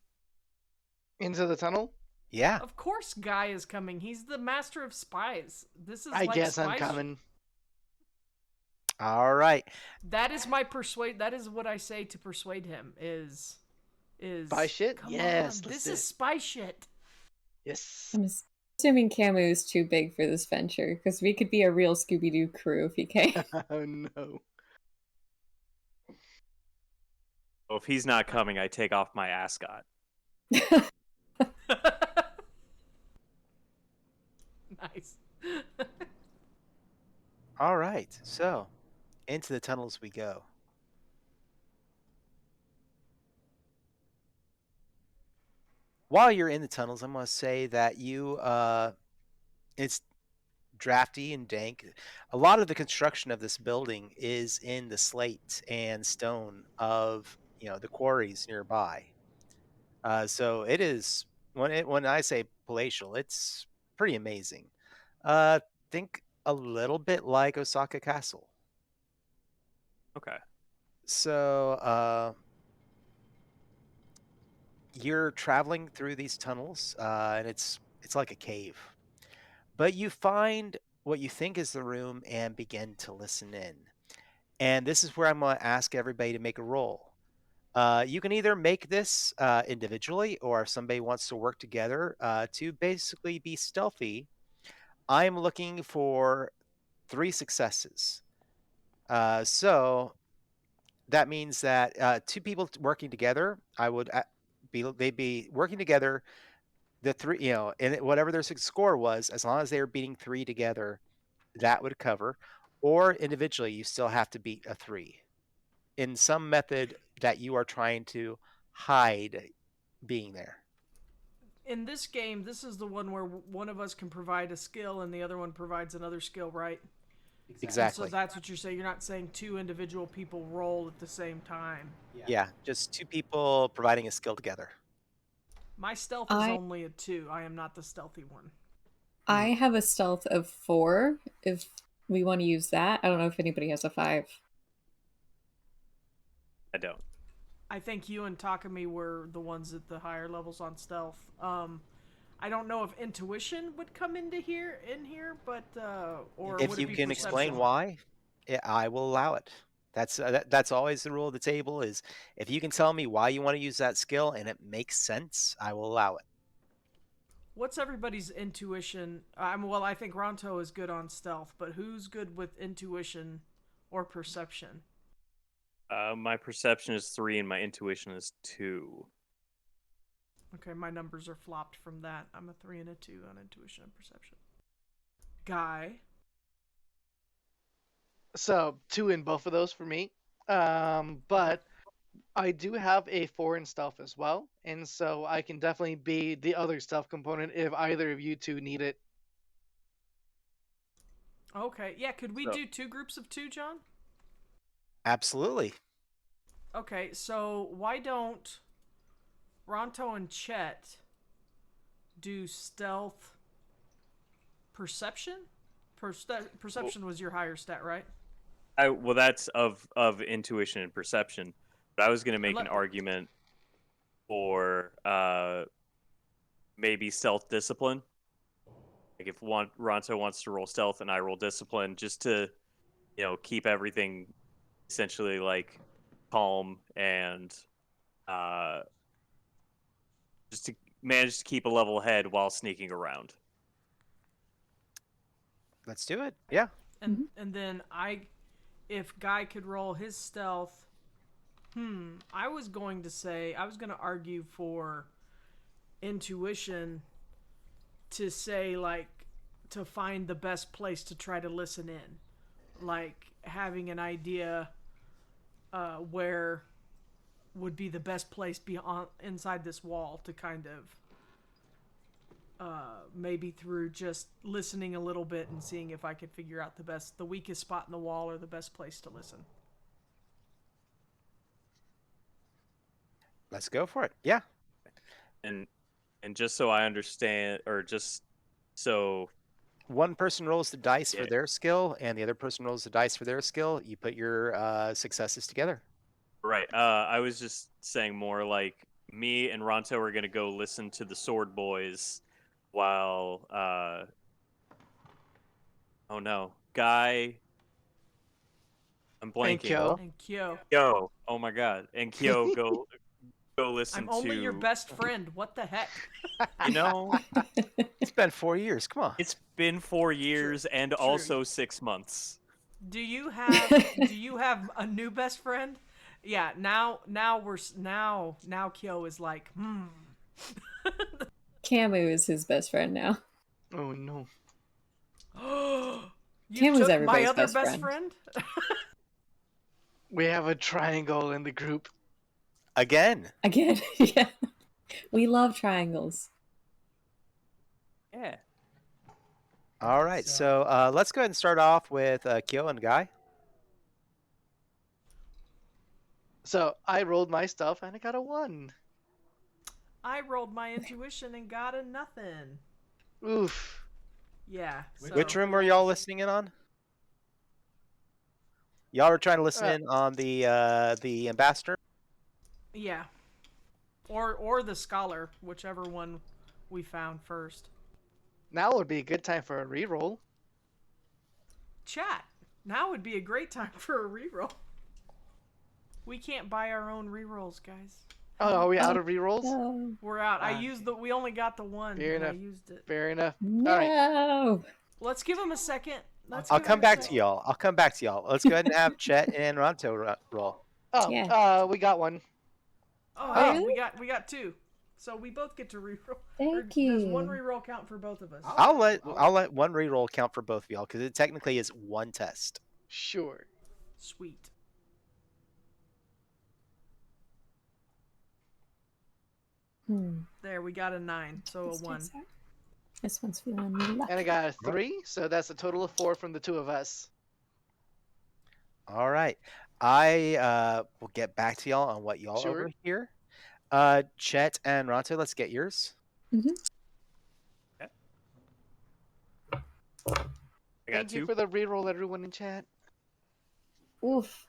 Into the tunnel? Yeah. Of course, Guy is coming. He's the master of spies. This is I like guess I'm spy coming. All right. That is my persuade. That is what I say to persuade him. Is Spy shit? Come Yes, on, let's this do is it. spy shit. Yes. I'm assuming Camu is too big for this venture because we could be a real Scooby Doo crew if he came. Oh no. Well, if he's not coming, I take off my ascot. Nice. All right. So, into the tunnels we go. While you're in the tunnels, I must say that it's drafty and dank. A lot of the construction of this building is in the slate and stone of the quarries nearby. So it is when I say palatial, it's pretty amazing. Think a little bit like Osaka Castle. Okay. So you're traveling through these tunnels, and it's like a cave. But you find what you think is the room and begin to listen in. And this is where I'm going to ask everybody to make a roll. You can either make this individually, or if somebody wants to work together to basically be stealthy. I'm looking for 3 successes. So that means that 2 people working together, I would they'd be working together. The 3, and whatever their score was, as long as they were beating 3 together, that would cover. Or individually, you still have to beat a 3 in some method that you are trying to hide being there. In this game, this is the one where one of us can provide a skill and the other one provides another skill, right? And so Exactly. that's what you're saying. You're not saying 2 individual people roll at the same time. Yeah, just 2 people providing a skill together. My stealth is I only a 2. I am not the stealthy one. I have a stealth of 4. If we want to use that, I don't know if anybody has a 5. I don't. I think you and Takami were the ones at the higher levels on stealth. I don't know if intuition would come into here, but or If would you it be can explain perception? why, I will allow it. That's always the rule of the table is if you can tell me why you want to use that skill and it makes sense, I will allow it. What's everybody's intuition? Well, I think Ronto is good on stealth, but who's good with intuition or perception? My perception is 3 and my intuition is 2. Okay, my numbers are flopped from that. I'm a 3 and a 2 on intuition and perception. Guy. So 2 in both of those for me. But I do have a 4 in stealth as well, and so I can definitely be the other stealth component if either of you 2 need it. Okay, yeah, could we So- do 2 groups of 2, John? Absolutely. Okay, so why don't Ronto and Chet do stealth perception? Perception was your higher stat, right? Well, that's of intuition and perception. But I was going to make an Let- argument for maybe stealth discipline. Like if Ronto wants to roll stealth and I roll discipline, just to keep everything essentially like calm and just to manage to keep a level head while sneaking around. Let's do it. Yeah. And then if Guy could roll his stealth, I was going to argue for intuition to say like to find the best place to try to listen in, like having an idea where would be the best place beyond inside this wall to kind of maybe through just listening a little bit and seeing if I could figure out the weakest spot in the wall or the best place to listen. Let's go for it. Yeah. And just so I understand, or just so One person rolls the dice for Yeah. their skill, and the other person rolls the dice for their skill. You put your successes together. right, I was just saying more like me and Ronto are gonna go listen to the Sword Boys while oh no, Guy. I'm blanking. Kyo. And Kyo, Kyo. Oh my god. And Kyo go listen I'm only to your best friend. What the heck? You know, It's been 4 years. Come on. it's been 4 years and True. also 6 months. Do you have a new best friend? Yeah, now Kyo is like, Camu is his best friend now. Oh no. you Kim was took my everybody's other best best friend? We have a triangle in the group. Again. Again, yeah. We love triangles. Yeah. All right. So let's go ahead and start off with Kyo and Guy. So I rolled my stuff and I got a 1. I rolled my intuition and got a nothing. Oof. Yeah. Which room are y'all listening in on? Y'all were trying to listen in on the ambassador. Yeah. Or the scholar, whichever one we found first. Now would be a good time for a reroll. Chat. Now would be a great time for a reroll. We can't buy our own rerolls, guys. Oh, are we out of rerolls? No. We're out. I Ah, used the. We only got the one. Fair and I enough. used it. Fair enough. No. All right. Let's give him a second. I'll come back to y'all. Let's go ahead and have Chet and Ronto roll. Oh, Yeah. we got one. Oh, Oh, hey, really? we got two. So we both get to reroll. Thank There's one you. reroll count for both of us. I'll let one reroll count for both of y'all because it technically is one test. Sure. Sweet. There, we got a 9, so a 1. This one's feeling lucky. And I got a 3, so that's a total of 4 from the two of us. All right. I will get back to y'all on what y'all Sure. over here. Chet and Ronto, let's get yours. Mm-hmm. I got Thank you 2. for the reroll, everyone in chat. Oof.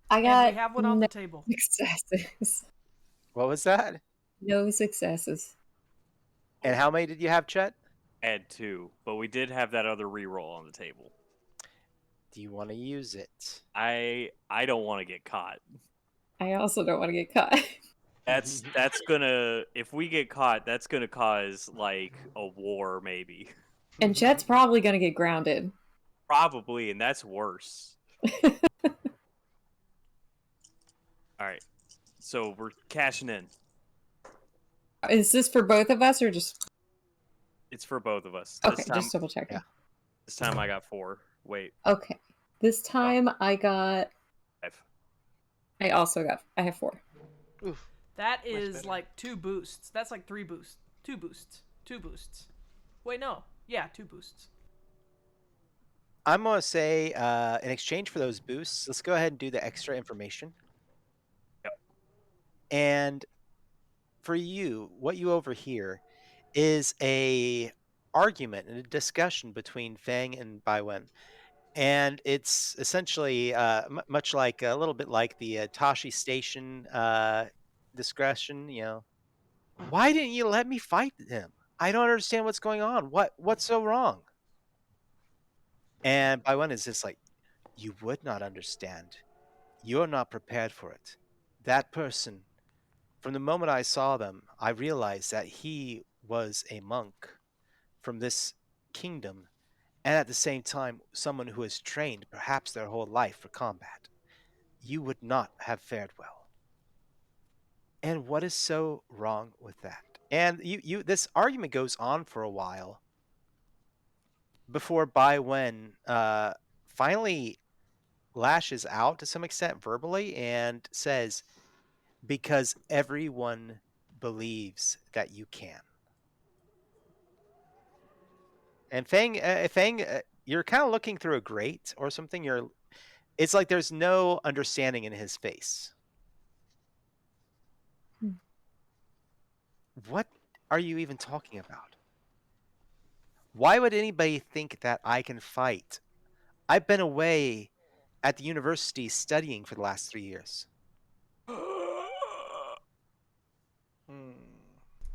I And got we have one on the table. successes. What was that? No successes. And how many did you have, Chet? I had 2, but we did have that other reroll on the table. Do you want to use it? I don't want to get caught. I also don't want to get caught. That's gonna, if we get caught, that's gonna cause like a war maybe. And Chet's probably gonna get grounded. Probably, and that's worse. All right, so we're cashing in. Is this for both of us or just? It's for both of us. Okay, This time, just double checking. yeah. This time I got 4. Wait, Okay, this time I got. 5. I have 4. Oof. That is better. like 2 boosts. That's like 3 boosts. 2 boosts. 2 boosts. Wait, no. Yeah, 2 boosts. I'm going to say in exchange for those boosts, let's go ahead and do the extra information. Yep. And for you, what you overhear is a argument and a discussion between Fang and Baiwen. And it's essentially much like a little bit like the Tashi Station discussion. You know, why didn't you let me fight him? I don't understand what's going on. What's so wrong? And Baiwen is just like, you would not understand. You're not prepared for it. That person, from the moment I saw them, I realized that he was a monk from this kingdom, and at the same time, someone who has trained perhaps their whole life for combat. You would not have fared well. And what is so wrong with that? And this argument goes on for a while before Baiwen finally lashes out to some extent verbally and says, because everyone believes that you can. And Fang, you're kind of looking through a grate or something. It's like there's no understanding in his face. What are you even talking about? Why would anybody think that I can fight? I've been away at the university studying for the last 3 years.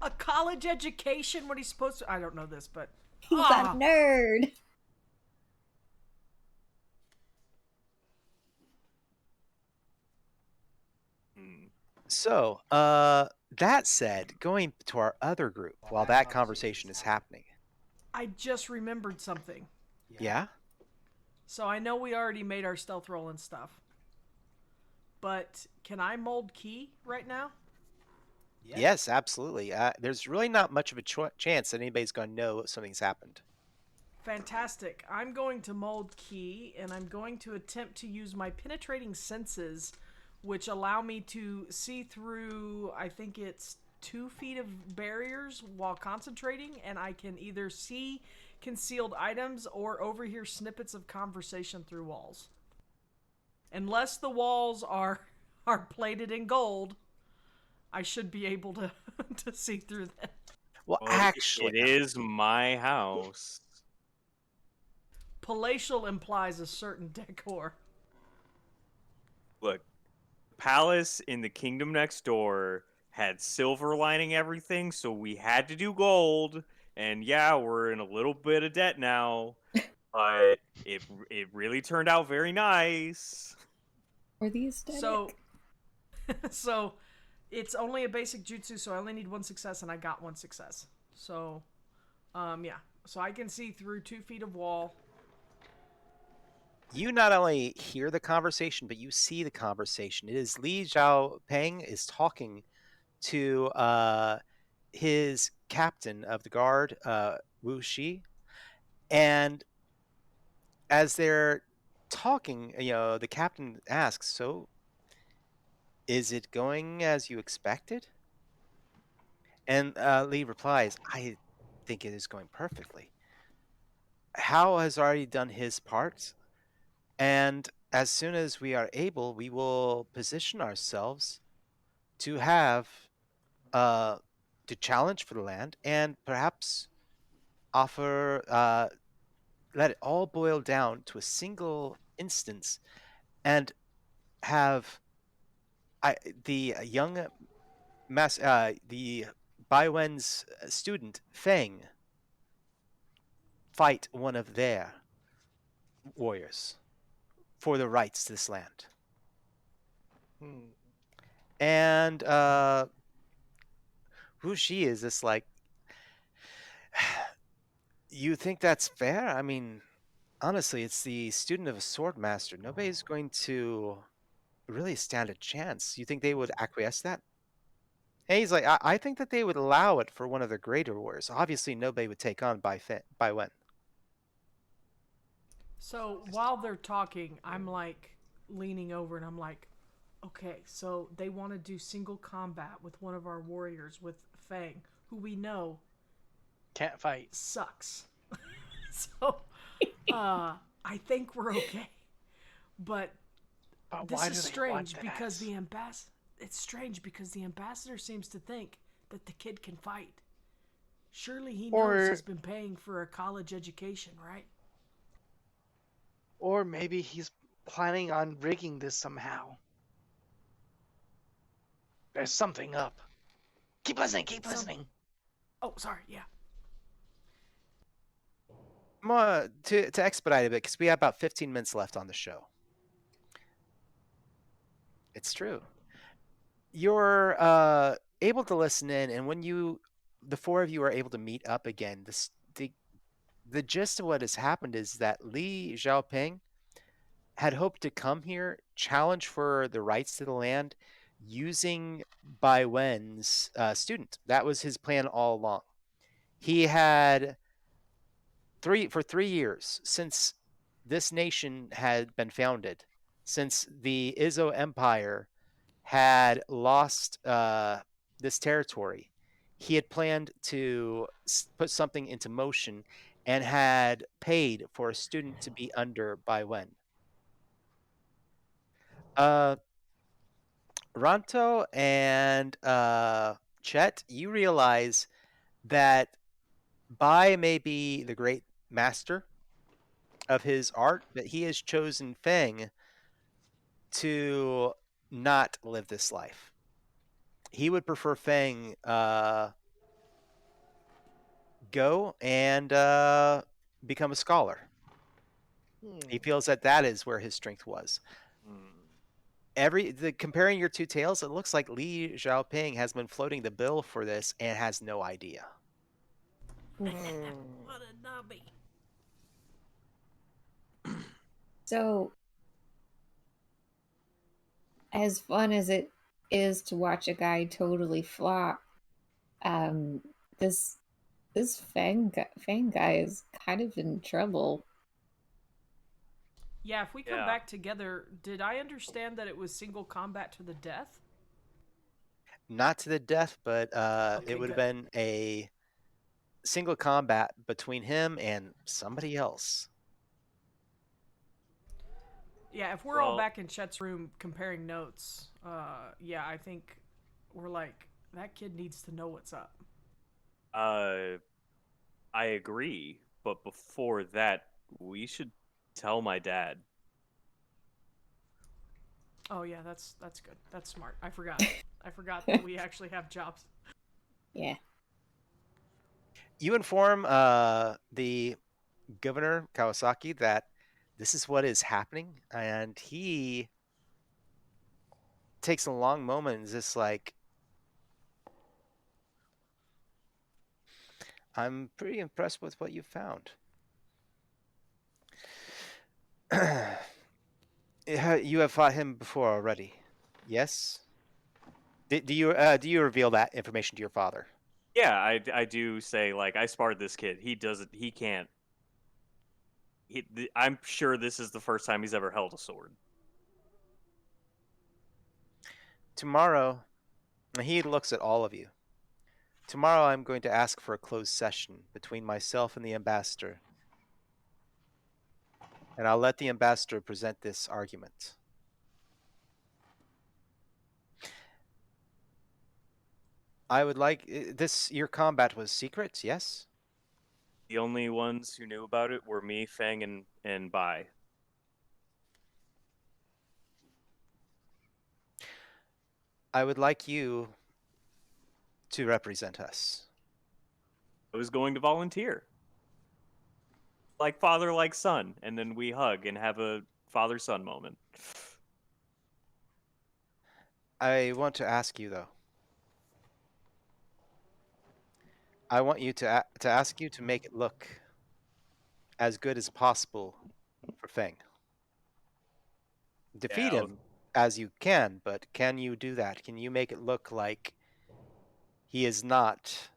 A college education? What he's supposed to... I don't know this, but... He's a nerd. So, that said, going to our other group while that conversation is happening. I just remembered something. Yeah? So I know we already made our stealth roll and stuff. But can I mold key right now? Yes, absolutely. There's really not much of a chance that anybody's going to know something's happened. Fantastic. I'm going to mold key, and I'm going to attempt to use my penetrating senses, which allow me to see through, I think it's 2 feet of barriers while concentrating, and I can either see concealed items or overhear snippets of conversation through walls. Unless the walls are plated in gold, I should be able to to see through them. Well, actually, it is my house. Palatial implies a certain decor. palace in the kingdom next door had silver lining everything, so we had to do gold. And yeah, we're in a little bit of debt now, but it really turned out very nice. Or the aesthetic. So, so it's only a basic jutsu, so I only need one success, and I got one success. So, yeah. So I can see through 2 feet of wall. You not only hear the conversation, but you see the conversation. It is Li Zhao Peng is talking to his captain of the guard, Wu Shi, and as they're talking, the captain asks, "So, is it going as you expected?" And Li replies, "I think it is going perfectly. Hao has already done his part, and as soon as we are able, we will position ourselves to have to challenge for the land and perhaps offer let it all boil down to a single instance and have the young the Baiwen's student Feng fight one of their warriors for the rights to this land." Hmm. And Wu Shi is just like, "You think that's fair? I mean, honestly, it's the student of a sword master. Nobody's going to really stand a chance. You think they would acquiesce that?" And he's like, I think that they would allow it for one of the greater wars. Obviously, nobody would take on by when. So while they're talking, I'm like leaning over and I'm like, okay, so they want to do single combat with one of our warriors, with Fang, who we know Can't fight. sucks. So, I think we're okay. But But this why is do they want strange because that? the ambassador. It's strange because the ambassador seems to think that the kid can fight. Surely he knows Or- he's been paying for a college education, right? Or maybe he's planning on rigging this somehow. There's something up. Keep listening, keep listening. Oh, sorry, yeah. More to expedite a bit, because we have about 15 minutes left on the show. It's true. You're able to listen in, and when the four of you are able to meet up again, the gist of what has happened is that Li Xiaoping had hoped to come here, challenge for the rights to the land, using Bai Wen's student. That was his plan all along. He had for 3 years since this nation had been founded, since the Izzo Empire had lost this territory, he had planned to put something into motion and had paid for a student to be under Bai Wen. Ronto and Chet, you realize that Bai may be the great master of his art, but he has chosen Feng to not live this life. He would prefer Feng go and become a scholar. He feels that that is where his strength was. Comparing your two tales, it looks like Li Xiaoping has been floating the bill for this and has no idea. What a nubby. So, as fun as it is to watch a guy totally flop, um, this Fang guy is kind of in trouble. Yeah, if we come Yeah. back together, did I understand that it was single combat to the death? Not to the death, but Okay, it would have good. been a single combat between him and somebody else. Yeah, if we're all Well- back in Chet's room comparing notes, yeah, I think we're like, that kid needs to know what's up. I agree, but before that, we should tell my dad. Oh yeah, that's good. That's smart. I forgot. I forgot that we actually have jobs. Yeah. You inform the governor Kawasaki that this is what is happening, and he takes a long moment and is just like, I'm pretty impressed with what you found. You have fought him before already, yes? Do you reveal that information to your father? Yeah, I do say, like, I sparred this kid. He doesn't. He can't. I'm sure this is the first time he's ever held a sword. Tomorrow, he looks at all of you. Tomorrow I'm going to ask for a closed session between myself and the ambassador. And I'll let the ambassador present this argument. I would like your combat was secret, yes? The only ones who knew about it were me, Fang, and Bai. I would like you to represent us. I was going to volunteer. Like father, like son, and then we hug and have a father-son moment. I want to ask you though. I want you to ask you to make it look as good as possible for Feng. Defeat Yeah, him as you can, but can you do that? Can you make it look like he is not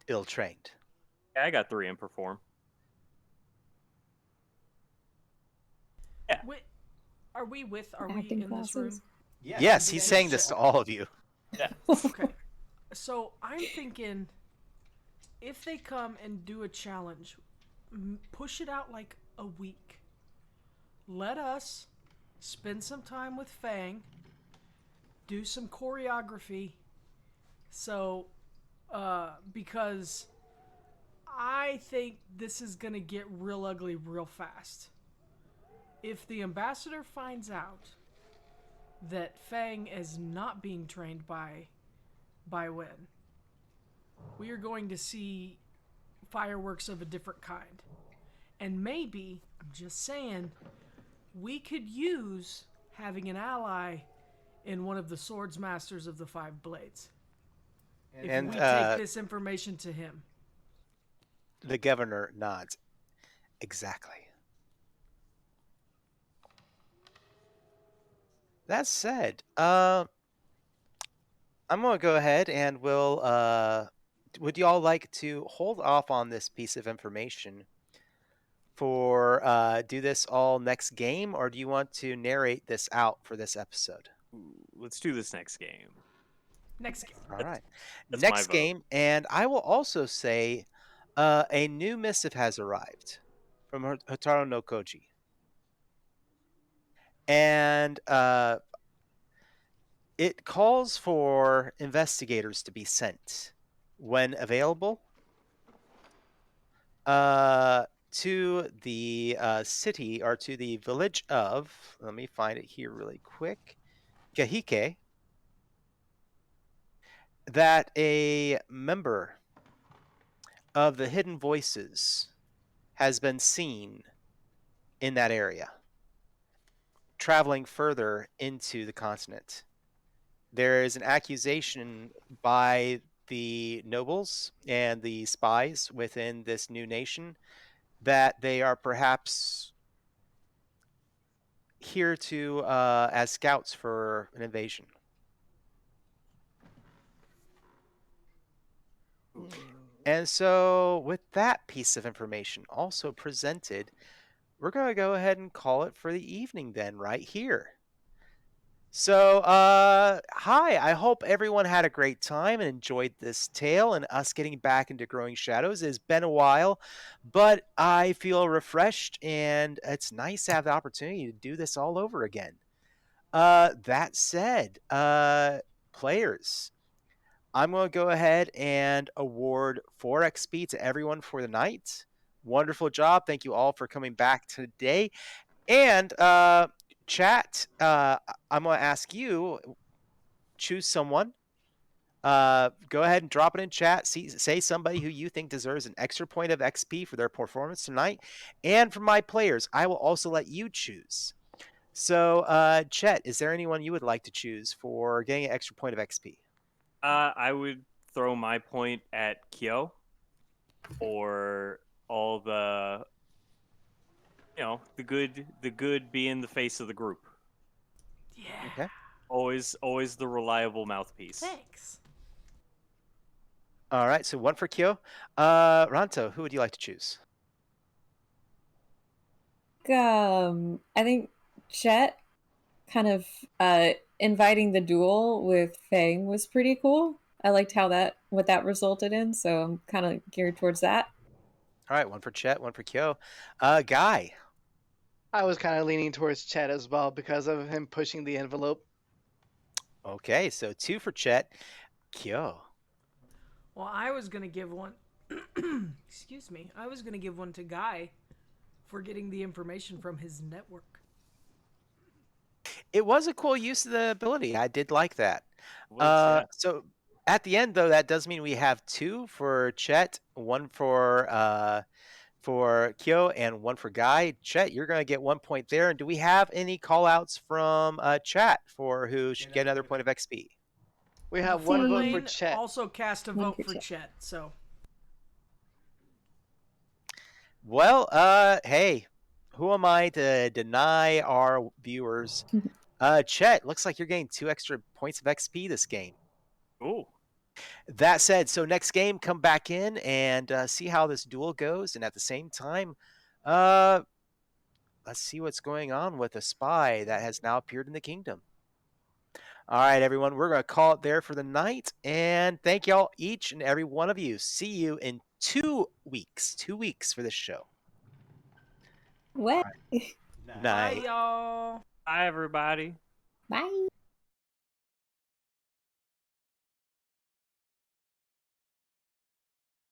ill-trained? I got 3 in perform. Yeah. Wait, are we in Acting this classes. room? Yes, he's Yeah, saying this to all of you. Yeah. Okay. So I'm thinking, if they come and do a challenge, push it out like a week. Let us spend some time with Fang, do some choreography. So, because I think this is gonna get real ugly real fast. If the ambassador finds out that Fang is not being trained by Wen, we are going to see fireworks of a different kind. And maybe, I'm just saying, we could use having an ally in one of the swords masters of the 5 blades. If And we take this information to him. the governor nods. Exactly. That said, I'm gonna go ahead and would you all like to hold off on this piece of information for do this all next game, or do you want to narrate this out for this episode? Let's do this next game. Next game. All right. That's my Next vote. game, and I will also say a new missive has arrived from Hotaru no Koji. And it calls for investigators to be sent when available to the city or to the village of, let me find it here really quick, Kahike, that a member of the Hidden Voices has been seen in that area, traveling further into the continent. There is an accusation by the nobles and the spies within this new nation that they are perhaps here to as scouts for an invasion. And so, with that piece of information also presented, we're going to go ahead and call it for the evening then, right here. So, hi, I hope everyone had a great time and enjoyed this tale and us getting back into Growing Shadows. It's been a while, but I feel refreshed and it's nice to have the opportunity to do this all over again. That said, players, I'm going to go ahead and award 4 XP to everyone for the night. Wonderful job. Thank you all for coming back today. And chat, I'm going to ask you, choose someone. Go ahead and drop it in chat. Say somebody who you think deserves an extra point of XP for their performance tonight. And for my players, I will also let you choose. So, Chet, is there anyone you would like to choose for getting an extra point of XP? I would throw my point at Kyo for all the, the good being the face of the group. Yeah. Okay. Always the reliable mouthpiece. Thanks. All right. So 1 for Kyo. Ranto, who would you like to choose? I think Chet kind of inviting the duel with Fang was pretty cool. I liked what that resulted in, so I'm kind of geared towards that. All right. 1 for Chet, 1 for Kyo. Guy. I was kind of leaning towards Chet as well because of him pushing the envelope. Okay. So 2 for Chet. Kyo. Well, I was gonna give one. Excuse me. I was gonna give one to Guy for getting the information from his network. It was a cool use of the ability. I did like that. Yeah. So at the end, though, that does mean we have 2 for Chet, 1 for Kyo, and 1 for Guy. Chet, you're going to get 1 point there. And do we have any call outs from chat for who should get another point of XP? We have Front one vote for lane Chet. also cast a One vote for for Chet. Chet. So Well, hey, who am I to deny our viewers? Chet, looks like you're getting 2 extra points of XP this game. Ooh. That said, so next game, come back in and see how this duel goes. And at the same time, let's see what's going on with a spy that has now appeared in the kingdom. All right, everyone, we're going to call it there for the night. And thank y'all, each and every one of you. See you in 2 weeks. 2 weeks for this show. What? Night. bye, y'all. Bye, everybody. Bye.